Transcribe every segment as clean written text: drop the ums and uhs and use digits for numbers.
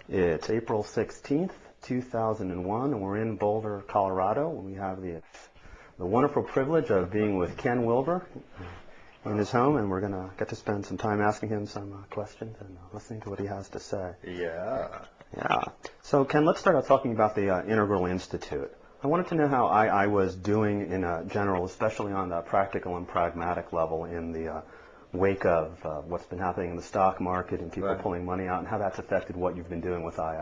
It's April 16th, 2001, and we're in Boulder, Colorado, and we have the wonderful privilege of being with Ken Wilber in his home, and we're going to get to spend some time asking him some questions and listening to what he has to say. Yeah. Yeah. So, Ken, let's start out talking about the Integral Institute. I wanted to know how I was doing in general, especially on the practical and pragmatic level in the wake of what's been happening in the stock market and people pulling money out, and how that's affected what you've been doing with II.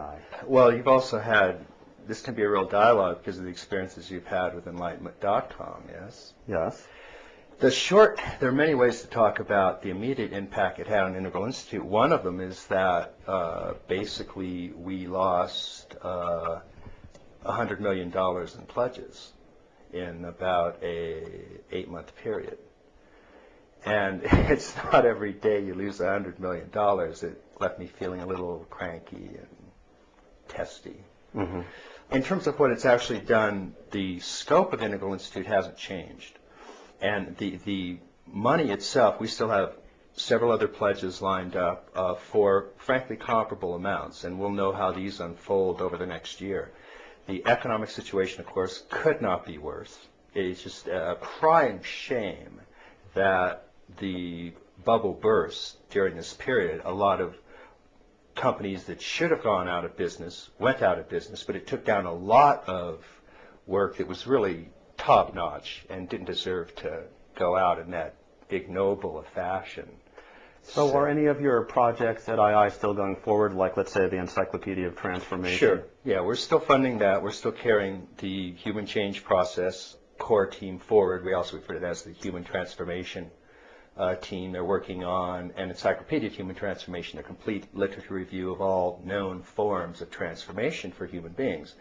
Well, you've also had, this can be a real dialogue because of the experiences you've had with Enlightenment.com, yes? Yes. There are many ways to talk about the immediate impact it had on Integral Institute. One of them is that basically we lost $100 million in pledges in about a 8-month period. And it's not every day you lose $100 million. It left me feeling a little cranky and testy. Mm-hmm. In terms of what it's actually done, the scope of Integral Institute hasn't changed. And the money itself, we still have several other pledges lined up for, frankly, comparable amounts. And we'll know how these unfold over the next year. The economic situation, of course, could not be worse. It's just a crying shame that the bubble burst during this period. A lot of companies that should have gone out of business went out of business, but it took down a lot of work that was really top-notch and didn't deserve to go out in that ignoble a fashion. So are any of your projects at II still going forward, like, let's say, the Encyclopedia of Transformation? Sure. Yeah, we're still funding that. We're still carrying the human change process core team forward. We also refer to that as the human transformation team. They're working on an Encyclopedia of Human Transformation, a complete literature review of all known forms of transformation for human beings.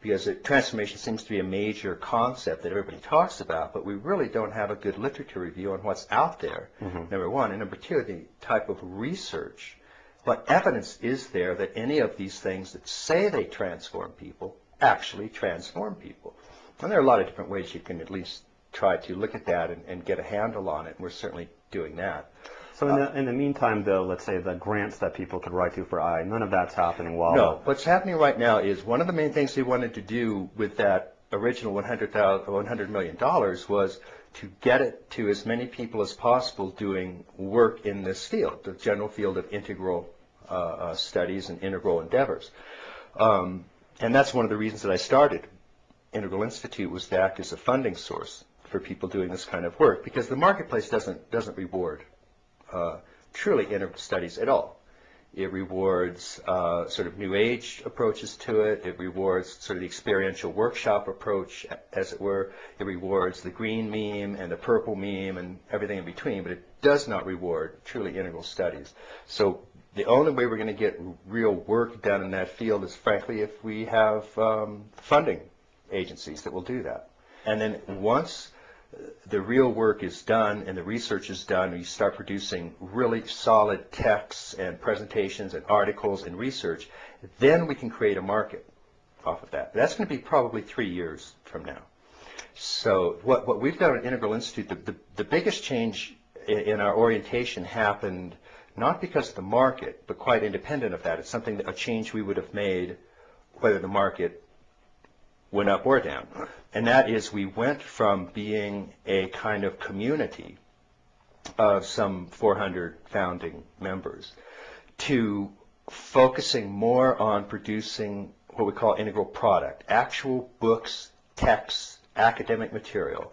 Because transformation seems to be a major concept that everybody talks about, but we really don't have a good literature review on what's out there, number one. And number two, the type of research. What evidence is there that any of these things that say they transform people actually transform people? And there are a lot of different ways you can at least try to look at that and get a handle on it, and we're certainly doing that. So in the meantime, though, let's say the grants that people could write to for II, none of that's happening while... No, what's happening right now is one of the main things we wanted to do with that original $100 million was to get it to as many people as possible doing work in this field, the general field of integral studies and integral endeavors. And that's one of the reasons that I started Integral Institute, was to act as a funding source for people doing this kind of work, because the marketplace doesn't reward truly integral studies at all. It rewards sort of new age approaches to it. It rewards sort of the experiential workshop approach, as it were. It rewards the green meme and the purple meme and everything in between, but it does not reward truly integral studies. So the only way we're going to get real work done in that field is, frankly, if we have funding agencies that will do that. And then once the real work is done and the research is done, and you start producing really solid texts and presentations and articles and research, then we can create a market off of that. That's going to be probably 3 years from now. So what we've done at Integral Institute, the biggest change in our orientation happened not because of the market, but quite independent of that. It's something, a change we would have made whether the market went up or down. And that is, we went from being a kind of community of some 400 founding members to focusing more on producing what we call integral product, actual books, texts, academic material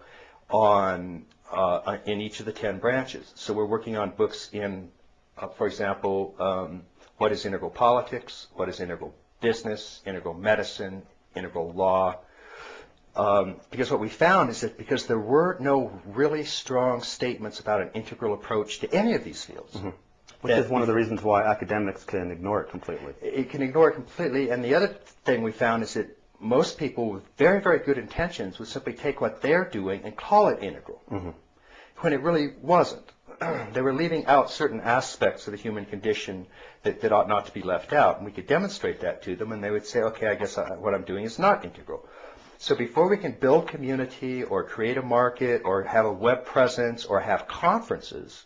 on in each of the 10 branches. So we're working on books in, for example, what is integral politics, what is integral business, integral medicine, integral law, because what we found is that because there were no really strong statements about an integral approach to any of these fields. Mm-hmm. Which is one of the reasons why academics can ignore it completely. It can ignore it completely, and the other thing we found is that most people with very, very good intentions would simply take what they're doing and call it integral, when it really wasn't. They were leaving out certain aspects of the human condition that ought not to be left out, and we could demonstrate that to them, and they would say, okay, I guess what I'm doing is not integral. So before we can build community or create a market or have a web presence or have conferences,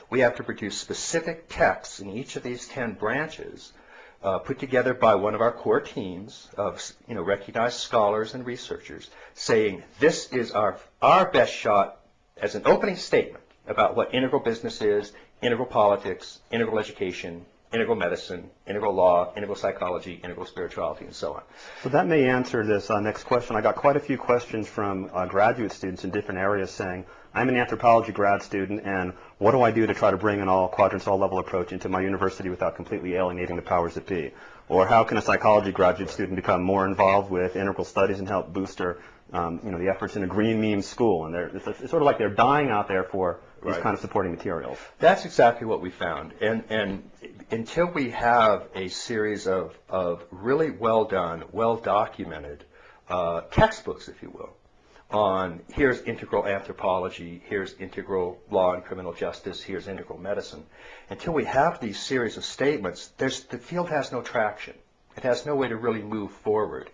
we have to produce specific texts in each of these 10 branches put together by one of our core teams of recognized scholars and researchers, saying this is our best shot as an opening statement about what integral business is, integral politics, integral education, integral medicine, integral law, integral psychology, integral spirituality, and so on. So that may answer this next question. I got quite a few questions from graduate students in different areas saying, I'm an anthropology grad student, and what do I do to try to bring an all quadrants, all level approach into my university without completely alienating the powers that be? Or how can a psychology graduate student become more involved with integral studies and help booster the efforts in a green meme school? And it's sort of like they're dying out there for these kind of supporting materials. That's exactly what we found. And until we have a series of really well done, well documented textbooks, if you will, on here's integral anthropology, here's integral law and criminal justice, here's integral medicine. Until we have these series of statements, the field has no traction. It has no way to really move forward.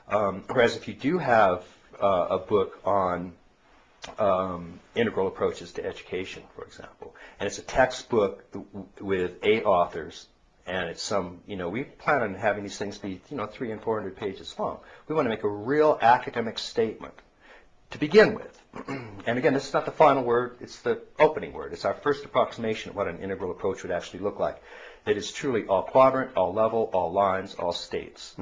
Whereas if you do have a book on integral approaches to education, for example, and it's a textbook with 8 authors, and it's we plan on having these things be 300 and 400 pages long. We want to make a real academic statement to begin with. And again, this is not the final word, it's the opening word. It's our first approximation of what an integral approach would actually look like. It is truly all quadrant, all level, all lines, all states.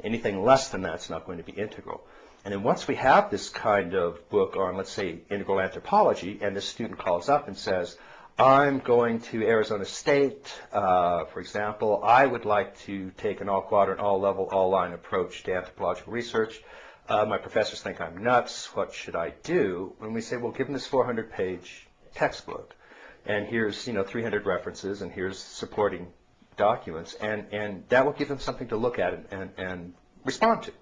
Anything less than that's not going to be integral. And then once we have this kind of book on, let's say, integral anthropology, and the student calls up and says, I'm going to Arizona State, for example, I would like to take an all quadrant, all level, all line approach to anthropological research. My professors think I'm nuts. What should I do? When we say, well, give them this 400-page textbook, and here's 300 references, and here's supporting documents, and that will give them something to look at and respond to.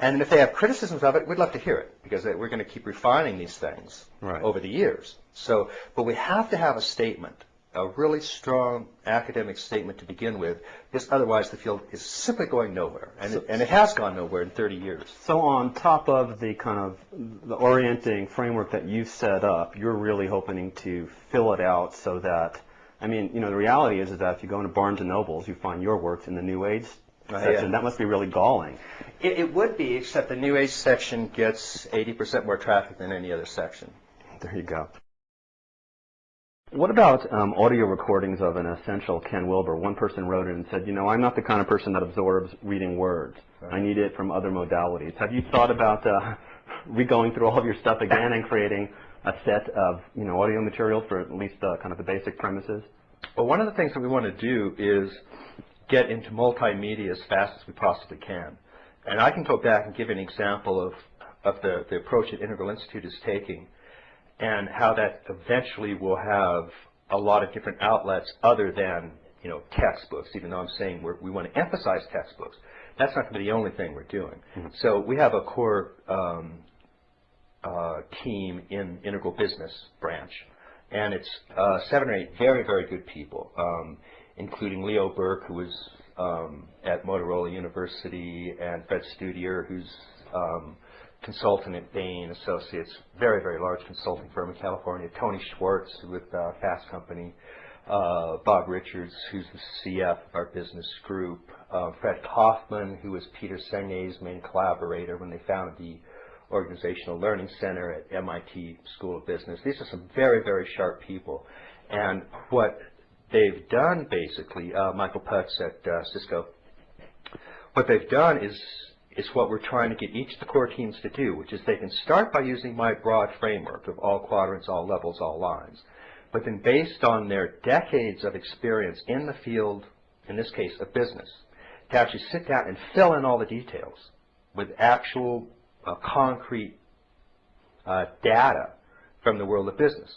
And if they have criticisms of it, we'd love to hear it, because we're going to keep refining these things over the years. So, but we have to have a statement, a really strong academic statement to begin with, because otherwise the field is simply going nowhere, and it has gone nowhere in 30 years. So on top of the kind of the orienting framework that you've set up, you're really hoping to fill it out so that, I mean, the reality is that if you go into Barnes & Nobles, you find your works in the New Age section. That must be really galling. It would be, except the New Age section gets 80% more traffic than any other section. There you go. What about audio recordings of an essential Ken Wilber? One person wrote it and said, I'm not the kind of person that absorbs reading words. I need it from other modalities. Have you thought about re-going through all of your stuff again and creating a set of audio material for at least kind of the basic premises? Well, one of the things that we want to do is get into multimedia as fast as we possibly can. And I can go back and give an example of the approach that Integral Institute is taking, and how that eventually will have a lot of different outlets other than textbooks, even though I'm saying we want to emphasize textbooks. That's not going to be the only thing we're doing. So we have a core team in Integral Business branch, and it's 7 or 8 very, very good people, including Leo Burke, who was at Motorola University, and Fred Studier, who's consultant at Bain Associates, very, very large consulting firm in California. Tony Schwartz with Fast Company. Bob Richards, who's the CF of our business group. Fred Kaufman, who was Peter Senge's main collaborator when they founded the Organizational Learning Center at MIT School of Business. These are some very, very sharp people. And what they've done, basically, Michael Putz at Cisco, what they've done is what we're trying to get each of the core teams to do, which is they can start by using my broad framework of all quadrants, all levels, all lines. But then based on their decades of experience in the field, in this case of business, to actually sit down and fill in all the details with actual concrete data from the world of business.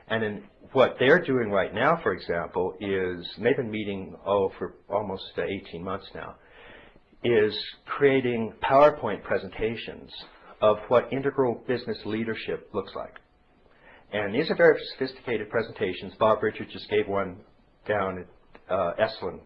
And then what they're doing right now, for example, is, and they've been meeting for almost 18 months now, is creating PowerPoint presentations of what integral business leadership looks like. And these are very sophisticated presentations. Bob Richards just gave one down at Esalen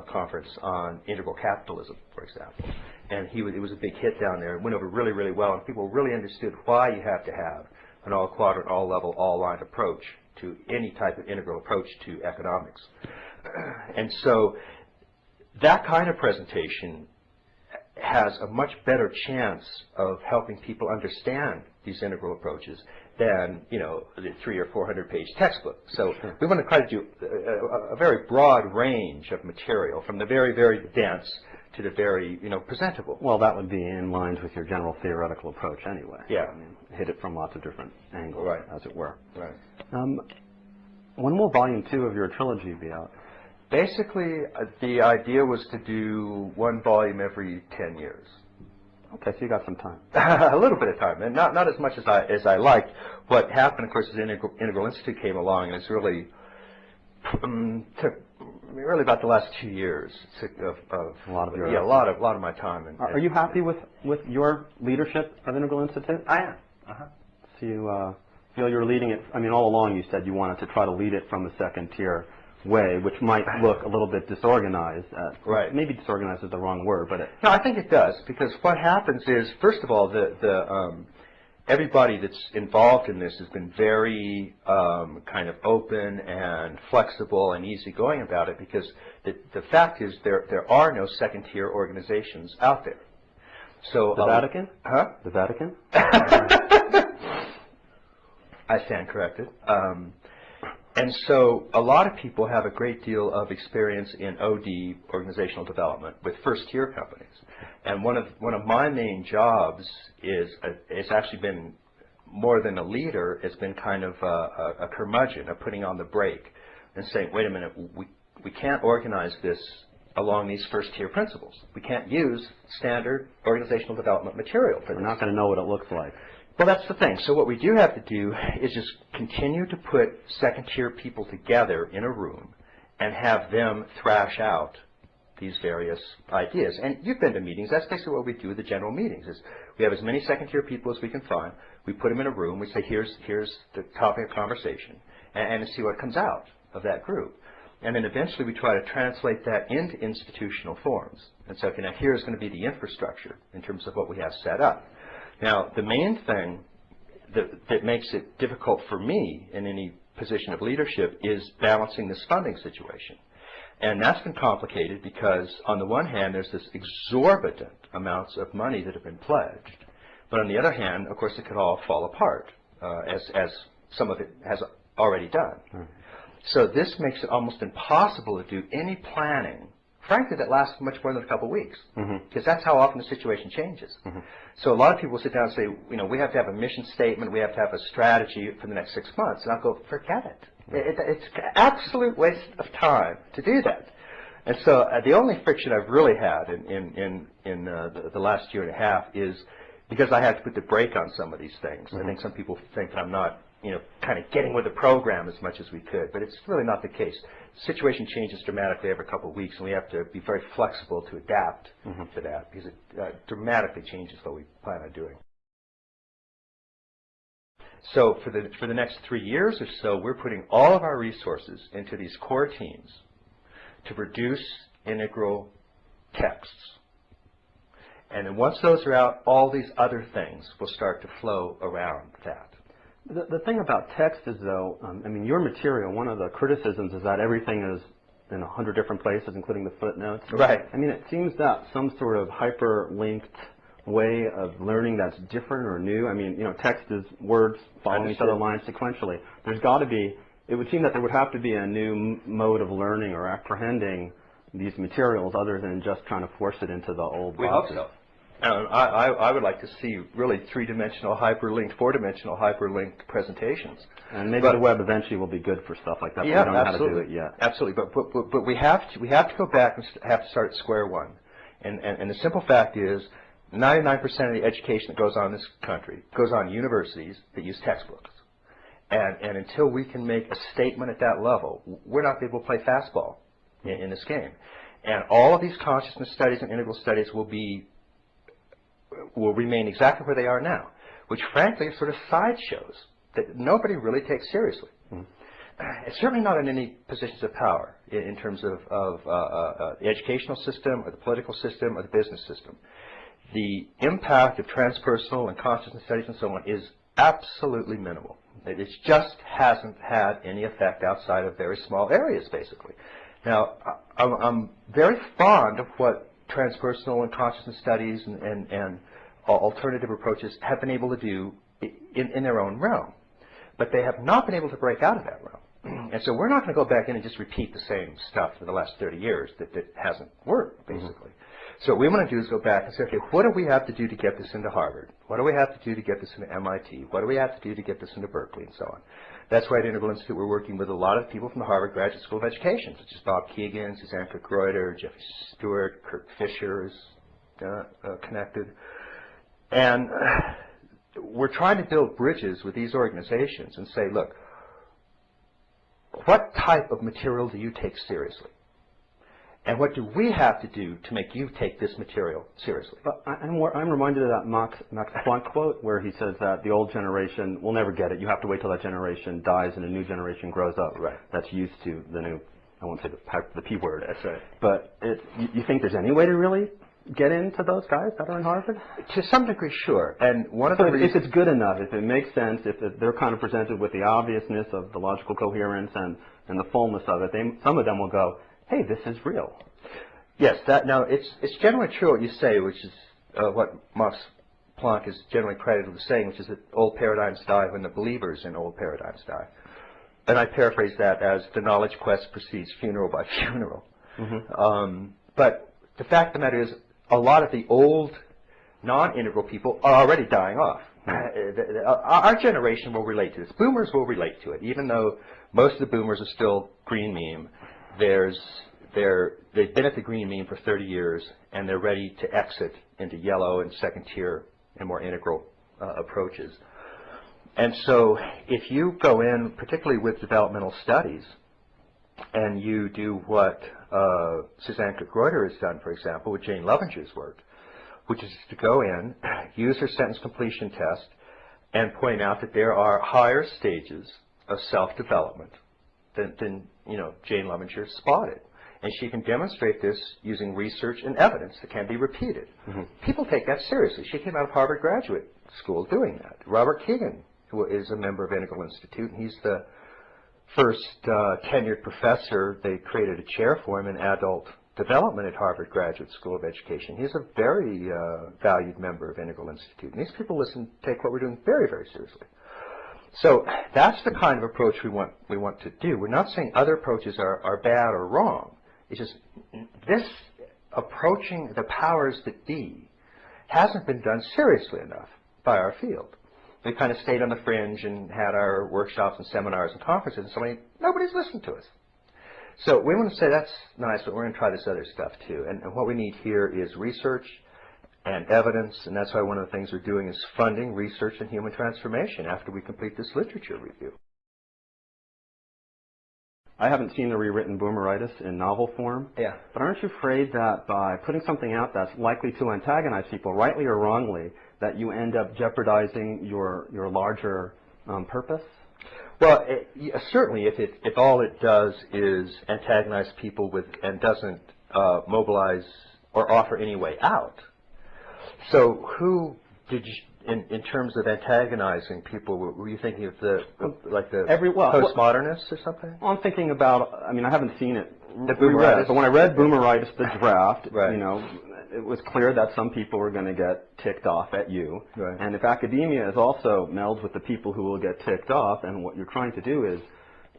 conference on integral capitalism, for example. And it was a big hit down there. It went over really, really well, and people really understood why you have to have an all quadrant, all level, all line approach to any type of integral approach to economics. And so that kind of presentation has a much better chance of helping people understand these integral approaches than, you know, the 300 or 400 page textbook. So we want to try to do a very broad range of material, from the very, very dense to the very, you know, presentable. Well, that would be in line with your general theoretical approach anyway. Yeah. I mean, hit it from lots of different angles, Right. as it were. Right. When will volume 2 of your trilogy be out? Basically, the idea was to do one volume every 10 years. Okay, so you got some time. A little bit of time, and not as much as I liked. What happened, of course, is the Integral Institute came along, and it's really took really about the last 2 years of a lot of your a lot of my time. Are you happy with your leadership of Integral Institute? I am. So you feel you're leading it? I mean, all along you said you wanted to try to lead it from the second tier way, which might look a little bit disorganized. Right. Maybe disorganized is the wrong word, but no, I think it does, because what happens is, first of all, everybody that's involved in this has been very kind of open and flexible and easygoing about it, because the fact is there are no second-tier organizations out there. So the Vatican? Huh? The Vatican? I stand corrected. And so a lot of people have a great deal of experience in OD, organizational development, with first-tier companies. And one of my main jobs is it's actually been more than a leader. It's been kind of a curmudgeon, a putting on the brake and saying, wait a minute, we can't organize this along these first-tier principles. We can't use standard organizational development material for this. We're not going to know what it looks like. Well, that's the thing. So what we do have to do is just continue to put second-tier people together in a room and have them thrash out these various ideas. And you've been to meetings. That's basically what we do with the general meetings. Is we have as many second-tier people as we can find. We put them in a room. We say, here's the topic of conversation, and see what comes out of that group. And then eventually we try to translate that into institutional forms. And so, okay, now here's going to be the infrastructure in terms of what we have set up. Now, the main thing that makes it difficult for me in any position of leadership is balancing this funding situation. And that's been complicated because, on the one hand, there's this exorbitant amounts of money that have been pledged. But on the other hand, of course, it could all fall apart, as some of it has already done. Mm-hmm. So this makes it almost impossible to do any planning, frankly, that lasts much more than a couple of weeks, because that's how often the situation changes. So a lot of people sit down and say, you know, we have to have a mission statement, we have to have a strategy for the next 6 months, and I'll go, forget it. It's an absolute waste of time to do that. And so the only friction I've really had in the last year and a half is because I have to put the brake on some of these things. I think some people think that I'm not, you know, kind of getting with the program as much as we could, but it's really not the case. The situation changes dramatically every couple of weeks, and we have to be very flexible to adapt to that, because it dramatically changes what we plan on doing. So for the next 3 years or so, we're putting all of our resources into these core teams to produce integral texts. And then once those are out, all these other things will start to flow around that. The thing about text is, though, I mean, your material, one of the criticisms is that everything is in 100 different places, including the footnotes. Right. I mean, it seems that some sort of hyperlinked way of learning that's different or new. I mean, you know, text is words following each other lines sequentially. There's got to be, it would seem that there would have to be a new mode of learning or apprehending these materials other than just trying to force it into the old boxes. We hope so. I would like to see really three-dimensional hyperlinked, four-dimensional hyperlinked presentations. And maybe the web eventually will be good for stuff like that, but we don't know how to do it yet. Absolutely. But we have to go back and have to start at square one. And the simple fact is 99% of the education that goes on in this country goes on universities that use textbooks. And until we can make a statement at that level, we're not able to play fastball in this game. And all of these consciousness studies and integral studies will remain exactly where they are now, which frankly are sort of sideshows that nobody really takes seriously. It's certainly not in any positions of power in terms of the educational system or the political system or the business system. The impact of transpersonal and consciousness studies and so on is absolutely minimal. It just hasn't had any effect outside of very small areas, basically. Now, I'm very fond of what transpersonal and consciousness studies and alternative approaches have been able to do in their own realm. But they have not been able to break out of that realm. And so we're not going to go back in and just repeat the same stuff for the last 30 years that hasn't worked, basically. So what we want to do is go back and say, okay, what do we have to do to get this into Harvard? What do we have to do to get this into MIT? What do we have to do to get this into Berkeley, and so on? That's why at Integral Institute we're working with a lot of people from the Harvard Graduate School of Education, such as Bob Keegan, Suzanne Cook-Reuter, Jeffrey Stewart, Kirk Fisher is connected. And we're trying to build bridges with these organizations and say, look, what type of material do you take seriously? And what do we have to do to make you take this material seriously? But I'm reminded of that Max Planck quote where he says that the old generation will never get it. You have to wait till that generation dies and a new generation grows up. Right. That's used to the new, I won't say the P word. That's right. But you think there's any way to really get into those guys that are in Harvard? To some degree, sure. And one of the reasons, if it's good enough, if it makes sense, if they're kind of presented with the obviousnly of the logical coherence and the fullness of it, some of them will go, hey, this is real. Yes, now it's generally true what you say, which is what Max Planck is generally credited with saying, which is that old paradigms die when the believers in old paradigms die. And I paraphrase that as the knowledge quest proceeds funeral by funeral. But the fact of the matter is, a lot of the old non-integral people are already dying off. Our generation will relate to this. Boomers will relate to it, even though most of the boomers are still green meme. They've been at the green meme for 30 years, and they're ready to exit into yellow and second tier and more integral approaches. And so if you go in, particularly with developmental studies, and you do what Suzanne Cook-Reuter has done, for example, with Jane Lovinger's work, which is to go in, use her sentence completion test, and point out that there are higher stages of self-development than Jane Lovinger spotted. And she can demonstrate this using research and evidence that can be repeated. People take that seriously. She came out of Harvard Graduate School doing that. Robert Keegan, who is a member of Integral Institute, and he's the first tenured professor. They created a chair for him in adult development at Harvard Graduate School of Education. He's a very valued member of Integral Institute. And these people take what we're doing very, very seriously. So that's the kind of approach we want to do. We're not saying other approaches are bad or wrong. It's just this approaching the powers that be hasn't been done seriously enough by our field. We kind of stayed on the fringe and had our workshops and seminars and conferences, and nobody's listened to us. So we want to say that's nice, but we're going to try this other stuff too. And what we need here is research and evidence, and that's why one of the things we're doing is funding research in human transformation after we complete this literature review. I haven't seen the rewritten Boomeritis in novel form. Yeah. But aren't you afraid that by putting something out that's likely to antagonize people, rightly or wrongly, that you end up jeopardizing your larger purpose? Well, certainly, if all it does is antagonize people and doesn't mobilize or offer any way out. So who did you, in terms of antagonizing people, were you thinking of the postmodernists or something? Well, I'm thinking about, I haven't seen it Boomeritis. but when I read Boomeritis, the draft, right. It was clear that some people were going to get ticked off at you. Right. And if academia is also melded with the people who will get ticked off, and what you're trying to do is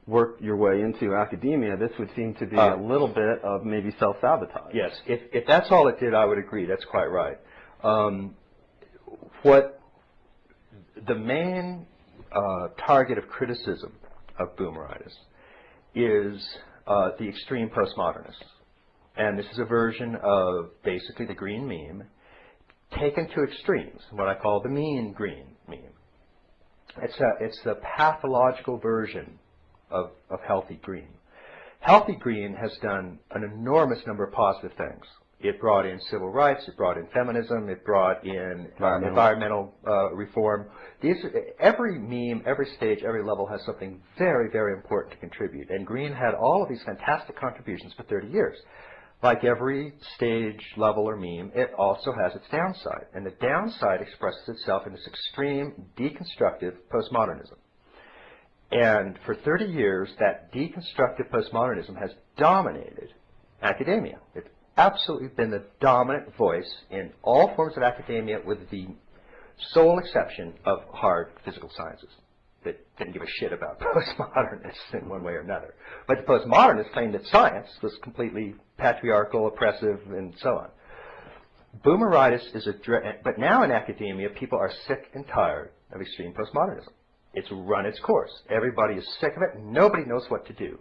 work your way into academia, this would seem to be a little bit of maybe self-sabotage. Yes, if that's all it did, I would agree. That's quite right. What the main target of criticism of Boomeritis is the extreme postmodernists. And this is a version of basically the green meme taken to extremes, what I call the mean green meme. It's the pathological version of healthy green. Healthy green has done an enormous number of positive things. It brought in civil rights, it brought in feminism, it brought in environmental reform. Every meme, every stage, every level has something very, very important to contribute. And green had all of these fantastic contributions for 30 years. Like every stage, level, or meme, it also has its downside. And the downside expresses itself in this extreme, deconstructive postmodernism. And for 30 years, that deconstructive postmodernism has dominated academia. It's absolutely been the dominant voice in all forms of academia, with the sole exception of hard physical sciences that didn't give a shit about postmodernists in one way or another. But the postmodernists claimed that science was completely patriarchal, oppressive, and so on. Boomeritis is but now in academia, people are sick and tired of extreme postmodernism. It's run its course. Everybody is sick of it. Nobody knows what to do.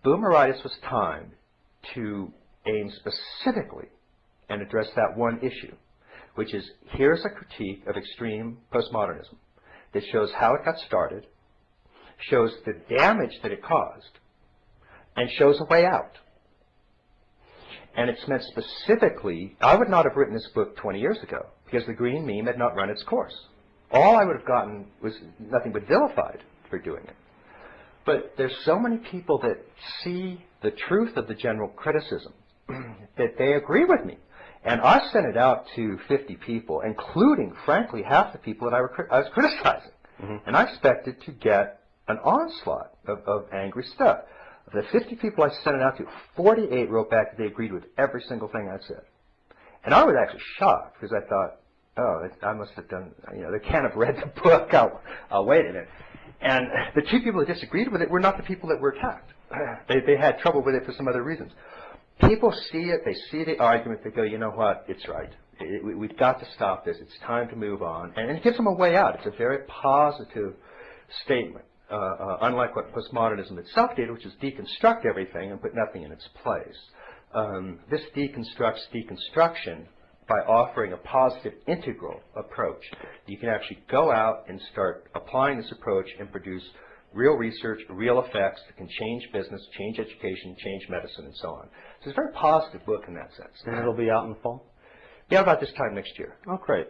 Boomeritis was timed to aim specifically and address that one issue, which is, here's a critique of extreme postmodernism that shows how it got started, shows the damage that it caused, and shows a way out. And it's meant specifically, I would not have written this book 20 years ago, because the green meme had not run its course. All I would have gotten was nothing but vilified for doing it. But there's so many people that see the truth of the general criticism that they agree with me. And I sent it out to 50 people, including, frankly, half the people that I was criticizing. Mm-hmm. And I expected to get an onslaught of angry stuff. Of the 50 people I sent it out to, 48 wrote back that they agreed with every single thing I said. And I was actually shocked, because I thought, oh, I must have done, they can't have read the book. I'll wait a minute. And the two people that disagreed with it were not the people that were attacked. They had trouble with it for some other reasons. People see it, they see the argument, they go, you know what, it's right. We've got to stop this. It's time to move on. And it gives them a way out. It's a very positive statement, unlike what postmodernism itself did, which is deconstruct everything and put nothing in its place. This deconstructs deconstruction by offering a positive, integral approach. You can actually go out and start applying this approach and produce real research, real effects that can change business, change education, change medicine, and so on. So it's a very positive book in that sense. And it'll be out in the fall? Yeah, about this time next year. Oh, great.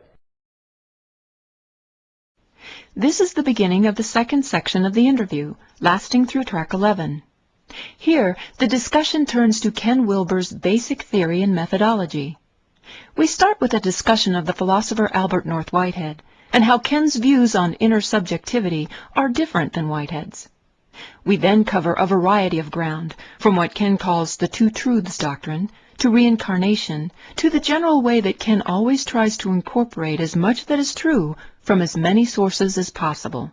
This is the beginning of the second section of the interview, lasting through track 11. Here, the discussion turns to Ken Wilber's basic theory and methodology. We start with a discussion of the philosopher Albert North Whitehead, and how Ken's views on inner subjectivity are different than Whitehead's. We then cover a variety of ground, from what Ken calls the two truths doctrine, to reincarnation, to the general way that Ken always tries to incorporate as much that is true from as many sources as possible.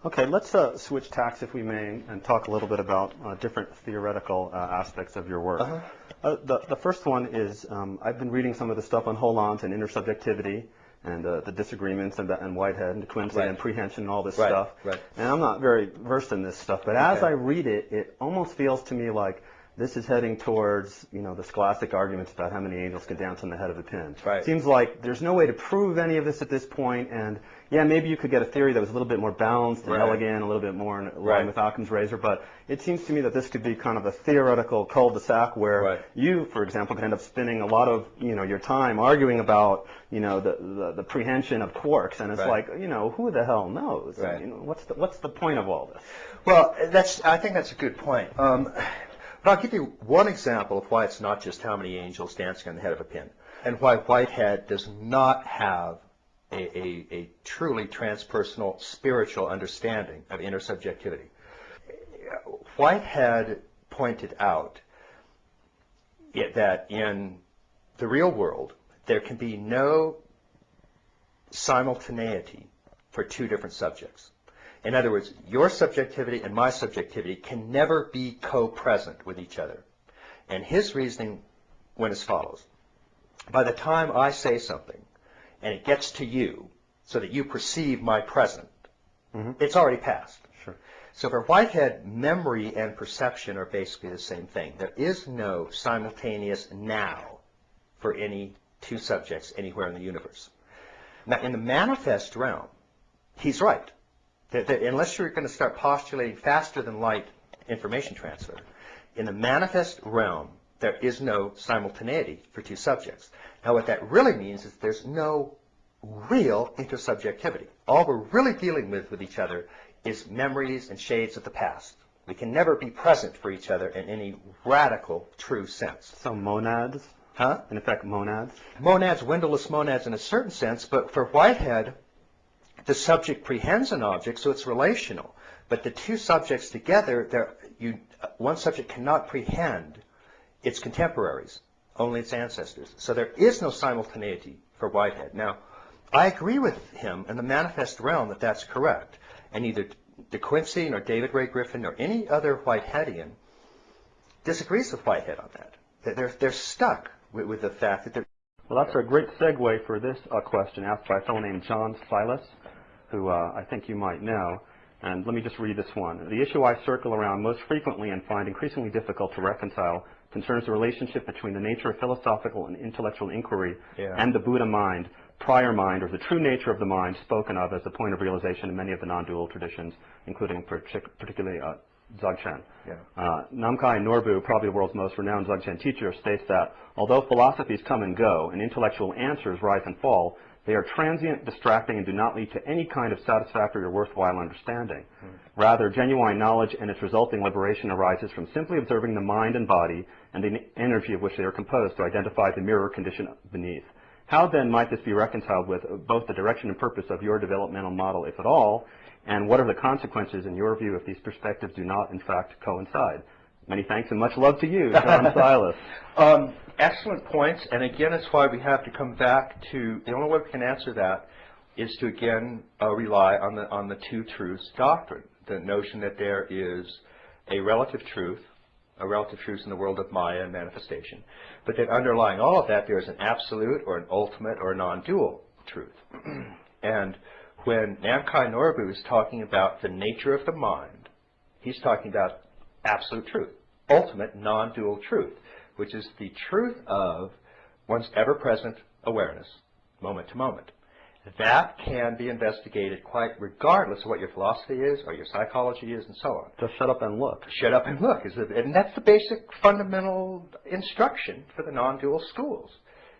Okay, let's switch tacks, if we may, and talk a little bit about different theoretical aspects of your work. The first one is, I've been reading some of the stuff on holons and intersubjectivity, and the disagreements and Whitehead and Quincy and prehension and all this stuff. Right. And I'm not very versed in this stuff, but as I read it, it almost feels to me like this is heading towards, the scholastic arguments about how many angels can dance on the head of a pin. Right. Seems like there's no way to prove any of this at this point, and yeah, maybe you could get a theory that was a little bit more balanced and elegant, a little bit more in line with Occam's razor, but it seems to me that this could be kind of a theoretical cul-de-sac where you, for example, could end up spending a lot of, your time arguing about, the prehension of quarks, and it's like, who the hell knows? Right. What's the point of all this? Well, I think that's a good point. But I'll give you one example of why it's not just how many angels dancing on the head of a pin, and why Whitehead does not have a truly transpersonal, spiritual understanding of inner subjectivity. Whitehead pointed out that in the real world, there can be no simultaneity for two different subjects. In other words, your subjectivity and my subjectivity can never be co-present with each other. And his reasoning went as follows. By the time I say something, and it gets to you, so that you perceive my present, it's already passed. Sure. So for Whitehead, memory and perception are basically the same thing. There is no simultaneous now for any two subjects anywhere in the universe. Now, in the manifest realm, he's right. Unless you're going to start postulating faster than light information transfer, in the manifest realm, there is no simultaneity for two subjects. Now, what that really means is there's no real intersubjectivity. All we're really dealing with each other is memories and shades of the past. We can never be present for each other in any radical, true sense. So monads? Huh? In effect, monads? Monads, windowless monads in a certain sense, but for Whitehead, the subject prehends an object, so it's relational. But the two subjects together, one subject cannot prehend its contemporaries, only its ancestors. So there is no simultaneity for Whitehead. Now, I agree with him in the manifest realm that that's correct. And neither De Quincey nor David Ray Griffin nor any other Whiteheadian disagrees with Whitehead on that. They're stuck with the fact that they're... Well, that's a great segue for this question asked by a fellow named John Silas, who I think you might know. And let me just read this one. The issue I circle around most frequently and find increasingly difficult to reconcile concerns the relationship between the nature of philosophical and intellectual inquiry and the Buddha mind, prior mind, or the true nature of the mind spoken of as the point of realization in many of the non-dual traditions, including particularly Dzogchen. Namkhai Norbu, probably the world's most renowned Dzogchen teacher, states that although philosophies come and go and intellectual answers rise and fall, they are transient, distracting, and do not lead to any kind of satisfactory or worthwhile understanding. Rather, genuine knowledge and its resulting liberation arises from simply observing the mind and body and the energy of which they are composed to identify the mirror condition beneath. How then might this be reconciled with both the direction and purpose of your developmental model, if at all, and what are the consequences in your view if these perspectives do not, in fact, coincide? Many thanks and much love to you, John Silas. Excellent points, and again, that's why we have to come back to, the only way we can answer that is to again rely on the two truths doctrine, the notion that there is a relative truth in the world of Maya and manifestation, but that underlying all of that there is an absolute or an ultimate or a non-dual truth. And when Namkhai Norbu is talking about the nature of the mind, he's talking about absolute truth, ultimate non-dual truth, which is the truth of one's ever-present awareness, moment to moment. That can be investigated quite regardless of what your philosophy is or your psychology is and so on. Just shut up and look. Shut up and look. And that's the basic fundamental instruction for the non-dual schools.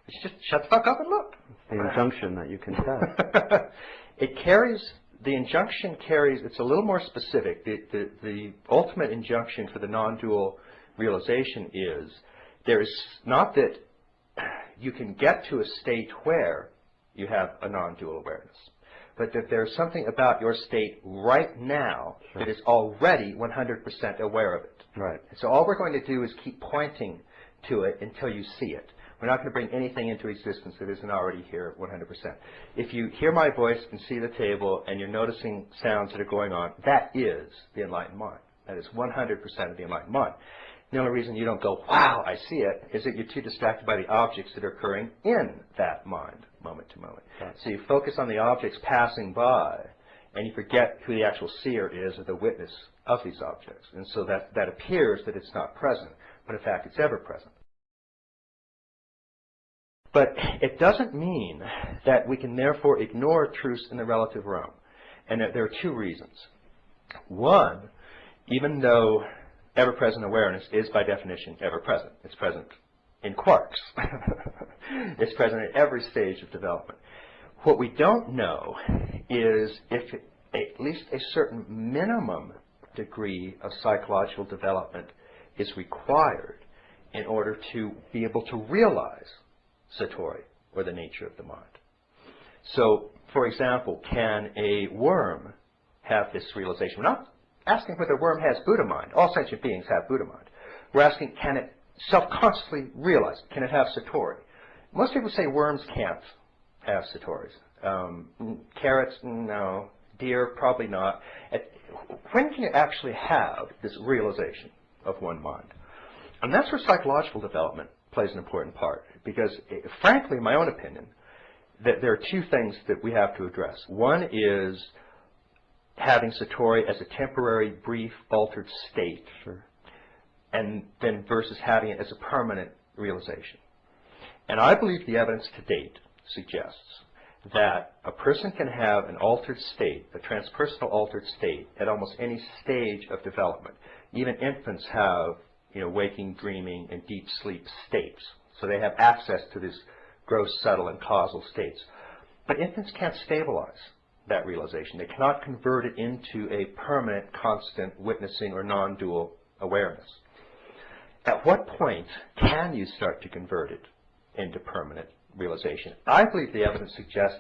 It's just shut the fuck up and look. It's the injunction that you can test. The injunction carries, it's a little more specific. The ultimate injunction for the non-dual realization is, there is not that you can get to a state where you have a non-dual awareness, but that there's something about your state right now that is already 100% aware of it. Right. So all we're going to do is keep pointing to it until you see it. We're not going to bring anything into existence that isn't already here 100%. If you hear my voice and see the table and you're noticing sounds that are going on, that is the enlightened mind. That is 100% of the enlightened mind. The only reason you don't go, wow, I see it, is that you're too distracted by the objects that are occurring in that mind, moment to moment. Right. So you focus on the objects passing by, and you forget who the actual seer is or the witness of these objects. And so that appears that it's not present, but in fact it's ever present. But it doesn't mean that we can therefore ignore truths in the relative realm. And there are two reasons. One, even though ever-present awareness is by definition ever-present, it's present in quarks. It's present at every stage of development. What we don't know is if at least a certain minimum degree of psychological development is required in order to be able to realize Satori, or the nature of the mind. So, for example, can a worm have this realization? We're not asking whether a worm has Buddha mind. All sentient beings have Buddha mind. We're asking, can it self-consciously realize? Can it have Satori? Most people say worms can't have Satoris. Carrots, no. Deer, probably not. When can you actually have this realization of one mind? And that's where psychological development plays an important part. Because, frankly, in my own opinion, that there are two things that we have to address. One is having Satori as a temporary, brief, altered state, and then versus having it as a permanent realization. And I believe the evidence to date suggests that a person can have an altered state, a transpersonal altered state, at almost any stage of development. Even infants have, waking, dreaming, and deep sleep states. So they have access to these gross, subtle, and causal states. But infants can't stabilize that realization. They cannot convert it into a permanent, constant witnessing or non-dual awareness. At what point can you start to convert it into permanent realization? I believe the evidence suggests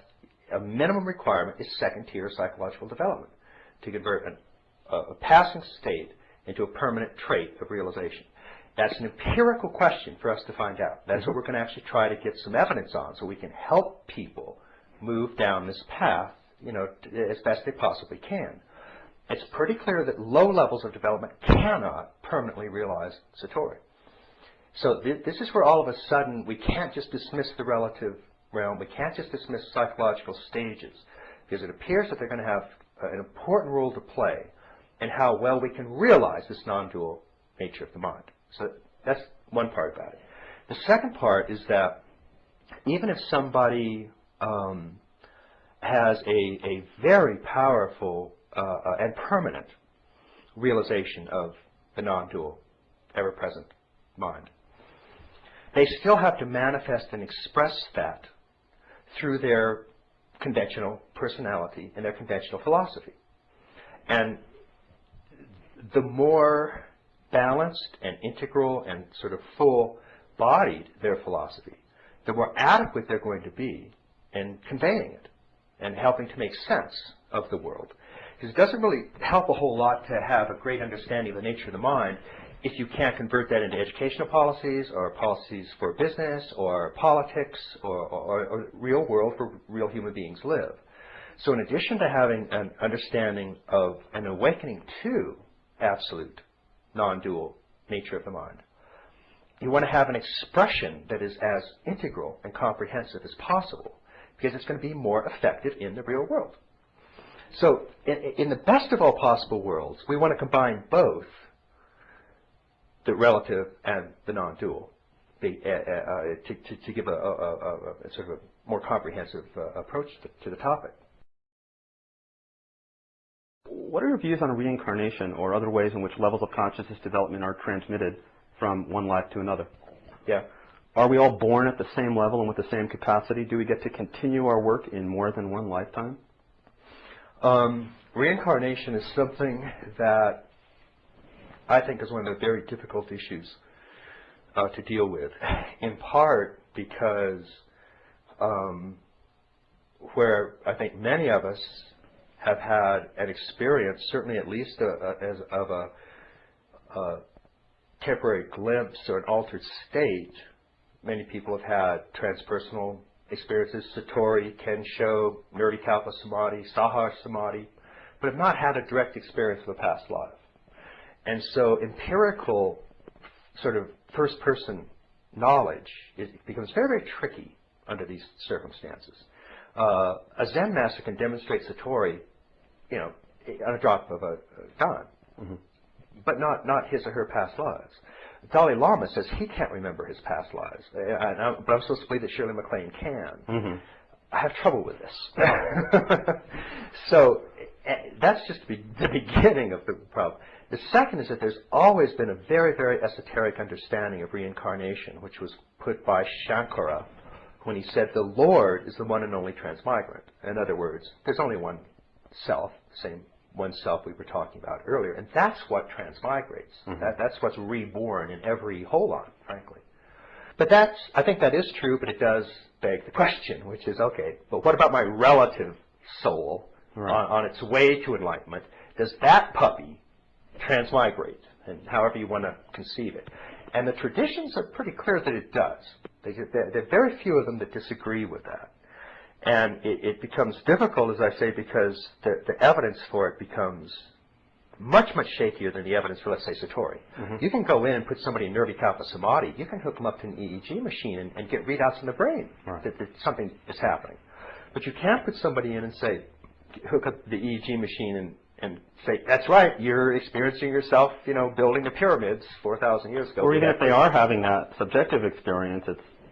a minimum requirement is second-tier psychological development to convert a passing state into a permanent trait of realization. That's an empirical question for us to find out. That's what we're going to actually try to get some evidence on, so we can help people move down this path, as best they possibly can. It's pretty clear that low levels of development cannot permanently realize Satori. So this is where all of a sudden we can't just dismiss the relative realm. We can't just dismiss psychological stages, because it appears that they're going to have an important role to play in how well we can realize this non-dual nature of the mind. So that's one part about it. The second part is that even if somebody has a very powerful and permanent realization of the non-dual, ever-present mind, they still have to manifest and express that through their conventional personality and their conventional philosophy. And the more balanced and integral and sort of full-bodied their philosophy, the more adequate they're going to be in conveying it and helping to make sense of the world. Because it doesn't really help a whole lot to have a great understanding of the nature of the mind if you can't convert that into educational policies or policies for business or politics or real world where real human beings live. So in addition to having an understanding of an awakening to absolute non-dual nature of the mind, you want to have an expression that is as integral and comprehensive as possible, because it's going to be more effective in the real world. So in the best of all possible worlds, we want to combine both the relative and the non-dual to give a sort of a more comprehensive approach to the topic. What are your views on reincarnation or other ways in which levels of consciousness development are transmitted from one life to another? Yeah. Are we all born at the same level and with the same capacity? Do we get to continue our work in more than one lifetime? Reincarnation is something that I think is one of the very difficult issues to deal with, in part because where I think many of us have had an experience, certainly at least of a temporary glimpse or an altered state. Many people have had transpersonal experiences, Satori, Kensho, Nirvikalpa Samadhi, Saha Samadhi, but have not had a direct experience of a past life. And so empirical sort of first-person knowledge becomes very, very tricky under these circumstances. A Zen master can demonstrate Satori, on a drop of a dime, but not his or her past lives. Dalai Lama says he can't remember his past lives, but I'm supposed to believe that Shirley MacLaine can. I have trouble with this. So that's just the beginning of the problem. The second is that there's always been a very, very esoteric understanding of reincarnation, which was put by Shankara when he said the Lord is the one and only transmigrant. In other words, there's only one self, the same one self we were talking about earlier, and that's what transmigrates. That's what's reborn in every holon, frankly. But I think that is true, but it does beg the question, which is, okay, but what about my relative soul on its way to enlightenment? Does that puppy transmigrate, and however you want to conceive it? And the traditions are pretty clear that it does. There are very few of them that disagree with that. And it becomes difficult, as I say, because the evidence for it becomes much, much shakier than the evidence for, let's say, Satori. You can go in and put somebody in Nirvikalpa Samadhi. You can hook them up to an EEG machine and get readouts in the brain that something is happening. But you can't put somebody in and say, hook up the EEG machine and say, that's right, you're experiencing yourself, building the pyramids 4,000 years ago. Or even if they are having that subjective experience,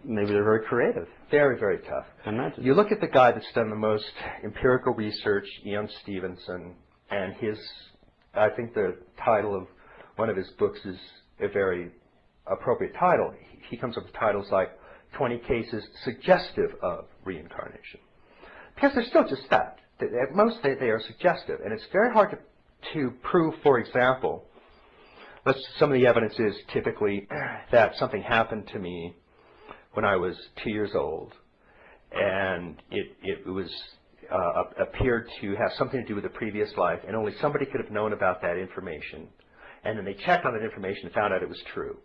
maybe they're very creative. Very, very tough. Imagine. You look at the guy that's done the most empirical research, Ian Stevenson, and I think the title of one of his books is a very appropriate title. He comes up with titles like 20 Cases Suggestive of Reincarnation. Because they're still just that. At most, they are suggestive. And it's very hard to prove, for example, some of the evidence is typically that something happened to me when I was 2 years old, and it was appeared to have something to do with a previous life, and only somebody could have known about that information. And then they checked on that information and found out it was true.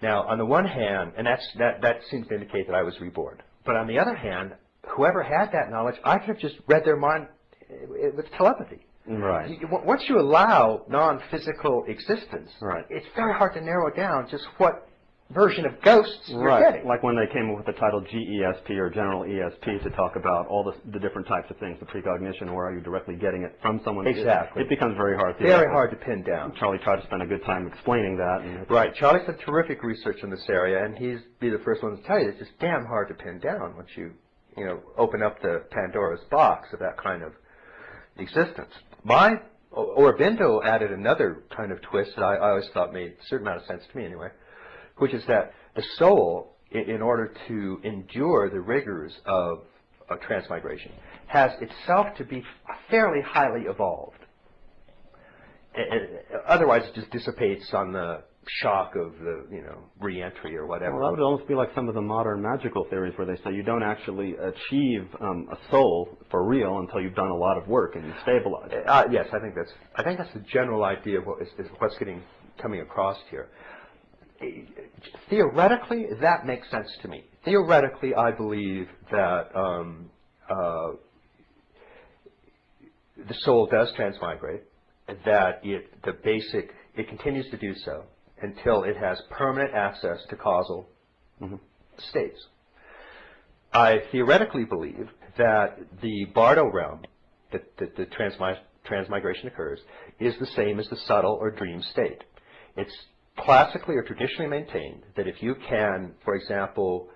Now, on the one hand, and that seems to indicate that I was reborn. But on the other hand, whoever had that knowledge, I could have just read their mind with telepathy. Right. Once you allow non-physical existence, right, it's very hard to narrow down just what version of ghosts you're getting. Like when they came up with the title GESP or General ESP to talk about all the different types of things, the precognition, or are you directly getting it from someone? Exactly. It becomes very hard. Very hard to pin down. Charlie tried to spend a good time explaining that. And right. Charlie's done terrific research in this area, and he'd be the first one to tell you it's just damn hard to pin down once you open up the Pandora's box of that kind of existence. Aurobindo added another kind of twist that I always thought made a certain amount of sense to me anyway, which is that the soul, in order to endure the rigors of transmigration, has itself to be fairly highly evolved. Otherwise, it just dissipates on the shock of the re-entry or whatever. Well, that would almost be like some of the modern magical theories where they say you don't actually achieve a soul for real until you've done a lot of work and you stabilize. Yes, I think that's the general idea of what's coming across here. Theoretically, that makes sense to me. Theoretically, I believe that the soul does transmigrate, that it continues to do so until it has permanent access to causal states. I theoretically believe that the Bardo realm, that the transmigration occurs, is the same as the subtle or dream state. It's classically or traditionally maintained that if you can, for example,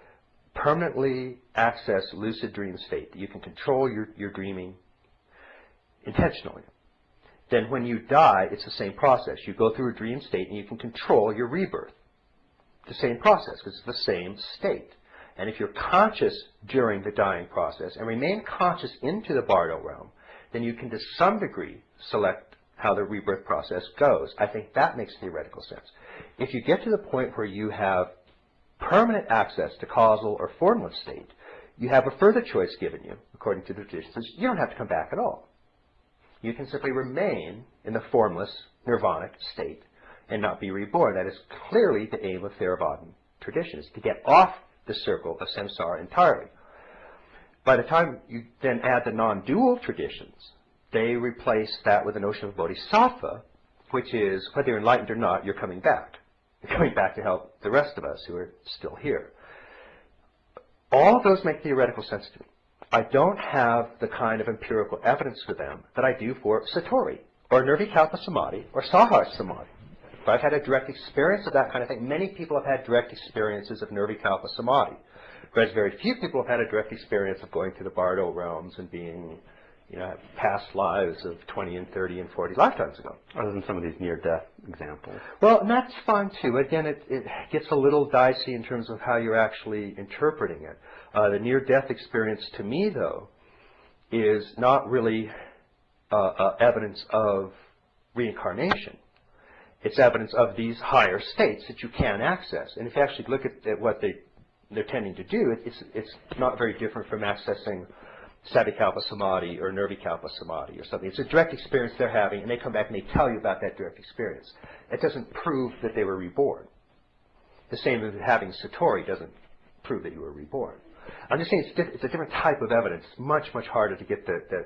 permanently access lucid dream state, that you can control your dreaming intentionally, then when you die, it's the same process. You go through a dream state and you can control your rebirth. The same process, because it's the same state. And if you're conscious during the dying process and remain conscious into the Bardo realm, then you can to some degree select how the rebirth process goes. I think that makes theoretical sense. If you get to the point where you have permanent access to causal or formless state, you have a further choice given you, according to the traditions. You don't have to come back at all. You can simply remain in the formless, nirvanic state and not be reborn. That is clearly the aim of Theravadan tradition, is to get off the circle of samsara entirely. By the time you then add the non-dual traditions, they replace that with the notion of bodhisattva, which is, whether you're enlightened or not, you're coming back. You're coming back to help the rest of us who are still here. All of those make theoretical sense to me. I don't have the kind of empirical evidence for them that I do for Satori, or Nirvikalpa Samadhi, or Sahar Samadhi. But I've had a direct experience of that kind of thing. Many people have had direct experiences of Nirvikalpa Samadhi, whereas very few people have had a direct experience of going to the Bardo realms and being, past lives of 20 and 30 and 40 lifetimes ago. Other than some of these near-death examples. Well, and that's fine too. Again, it gets a little dicey in terms of how you're actually interpreting it. The near-death experience, to me, though, is not really evidence of reincarnation. It's evidence of these higher states that you can access. And if you actually look at what they're tending to do, it's not very different from accessing Savikalpa Samadhi or Nirvikalpa Samadhi or something. It's a direct experience they're having, and they come back and they tell you about that direct experience. It doesn't prove that they were reborn. The same as having Satori doesn't prove that you were reborn. I'm just saying it's a different type of evidence. It's much, much harder to get the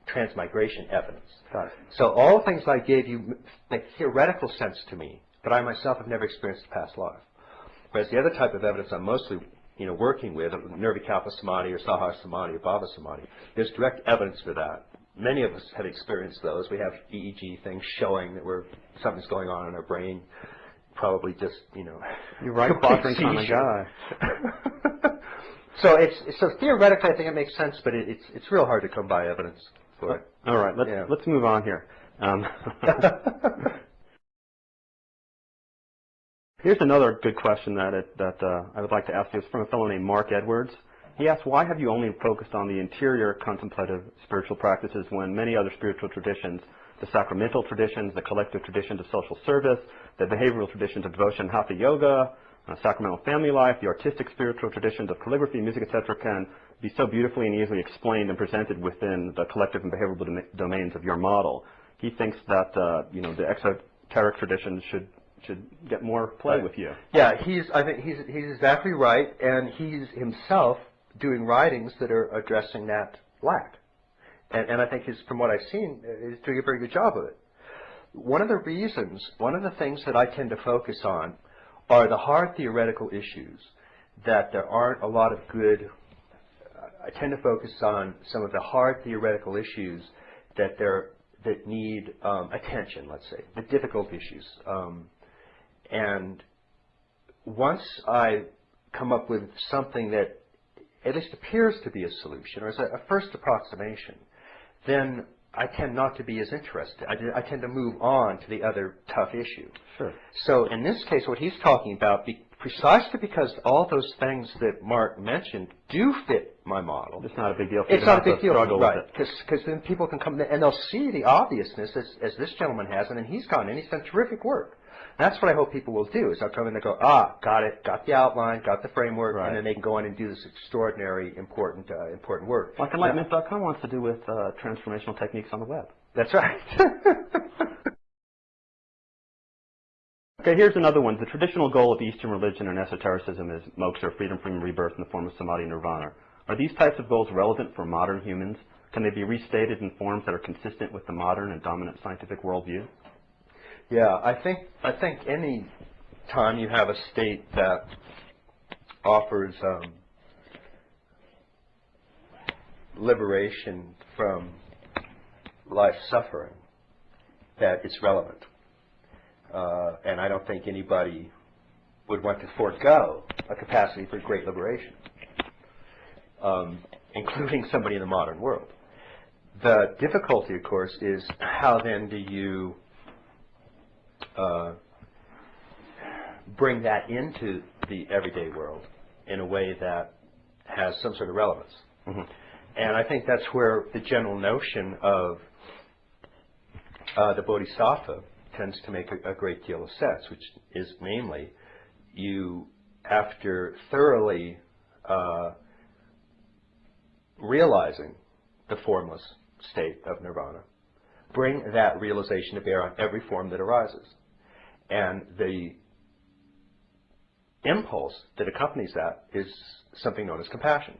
transmigration evidence. Got it. So all the things I gave you make theoretical sense to me, but I myself have never experienced a past life. Whereas the other type of evidence I'm mostly working with, Nirvikalpa Samadhi or Sahar Samadhi or Bhava Samadhi, there's direct evidence for that. Many of us have experienced those. We have EEG things showing that something's going on in our brain. Probably just, You're right, quadrant kind of guy. So theoretically, I think it makes sense, but it's real hard to come by evidence for it. All right, let's move on here. Here's another good question that I would like to ask you. It's from a fellow named Mark Edwards. He asks, why have you only focused on the interior contemplative spiritual practices when many other spiritual traditions, the sacramental traditions, the collective traditions of social service, the behavioral traditions of devotion, hatha yoga, Sacramental family life, the artistic, spiritual traditions of calligraphy, music, etc., can be so beautifully and easily explained and presented within the collective and behavioral domains of your model. He thinks that the exoteric traditions should get more play with you. Yeah, I think he's exactly right, and he's himself doing writings that are addressing that lack. And I think from what I've seen, he's doing a very good job of it. One of the things that I tend to focus on are the hard theoretical issues that there aren't a lot of good. I tend to focus on some of the hard theoretical issues that need attention, let's say, the difficult issues. And once I come up with something that at least appears to be a solution, or as a first approximation, then I tend not to be as interested. I tend to move on to the other tough issue. Sure. So in this case, what he's talking about, precisely because all those things that Mark mentioned do fit my model. It's not a big deal. It's not a big deal, right? Because then people can come and they'll see the obviousness as this gentleman has, and then he's gone and he's done terrific work. That's what I hope people will do, is they'll come in and go, got it, got the outline, got the framework, right. And then they can go on and do this extraordinary, important work. Like Enlightenment.com wants to do with transformational techniques on the web. That's right. Okay, here's another one. The traditional goal of Eastern religion and esotericism is moksha, or freedom from rebirth in the form of samadhi nirvana. Are these types of goals relevant for modern humans? Can they be restated in forms that are consistent with the modern and dominant scientific worldview? Yeah, I think any time you have a state that offers liberation from life suffering, that it's relevant. And I don't think anybody would want to forego a capacity for great liberation, including somebody in the modern world. The difficulty, of course, is how then do you bring that into the everyday world in a way that has some sort of relevance. Mm-hmm. And I think that's where the general notion of the bodhisattva tends to make a great deal of sense, which is namely, you, after thoroughly realizing the formless state of nirvana, bring that realization to bear on every form that arises. And the impulse that accompanies that is something known as compassion.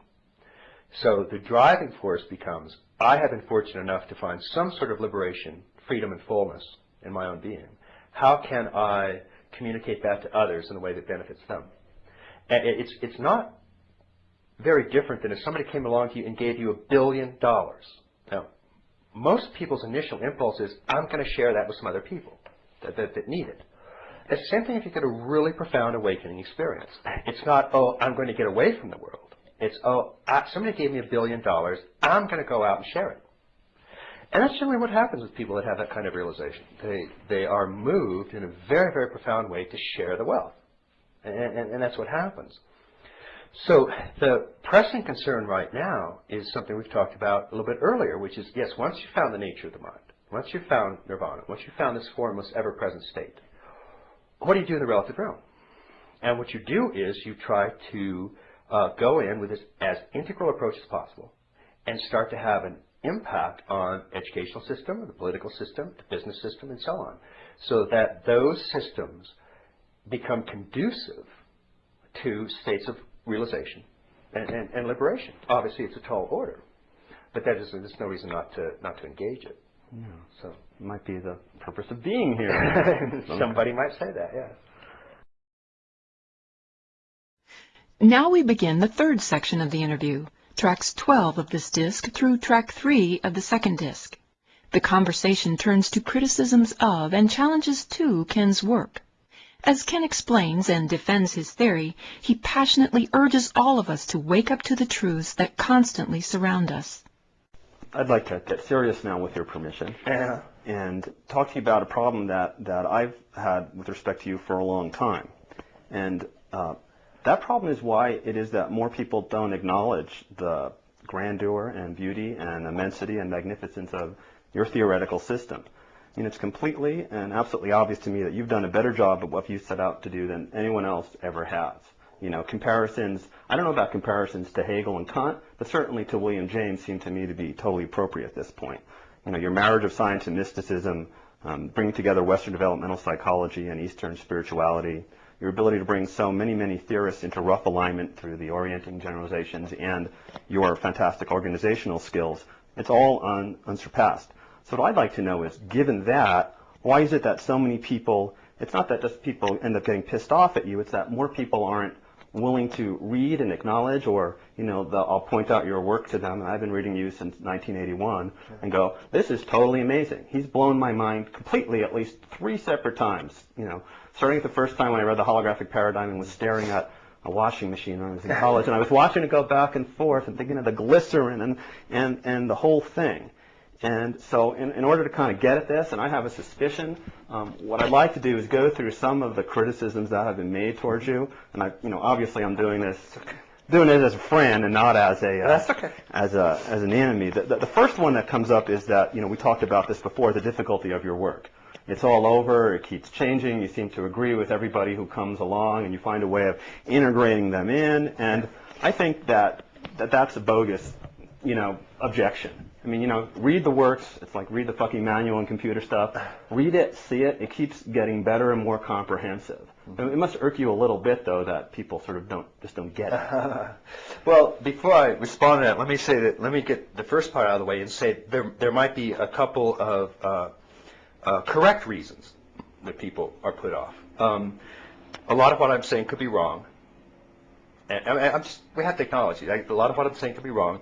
So the driving force becomes, I have been fortunate enough to find some sort of liberation, freedom, and fullness in my own being. How can I communicate that to others in a way that benefits them? And it's not very different than if somebody came along to you and gave you $1 billion. Now, most people's initial impulse is, I'm going to share that with some other people that need it. It's the same thing if you get a really profound awakening experience. It's not, I'm going to get away from the world. It's, somebody gave me $1 billion, I'm going to go out and share it. And that's generally what happens with people that have that kind of realization. They are moved in a very, very profound way to share the wealth. And that's what happens. So the pressing concern right now is something we've talked about a little bit earlier, which is, yes, once you've found the nature of the mind, once you've found nirvana, once you've found this formless, ever-present state, what do you do in the relative realm? And what you do is you try to go in with this as integral approach as possible and start to have an impact on educational system, the political system, the business system, and so on, so that those systems become conducive to states of realization and liberation. Obviously, it's a tall order, but there's no reason not to engage it. Yeah. So it might be the purpose of being here. Somebody might say that, yeah. Now we begin the third section of the interview, tracks 12 of this disc through track 3 of the second disc. The conversation turns to criticisms of and challenges to Ken's work. As Ken explains and defends his theory, he passionately urges all of us to wake up to the truths that constantly surround us. I'd like to get serious now, with your permission, and talk to you about a problem that I've had with respect to you for a long time. And that problem is why it is that more people don't acknowledge the grandeur and beauty and immensity and magnificence of your theoretical system. it's completely and absolutely obvious to me that you've done a better job of what you set out to do than anyone else ever has. Comparisons, I don't know about comparisons to Hegel and Kant, but certainly to William James seem to me to be totally appropriate at this point. Your marriage of science and mysticism, bringing together Western developmental psychology and Eastern spirituality, your ability to bring so many, many theorists into rough alignment through the orienting generalizations, and your fantastic organizational skills, it's all unsurpassed. So what I'd like to know is, given that, why is it that so many people, it's not that just people end up getting pissed off at you, it's that more people aren't willing to read and acknowledge, or, I'll point out your work to them, and I've been reading you since 1981, and go, this is totally amazing. He's blown my mind completely at least 3 separate times, starting at the first time when I read The Holographic Paradigm and was staring at a washing machine when I was in college, and I was watching it go back and forth and thinking of the glycerin and the whole thing. And so in order to kind of get at this, and I have a suspicion, what I'd like to do is go through some of the criticisms that have been made towards you. And obviously I'm doing it as a friend and not as That's okay. as an enemy. The first one that comes up is that, we talked about this before, the difficulty of your work. It's all over, it keeps changing, you seem to agree with everybody who comes along, and you find a way of integrating them in, and I think that's a bogus, objection. I mean, read the works, it's like read the fucking manual and computer stuff. Read it, see it, it keeps getting better and more comprehensive. It must irk you a little bit, though, that people sort of don't get it. Well, before I respond to that, let me get the first part out of the way and say there might be a couple of correct reasons that people are put off. A lot of what I'm saying could be wrong. And we have to acknowledge it. A lot of what I'm saying could be wrong.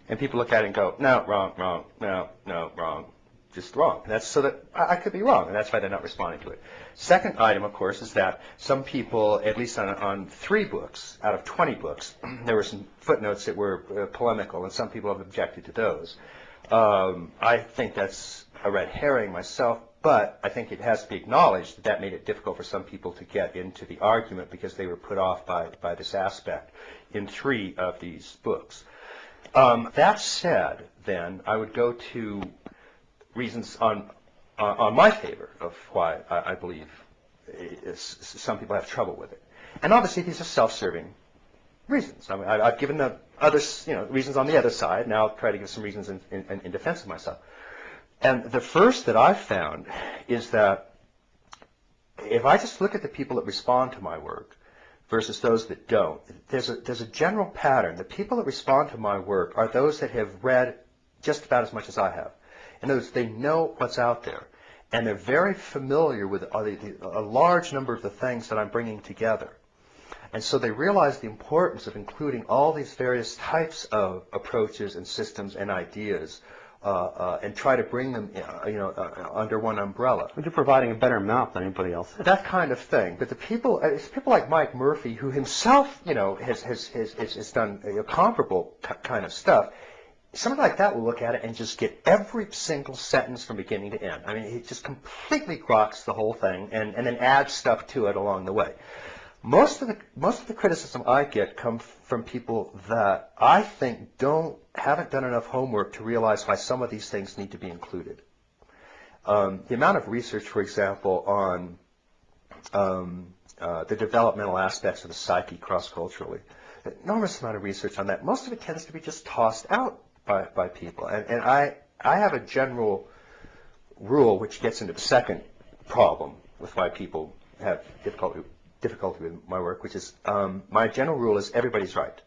And people look at it and go, no, wrong, no, wrong, just wrong. So that I could be wrong, and that's why they're not responding to it. Second item, of course, is that some people, at least on 3 books out of 20 books, there were some footnotes that were polemical, and some people have objected to those. I think that's a red herring myself, but I think it has to be acknowledged that made it difficult for some people to get into the argument because they were put off by this aspect in 3 of these books. That said, then, I would go to reasons on my favor of why I believe some people have trouble with it. And obviously, these are self-serving reasons. I mean, I've given the others, reasons on the other side. Now I'll try to give some reasons in defense of myself. And the first that I've found is that if I just look at the people that respond to my work versus those that don't, there's a general pattern. The people that respond to my work are those that have read just about as much as I have. In other words, they know what's out there, and they're very familiar with a large number of the things that I'm bringing together. And so they realize the importance of including all these various types of approaches and systems and ideas and try to bring them, under one umbrella. But you're providing a better map than anybody else. That kind of thing. But it's people like Mike Murphy, who himself, has done comparable kind of stuff. Somebody like that will look at it and just get every single sentence from beginning to end. I mean, he just completely groks the whole thing and then adds stuff to it along the way. Most of the criticism I get come from people that I think haven't done enough homework to realize why some of these things need to be included. The amount of research, for example, on the developmental aspects of the psyche cross-culturally, enormous amount of research on that. Most of it tends to be just tossed out by people. And I have a general rule which gets into the second problem with why people have difficulty with my work, which is my general rule is everybody's right.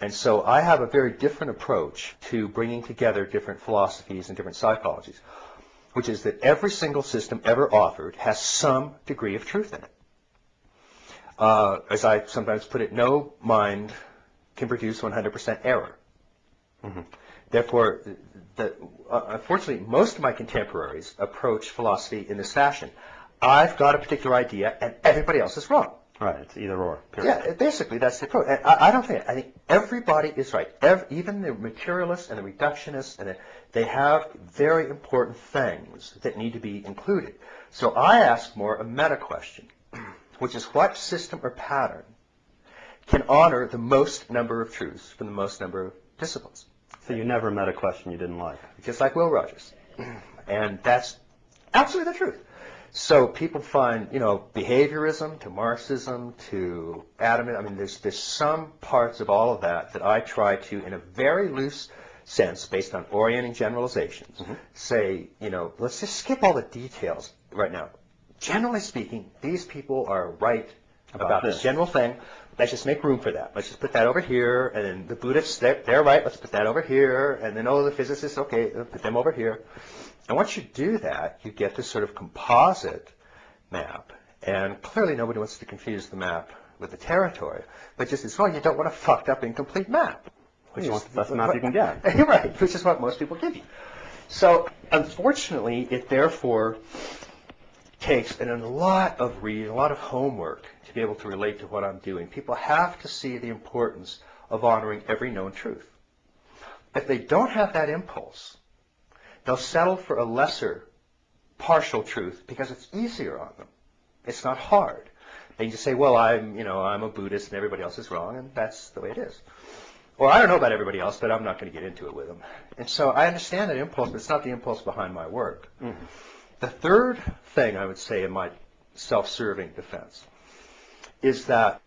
And so I have a very different approach to bringing together different philosophies and different psychologies, which is that every single system ever offered has some degree of truth in it. As I sometimes put it, no mind can produce 100% error. Mm-hmm. Therefore, unfortunately, most of my contemporaries approach philosophy in this fashion. I've got a particular idea, and everybody else is wrong. Right, it's either or. Period. Yeah, basically that's the approach. I don't think. I think everybody is right. Even the materialists and the reductionists, they have very important things that need to be included. So I ask more a meta question, which is what system or pattern can honor the most number of truths from the most number of disciplines. So you never met a question you didn't like. Just like Will Rogers. And that's Absolutely the truth. So people find, behaviorism to Marxism to atomism. I mean, there's some parts of all of that I try to, in a very loose sense, based on orienting generalizations, say, let's just skip all the details right now. Generally speaking, these people are right about this general thing. Let's just make room for that. Let's just put that over here, and then the Buddhists, they're right. Let's put that over here, and then the physicists, okay, put them over here. And once you do that, you get this sort of composite map. And clearly nobody wants to confuse the map with the territory. But just as well, you don't want a fucked up, incomplete map. Which is the best map you can get. Right, which is what most people give you. So unfortunately, it therefore takes a lot of reading, a lot of homework to be able to relate to what I'm doing. People have to see the importance of honoring every known truth. If they don't have that impulse, they'll settle for a lesser partial truth because it's easier on them. It's not hard. They just say, well, I'm a Buddhist and everybody else is wrong, and that's the way it is. Or I don't know about everybody else, but I'm not going to get into it with them. And so I understand that impulse, but it's not the impulse behind my work. Mm-hmm. The third thing I would say in my self-serving defense is that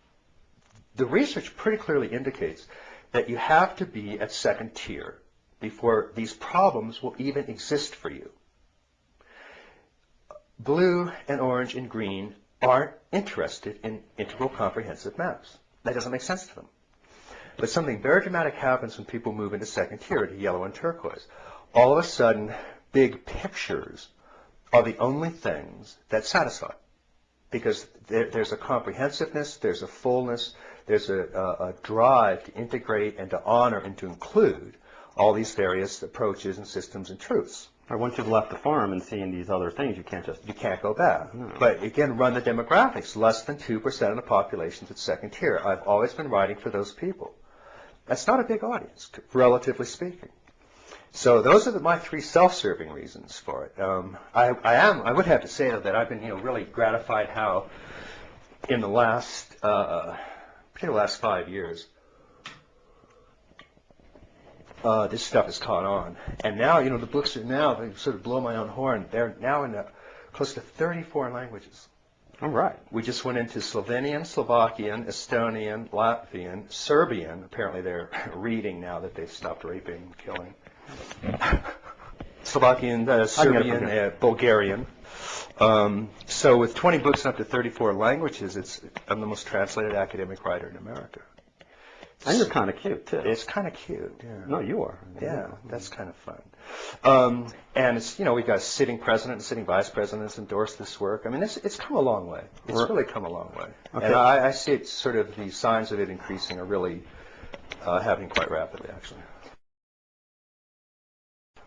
the research pretty clearly indicates that you have to be at second tier before these problems will even exist for you. Blue and orange and green aren't interested in integral comprehensive maps. That doesn't make sense to them. But something very dramatic happens when people move into second tier, to yellow and turquoise. All of a sudden, big pictures are the only things that satisfy. Because there's a comprehensiveness, there's a fullness, there's a drive to integrate and to honor and to include all these various approaches and systems and truths. Or once you've left the farm and seen these other things, you can't go back. No. But again, run the demographics. Less than 2% of the population's at second tier. I've always been writing for those people. That's not a big audience, relatively speaking. So those are my three self-serving reasons for it. I would have to say though, that I've been really gratified how in the last 5 years this stuff has caught on. And now, the books are now, they sort of blow my own horn, they're now in close to 34 languages. All right. We just went into Slovenian, Slovakian, Estonian, Latvian, Serbian. Apparently they're reading now that they've stopped raping and killing. Slovakian, Serbian, Bulgarian. So with 20 books and up to 34 languages, I'm the most translated academic writer in America. And you're kind of cute, too. It's kind of cute, yeah. No, you are. Yeah, that's kind of fun. And it's, we've got a sitting president and sitting vice presidents endorse this work. I mean, it's come a long way. It's really come a long way. Okay. And I see it sort of, the signs of it increasing are really happening quite rapidly, actually.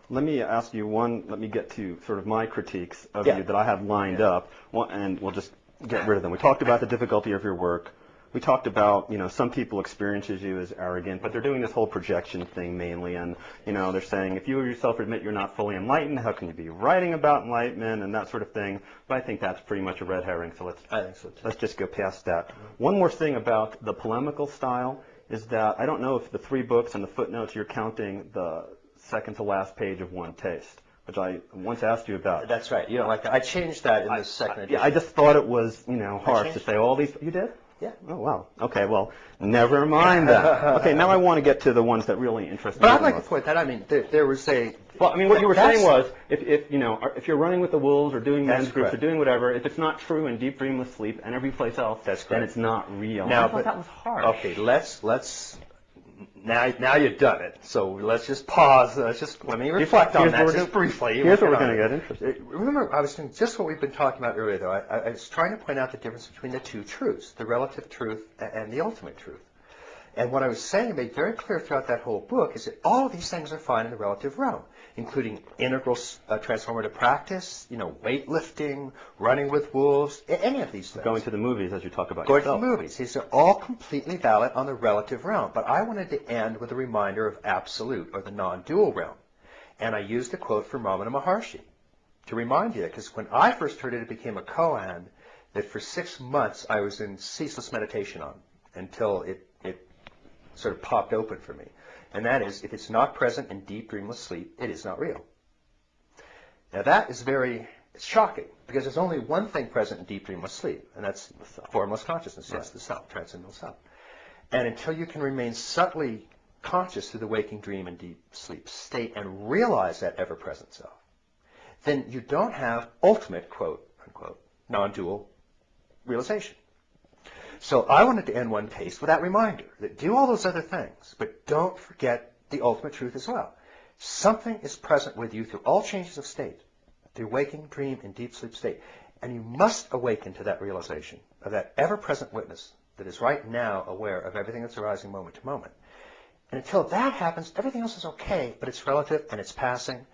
Let me ask you let me get to sort of my critiques of you that I have lined up, and we'll just get rid of them. We talked about the difficulty of your work. We talked about, some people experience you as arrogant, but they're doing this whole projection thing mainly, and, they're saying, if you yourself admit you're not fully enlightened, how can you be writing about enlightenment and that sort of thing? But I think that's pretty much a red herring, so let's just go past that. One more thing about the polemical style is that I don't know if the 3 books and the footnotes you're counting the second to last page of One Taste, which I once asked you about. That's right. You don't like that. I changed that in the second edition. Yeah, I just thought it was, harsh to say all these. You did? Yeah. Oh, wow. Okay, well, never mind that. Okay, now I want to get to the ones that really interest me. But I'd like to point that, there was a... Well, what you were saying was, if you're running with the wolves or doing men's groups or doing whatever, if it's not true in deep dreamless sleep and every place else, then it's not real. Now, I thought that was harsh. Okay, let's... Now you've done it. So let's just pause. Let me reflect on that just briefly. Here's where we're going to get interested. Remember, I was doing just what we've been talking about earlier, though. I was trying to point out the difference between the two truths, the relative truth and the ultimate truth. And what I was saying, made very clear throughout that whole book, is that all of these things are fine in the relative realm, including integral transformative practice, weightlifting, running with wolves, any of these things. Going to the movies, as you talk about Going yourself. to the movies. These are all completely valid on the relative realm. But I wanted to end with a reminder of absolute, or the non-dual realm. And I used a quote from Ramana Maharshi to remind you that, because when I first heard it, it became a koan that for 6 months I was in ceaseless meditation on until it sort of popped open for me. And that is, if it's not present in deep dreamless sleep, it is not real. Now that is very It's shocking, because there's only one thing present in deep dreamless sleep, and that's formless consciousness, yes, the self, transcendental self. And until you can remain subtly conscious through the waking dream and deep sleep state and realize that ever-present self, then you don't have ultimate, quote, unquote, non-dual realization. So I wanted to end one case with that reminder that do all those other things, but don't forget the ultimate truth as well. Something is present with you through all changes of state, through waking, dream, and deep sleep state. And you must awaken to that realization of that ever-present witness that is right now aware of everything that's arising moment to moment. And until that happens, everything else is okay, but it's relative and it's passing,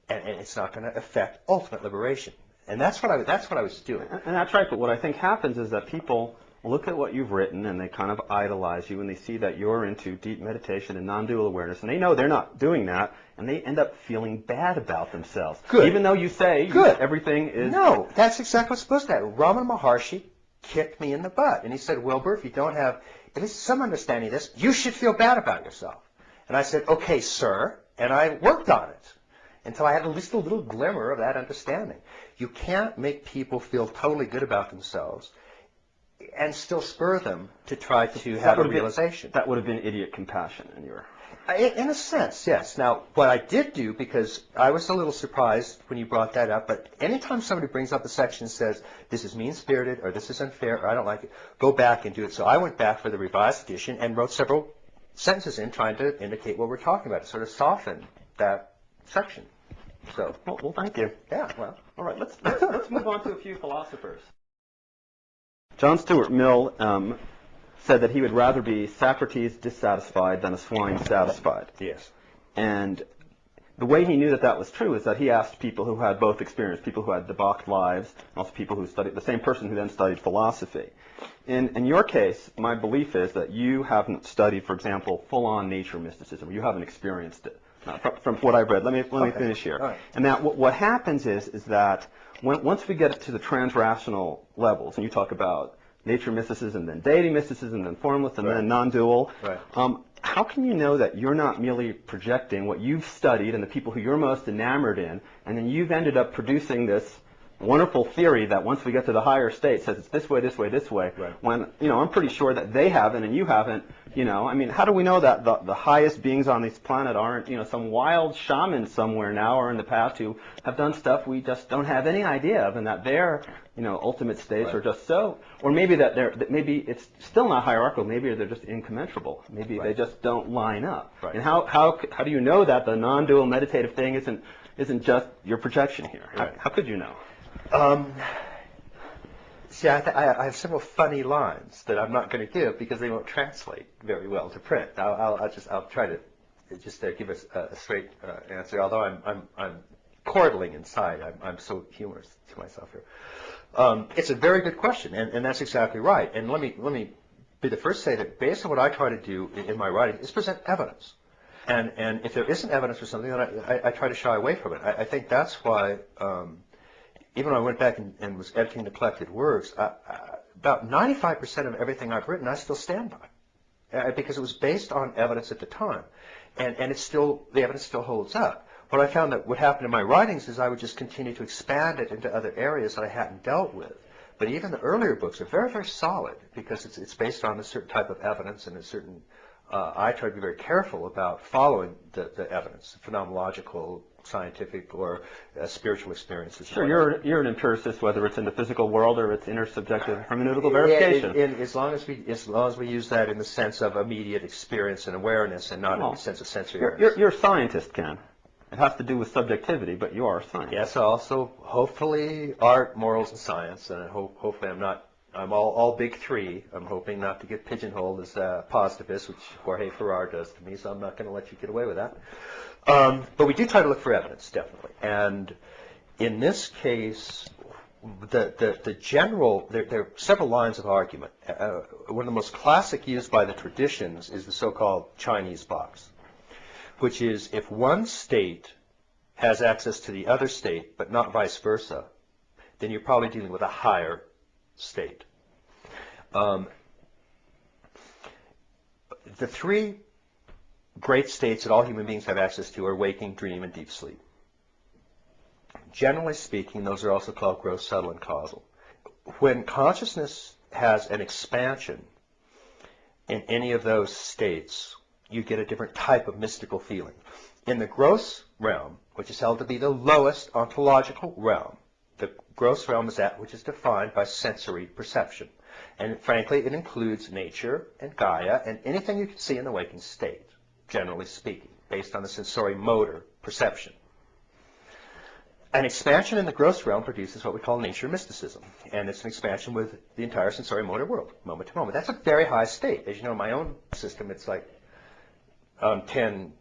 and it's not going to affect ultimate liberation. And that's what I was doing. And that's right, but what I think happens is that people look at what you've written and they kind of idolize you and they see that you're into deep meditation and non-dual awareness and they know they're not doing that and they end up feeling bad about themselves. Good. Even though you say everything is... No, that's exactly what's supposed to happen. Ramana Maharshi kicked me in the butt and he said, Wilber, if you don't have at least some understanding of this, you should feel bad about yourself. And I said, okay, sir, and I worked on it until I had at least a little glimmer of that understanding. You can't make people feel totally good about themselves and still spur them to try to have a realization. That would have been idiot compassion in your... In a sense, yes. Now, what I did do, because I was a little surprised when you brought that up, but anytime somebody brings up a section and says, this is mean-spirited, or this is unfair, or I don't like it, go back and do it. So I went back for the revised edition and wrote several sentences in trying to indicate what we're talking about, to sort of soften that section. So, well, thank you. Yeah, well. All right, let's move on to a few philosophers. John Stuart Mill said that he would rather be Socrates dissatisfied than a swine satisfied. Yes. And the way he knew that that was true is that he asked people who had both experience, people who had debauched lives, and also people who studied, the same person who then studied philosophy. In your case, my belief is that you haven't studied, for example, full-on nature mysticism. You haven't experienced it. From what I've read. Let me finish here. Right. And that what happens is that once we get to the transrational levels, and you talk about nature mysticism, then deity mysticism, then formless, and then non-dual, how can you know that you're not merely projecting what you've studied and the people who you're most enamored in, and then you've ended up producing this wonderful theory that once we get to the higher state says it's this way, this way, this way, when, I'm pretty sure that they haven't and you haven't, I mean, how do we know that the highest beings on this planet aren't, some wild shaman somewhere now or in the past who have done stuff we just don't have any idea of, and that their, ultimate states are just so, or maybe maybe it's still not hierarchical, maybe they're just incommensurable, maybe they just don't line up. And how do you know that the non-dual meditative thing isn't just your projection here? How could you know? See, I have several funny lines that I'm not going to give because they won't translate very well to print. I'll try to just give us a straight answer. Although I'm chortling inside, I'm so humorous to myself here. It's a very good question, and that's exactly right. And let me be the first to say that based on what I try to do in my writing is present evidence. And if there isn't evidence for something, then I try to shy away from it. I think that's why. Even when I went back and was editing the collected works, about 95% of everything I've written I still stand by, because it was based on evidence at the time, and the evidence still holds up. What I found that would happen in my writings is I would just continue to expand it into other areas that I hadn't dealt with. But even the earlier books are very, very solid because it's based on a certain type of evidence and a certain. I try to be very careful about following the evidence, phenomenological, scientific, or spiritual experiences. Sure, you're an empiricist, whether it's in the physical world or it's intersubjective hermeneutical verification. As long as we use that in the sense of immediate experience and awareness, and not in the sense of sensory awareness. You're a scientist, Ken. It has to do with subjectivity, but you are a scientist. Yes, also hopefully art, morals, and science, and hopefully I'm all big three. I'm hoping not to get pigeonholed as a positivist, which Jorge Ferrer does to me, so I'm not going to let you get away with that. But we do try to look for evidence, definitely. And in this case, the general, there are several lines of argument. One of the most classic used by the traditions is the so-called Chinese box, which is if one state has access to the other state, but not vice versa, then you're probably dealing with a higher state. The three great states that all human beings have access to are waking, dream, and deep sleep. Generally speaking, those are also called gross, subtle, and causal. When consciousness has an expansion in any of those states, you get a different type of mystical feeling. In the gross realm, which is held to be the lowest ontological realm, the gross realm is that which is defined by sensory perception. And frankly, it includes nature and Gaia and anything you can see in the waking state, generally speaking, based on the sensory motor perception. An expansion in the gross realm produces what we call nature mysticism, and it's an expansion with the entire sensory motor world, moment to moment. That's a very high state. As you know, in my own system, it's like 10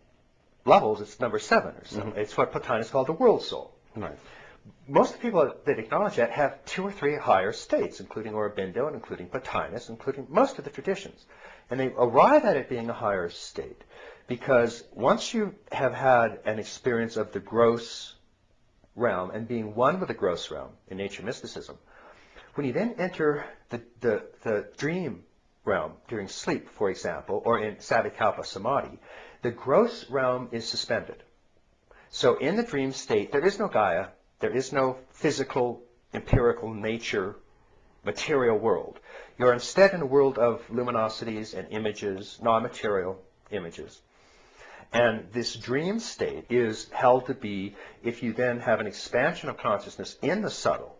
levels, it's number 7 or so. It's what Plotinus called the world soul. Right. Most of the people that acknowledge that have 2 or 3 higher states, including Aurobindo and including Plotinus, including most of the traditions. And they arrive at it being a higher state because once you have had an experience of the gross realm and being one with the gross realm in nature mysticism, when you then enter the dream realm during sleep, for example, or in Savikalpa Samadhi, the gross realm is suspended. So in the dream state, there is no Gaia, there is no physical, empirical nature, material world. You're instead in a world of luminosities and images, non-material images. And this dream state is held to be, if you then have an expansion of consciousness in the subtle,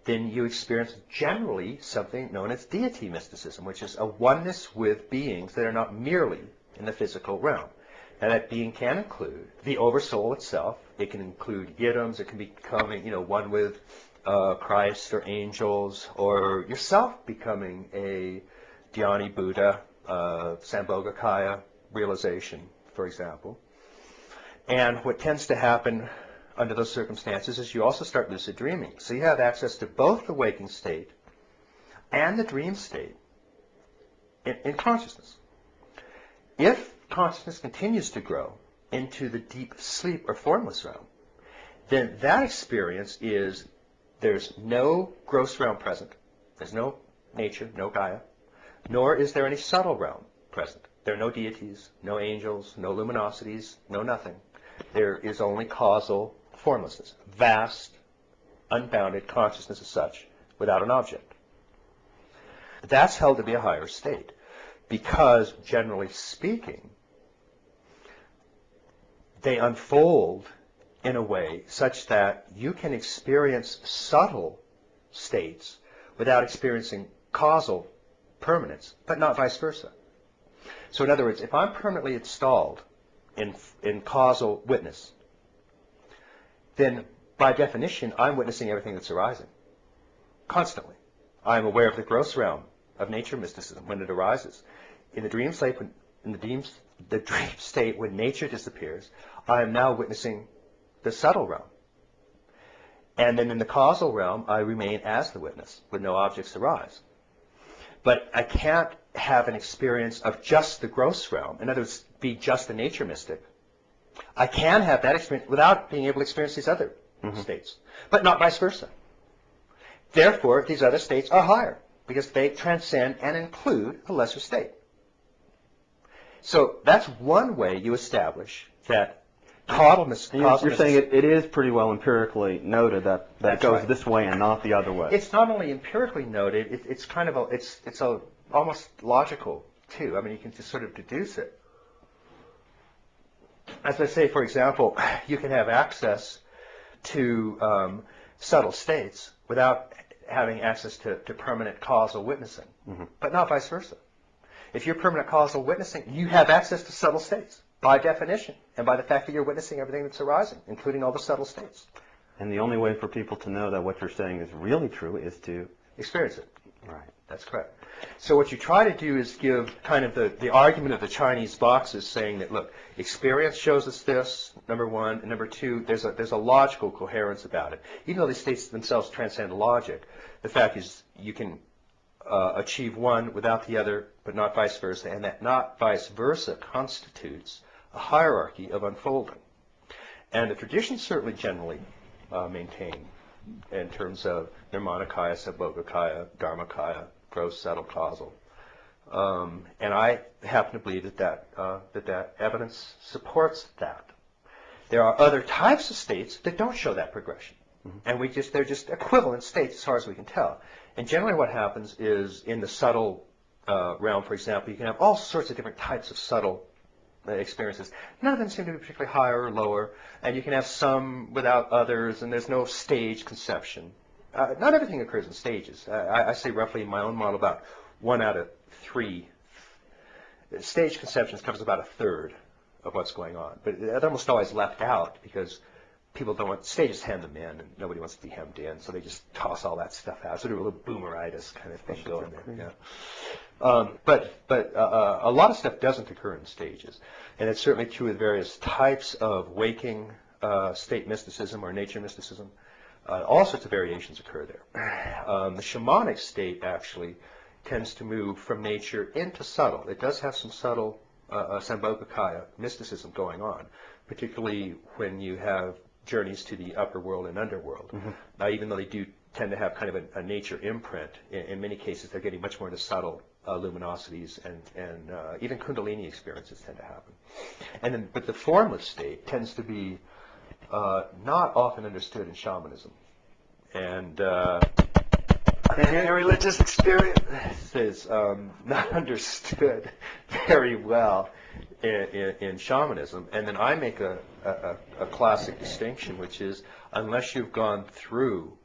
then you experience generally something known as deity mysticism, which is a oneness with beings that are not merely in the physical realm. Now that being can include the oversoul itself. It can include yidams. It can be becoming, one with Christ or angels, or yourself becoming a Dhyani Buddha, Sambhogakaya realization, for example. And what tends to happen under those circumstances is you also start lucid dreaming. So you have access to both the waking state and the dream state in consciousness. If consciousness continues to grow into the deep sleep or formless realm, then that experience is there's no gross realm present. There's no nature, no Gaia, nor is there any subtle realm present. There are no deities, no angels, no luminosities, no nothing. There is only causal formlessness, vast, unbounded consciousness as such, without an object. That's held to be a higher state because, generally speaking, they unfold in a way such that you can experience subtle states without experiencing causal permanence, but not vice versa. So in other words, if I'm permanently installed in causal witness, then by definition, I'm witnessing everything that's arising constantly. I'm aware of the gross realm of nature mysticism when it arises. In the dream state, when nature disappears, I am now witnessing the subtle realm. And then in the causal realm, I remain as the witness when no objects arise. But I can't have an experience of just the gross realm. In other words, be just a nature mystic. I can have that experience without being able to experience these other states, but not vice versa. Therefore, these other states are higher because they transcend and include a lesser state. So that's one way you establish that causalness. You're saying it is pretty well empirically noted that it goes right. this way and not the other way. It's not only empirically noted; it's kind of it's almost logical too. I mean, you can just sort of deduce it. As I say, for example, you can have access to subtle states without having access to permanent causal witnessing, but not vice versa. If you're permanent causal witnessing, you have access to subtle states by definition and by the fact that you're witnessing everything that's arising, including all the subtle states. And the only way for people to know that what you're saying is really true is to experience it. Right. That's correct. So what you try to do is give kind of the argument of the Chinese boxes saying that, look, experience shows us this, number one, and number two, there's a logical coherence about it. Even though these states themselves transcend logic, the fact is you can achieve one without the other, but not vice versa, and that not vice versa constitutes a hierarchy of unfolding. And the traditions certainly generally maintain in terms of Nirmanakaya, Sambhogakaya, Dharmakaya, gross, subtle, causal. And I happen to believe that evidence supports that. There are other types of states that don't show that progression. And they're just equivalent states as far as we can tell. And generally what happens is in the subtle realm, for example, you can have all sorts of different types of subtle experiences. None of them seem to be particularly higher or lower, and you can have some without others, and there's no stage conception. Not everything occurs in stages. I say roughly in my own model about 1 out of 3. Stage conceptions covers about 1/3 of what's going on, but they're almost always left out because people don't want stages hem them in, and nobody wants to be hemmed in, so they just toss all that stuff out. So do a little boomeritis kind of thing going there. Yeah. But a lot of stuff doesn't occur in stages, and it's certainly true with various types of waking state mysticism or nature mysticism. All sorts of variations occur there. The shamanic state actually tends to move from nature into subtle. It does have some subtle Sambhogakaya mysticism going on, particularly when you have journeys to the upper world and underworld. Even though they do tend to have kind of a nature imprint, in many cases they're getting much more into subtle luminosities, and even Kundalini experiences tend to happen. But the formless state tends to be not often understood in shamanism. And a religious experience is not understood very well in shamanism. And then I make a classic distinction, which is unless you've gone through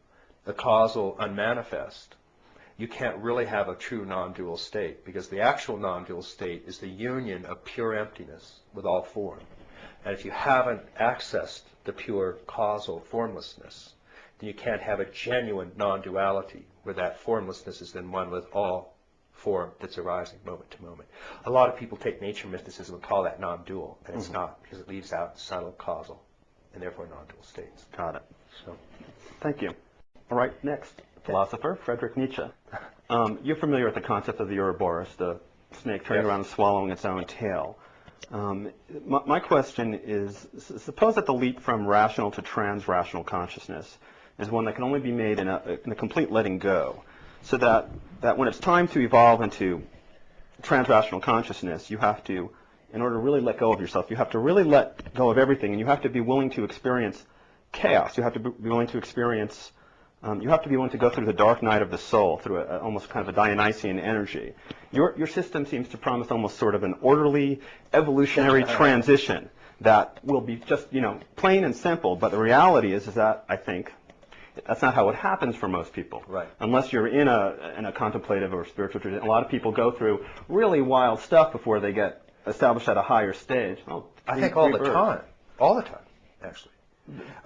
the causal unmanifest, you can't really have a true non-dual state, because the actual non-dual state is the union of pure emptiness with all form. And if you haven't accessed the pure causal formlessness, then you can't have a genuine non-duality where that formlessness is then one with all form that's arising moment to moment. A lot of people take nature mysticism and call that non-dual, and it's not, because it leaves out subtle causal and therefore non-dual states. Got it. So, thank you. All right, next philosopher, Friedrich Nietzsche. You're familiar with the concept of the Ouroboros, the snake turning around and swallowing its own tail. My question is, suppose that the leap from rational to trans-rational consciousness is one that can only be made in a complete letting go, so that when it's time to evolve into trans-rational consciousness, you have to, in order to really let go of yourself, you have to really let go of everything, and you have to be willing to experience chaos. You have to be willing to experience, you have to be willing to go through the dark night of the soul, through almost kind of a Dionysian energy. Your system seems to promise almost sort of an orderly, evolutionary transition that will be just, plain and simple, but the reality is that, I think, that's not how it happens for most people. Right. Unless you're in a contemplative or spiritual tradition. A lot of people go through really wild stuff before they get established at a higher stage. I think all the time, actually.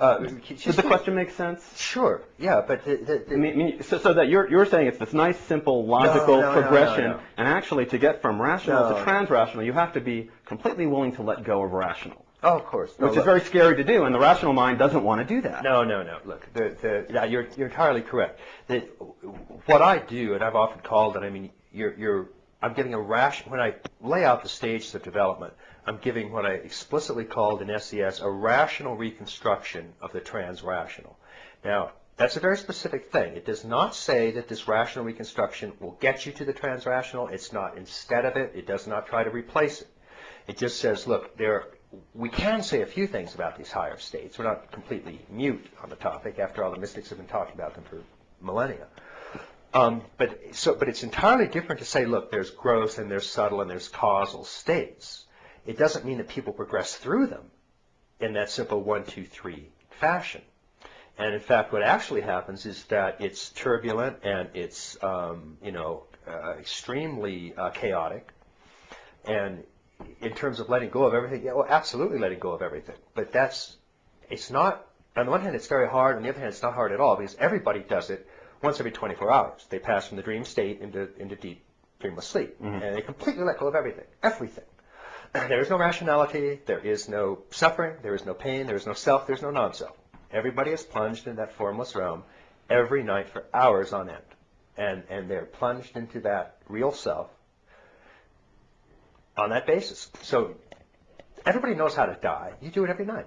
Does the question make sense? Sure. Yeah, but so that you're saying it's this nice, simple, logical progression, and actually to get from rational to trans-rational, you have to be completely willing to let go of rational. Oh, of course. Which is very scary to do, and the rational mind doesn't want to do that. No. Look, you're entirely correct. What I do, and I've often called it, I'm giving when I lay out the stages of development, I'm giving what I explicitly called in SES a rational reconstruction of the trans-rational. Now, that's a very specific thing. It does not say that this rational reconstruction will get you to the trans-rational. It's not instead of it. It does not try to replace it. It just says, look, we can say a few things about these higher states. We're not completely mute on the topic. After all, the mystics have been talking about them for millennia. But it's entirely different to say, look, there's gross and there's subtle and there's causal states. It doesn't mean that people progress through them in that simple 1, 2, 3 fashion. And in fact, what actually happens is that it's turbulent and it's extremely chaotic. And in terms of letting go of everything, absolutely letting go of everything. But it's not, on the one hand, it's very hard. On the other hand, it's not hard at all, because everybody does it once every 24 hours. They pass from the dream state into deep dreamless sleep. And they completely let go of everything. There is no rationality. There is no suffering. There is no pain. There is no self. There's no non-self. Everybody is plunged in that formless realm every night for hours on end. And they're plunged into that real self on that basis. So everybody knows how to die. You do it every night.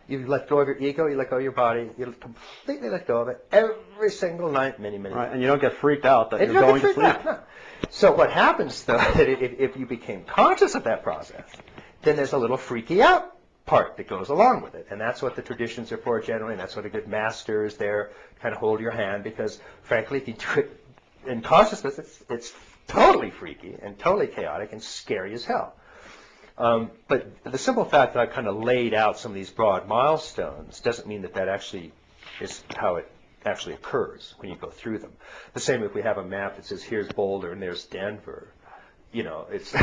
You let go of your ego, you let go of your body, you completely let go of it every single night, many Right, nights. and you don't get freaked out that you're going to sleep. No. So what happens, though, if you became conscious of that process, then there's a little freaky out part that goes along with it. And that's what the traditions are for generally, and that's what a good master is there, kind of hold your hand, because frankly, if you do it in consciousness, it's totally freaky and totally chaotic and scary as hell. But the simple fact that I've kind of laid out some of these broad milestones doesn't mean that that actually is how it actually occurs when you go through them. The same if we have a map that says here's Boulder and there's Denver. You know, it's,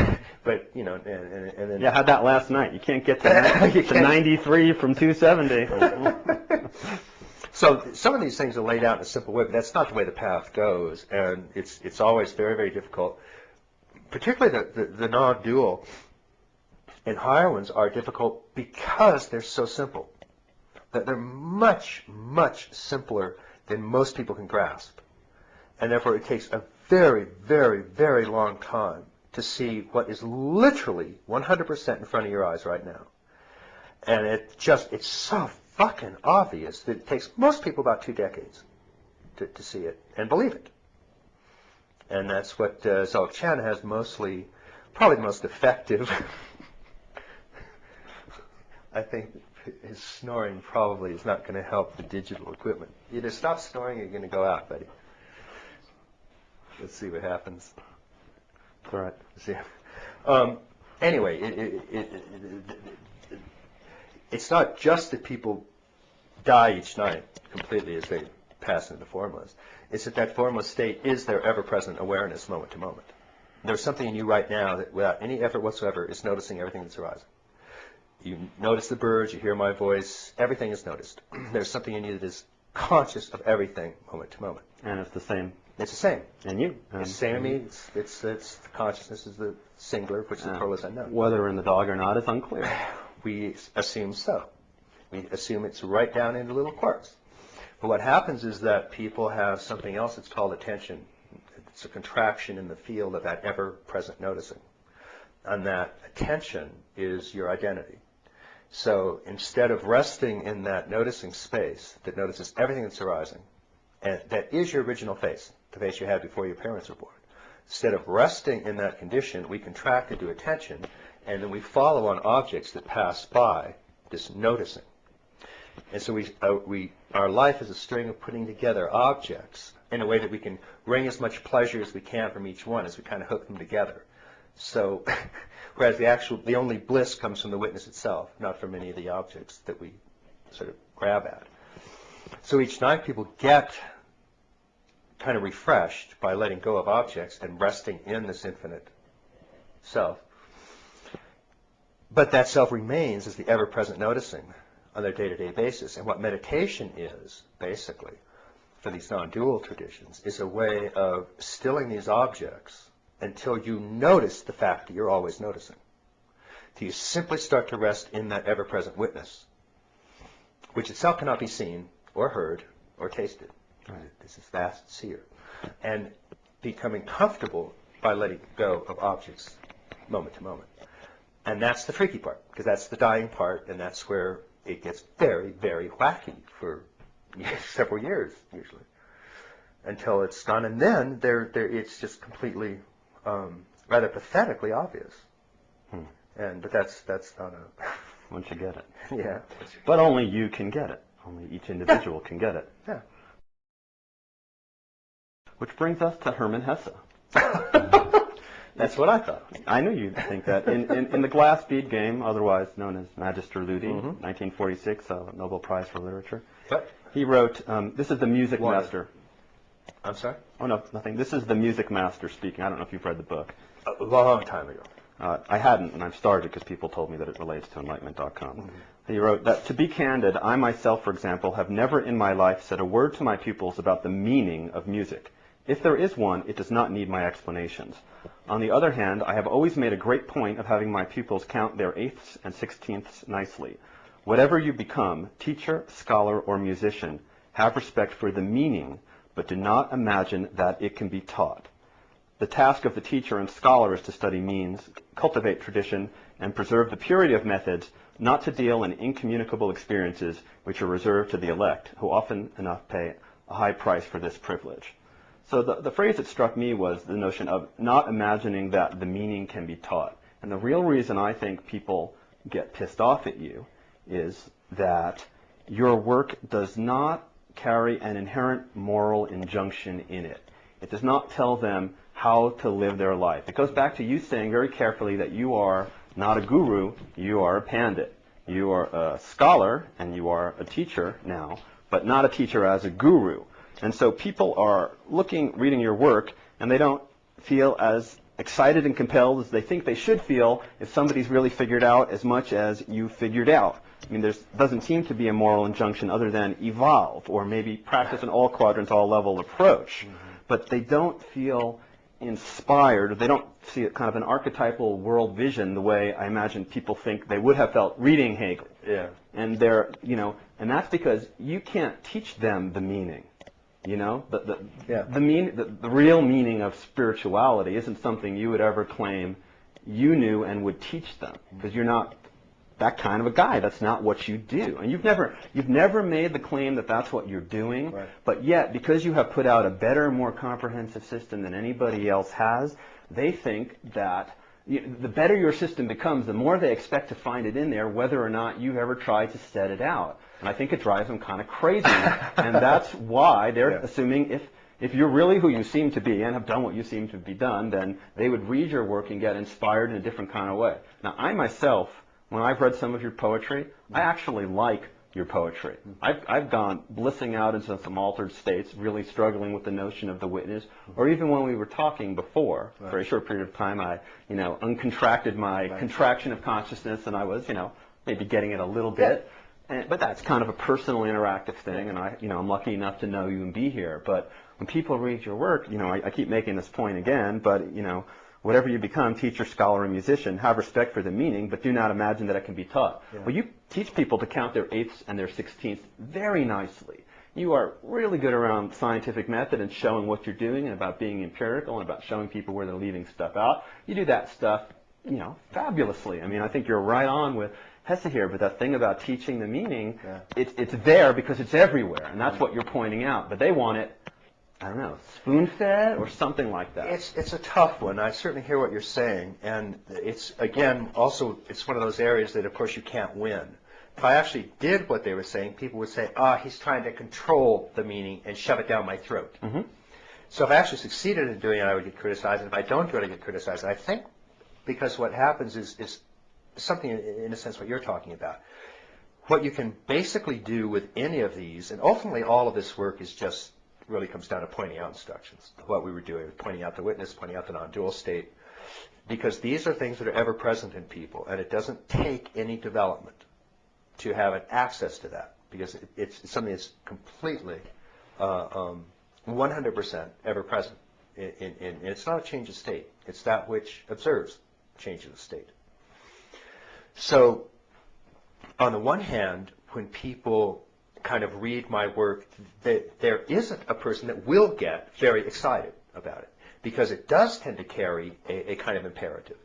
but, you know, and then... Yeah, I had that last night. You can't get to 93 from 270. So some of these things are laid out in a simple way, but that's not the way the path goes, and it's always very, very difficult. Particularly the non-dual and higher ones are difficult because they're so simple. That they're much, much simpler than most people can grasp. And therefore it takes a very, very, very long time to see what is literally 100% in front of your eyes right now. And it's so fucking obvious that it takes most people about 2 decades to see it and believe it. And that's what Dzogchen has mostly, probably the most effective. I think his snoring probably is not going to help the digital equipment. Either stop snoring or you're going to go out, buddy. Let's see what happens. That's all right. See. Anyway, it's not just that people die each night completely as they pass into formless. It's that formless state is their ever-present awareness moment to moment. There's something in you right now that without any effort whatsoever is noticing everything that's arising. You notice the birds, you hear my voice, everything is noticed. There's something in you that is conscious of everything moment to moment. And it's the same. It's the same. And you. It's the same in me. It's the consciousness is the singular, which the plural is unknown. Whether in the dog or not is unclear. We assume so. We assume it's right down into little quarks. But what happens is that people have something else that's called attention. It's a contraction in the field of that ever-present noticing. And that attention is your identity. So instead of resting in that noticing space that notices everything that's arising, and that is your original face, the face you had before your parents were born, instead of resting in that condition, we contract into attention, and then we follow on objects that pass by this noticing. And so our life is a string of putting together objects in a way that we can wring as much pleasure as we can from each one as we kind of hook them together. So, whereas the only bliss comes from the witness itself, not from any of the objects that we sort of grab at. So each night people get kind of refreshed by letting go of objects and resting in this infinite self. But that self remains as the ever-present noticing on their day-to-day basis. And what meditation is, basically, for these non-dual traditions, is a way of stilling these objects until you notice the fact that you're always noticing. Till you simply start to rest in that ever-present witness, which itself cannot be seen or heard or tasted. Right. This is vast seer. And becoming comfortable by letting go of objects moment to moment. And that's the freaky part, because that's the dying part, and that's where it gets very, very wacky for several years, usually, until it's done. And then it's just completely, rather pathetically obvious. But that's not a... Once you get it. Yeah. But only you can get it. Only each individual can get it. Yeah. Which brings us to Hermann Hesse. That's what I thought. I knew you'd think that. In the glass bead game, otherwise known as Magister Ludi, 1946, Nobel Prize for Literature, he wrote, this is the music master. I'm sorry? Oh, no, nothing. This is the music master speaking. I don't know if you've read the book. A long time ago. I hadn't, and I've started because people told me that it relates to enlightenment.com. He wrote that, to be candid, I myself, for example, have never in my life said a word to my pupils about the meaning of music. If there is one, it does not need my explanations. On the other hand, I have always made a great point of having my pupils count their eighths and sixteenths nicely. Whatever you become, teacher, scholar, or musician, have respect for the meaning, but do not imagine that it can be taught. The task of the teacher and scholar is to study means, cultivate tradition, and preserve the purity of methods, not to deal in incommunicable experiences which are reserved to the elect, who often enough pay a high price for this privilege. So the phrase that struck me was the notion of not imagining that the meaning can be taught. And the real reason I think people get pissed off at you is that your work does not carry an inherent moral injunction in it. It does not tell them how to live their life. It goes back to you saying very carefully that you are not a guru, you are a pandit. You are a scholar and you are a teacher now, but not a teacher as a guru. And so people are reading your work, and they don't feel as excited and compelled as they think they should feel if somebody's really figured out as much as you figured out. I mean, there doesn't seem to be a moral injunction other than evolve or maybe practice an all quadrants, all level approach. But they don't feel inspired. They don't see kind of an archetypal world vision the way I imagine people think they would have felt reading Hegel. Yeah. And they're, and that's because you can't teach them the meaning. The real meaning of spirituality isn't something you would ever claim you knew and would teach them, because you're not that kind of a guy. That's not what you do, and you've never made the claim that that's what you're doing. Right. But yet, because you have put out a better, more comprehensive system than anybody else has, they think that the better your system becomes, the more they expect to find it in there, whether or not you've ever tried to set it out. And I think it drives them kind of crazy. And that's why they're assuming if you're really who you seem to be and have done what you seem to be done, then they would read your work and get inspired in a different kind of way. Now, I myself, when I've read some of your poetry, I actually like your poetry. I've gone blissing out into some altered states, really struggling with the notion of the witness, or even when we were talking before, for a short period of time, I, uncontracted my contraction of consciousness, and I was, maybe getting it a little bit. But that's kind of a personal interactive thing, and I'm lucky enough to know you and be here. But when people read your work, I keep making this point again, but, whatever you become, teacher, scholar, and musician, have respect for the meaning, but do not imagine that it can be taught. Yeah. Well, you teach people to count their eighths and their sixteenths very nicely. You are really good around scientific method and showing what you're doing and about being empirical and about showing people where they're leaving stuff out. You do that stuff, fabulously. I mean, I think you're right on with Hesse here, but that thing about teaching the meaning, it's there because it's everywhere, and that's what you're pointing out. But they want it, I don't know, spoon-fed or something like that. It's a tough one. I certainly hear what you're saying, and it's, again, also, it's one of those areas that, of course, you can't win. If I actually did what they were saying, people would say, he's trying to control the meaning and shove it down my throat. Mm-hmm. So if I actually succeeded in doing it, I would get criticized, and if I don't do it, I get criticized. And I think because what happens is something, in a sense, what you're talking about. What you can basically do with any of these, and ultimately all of this work is just really comes down to pointing out instructions. What we were doing, pointing out the witness, pointing out the non-dual state, because these are things that are ever present in people, and it doesn't take any development to have an access to that, because it's something that's completely 100% ever present. It's not a change of state. It's that which observes changes of state. So, on the one hand, when people kind of read my work, there isn't a person that will get very excited about it, because it does tend to carry a kind of imperative,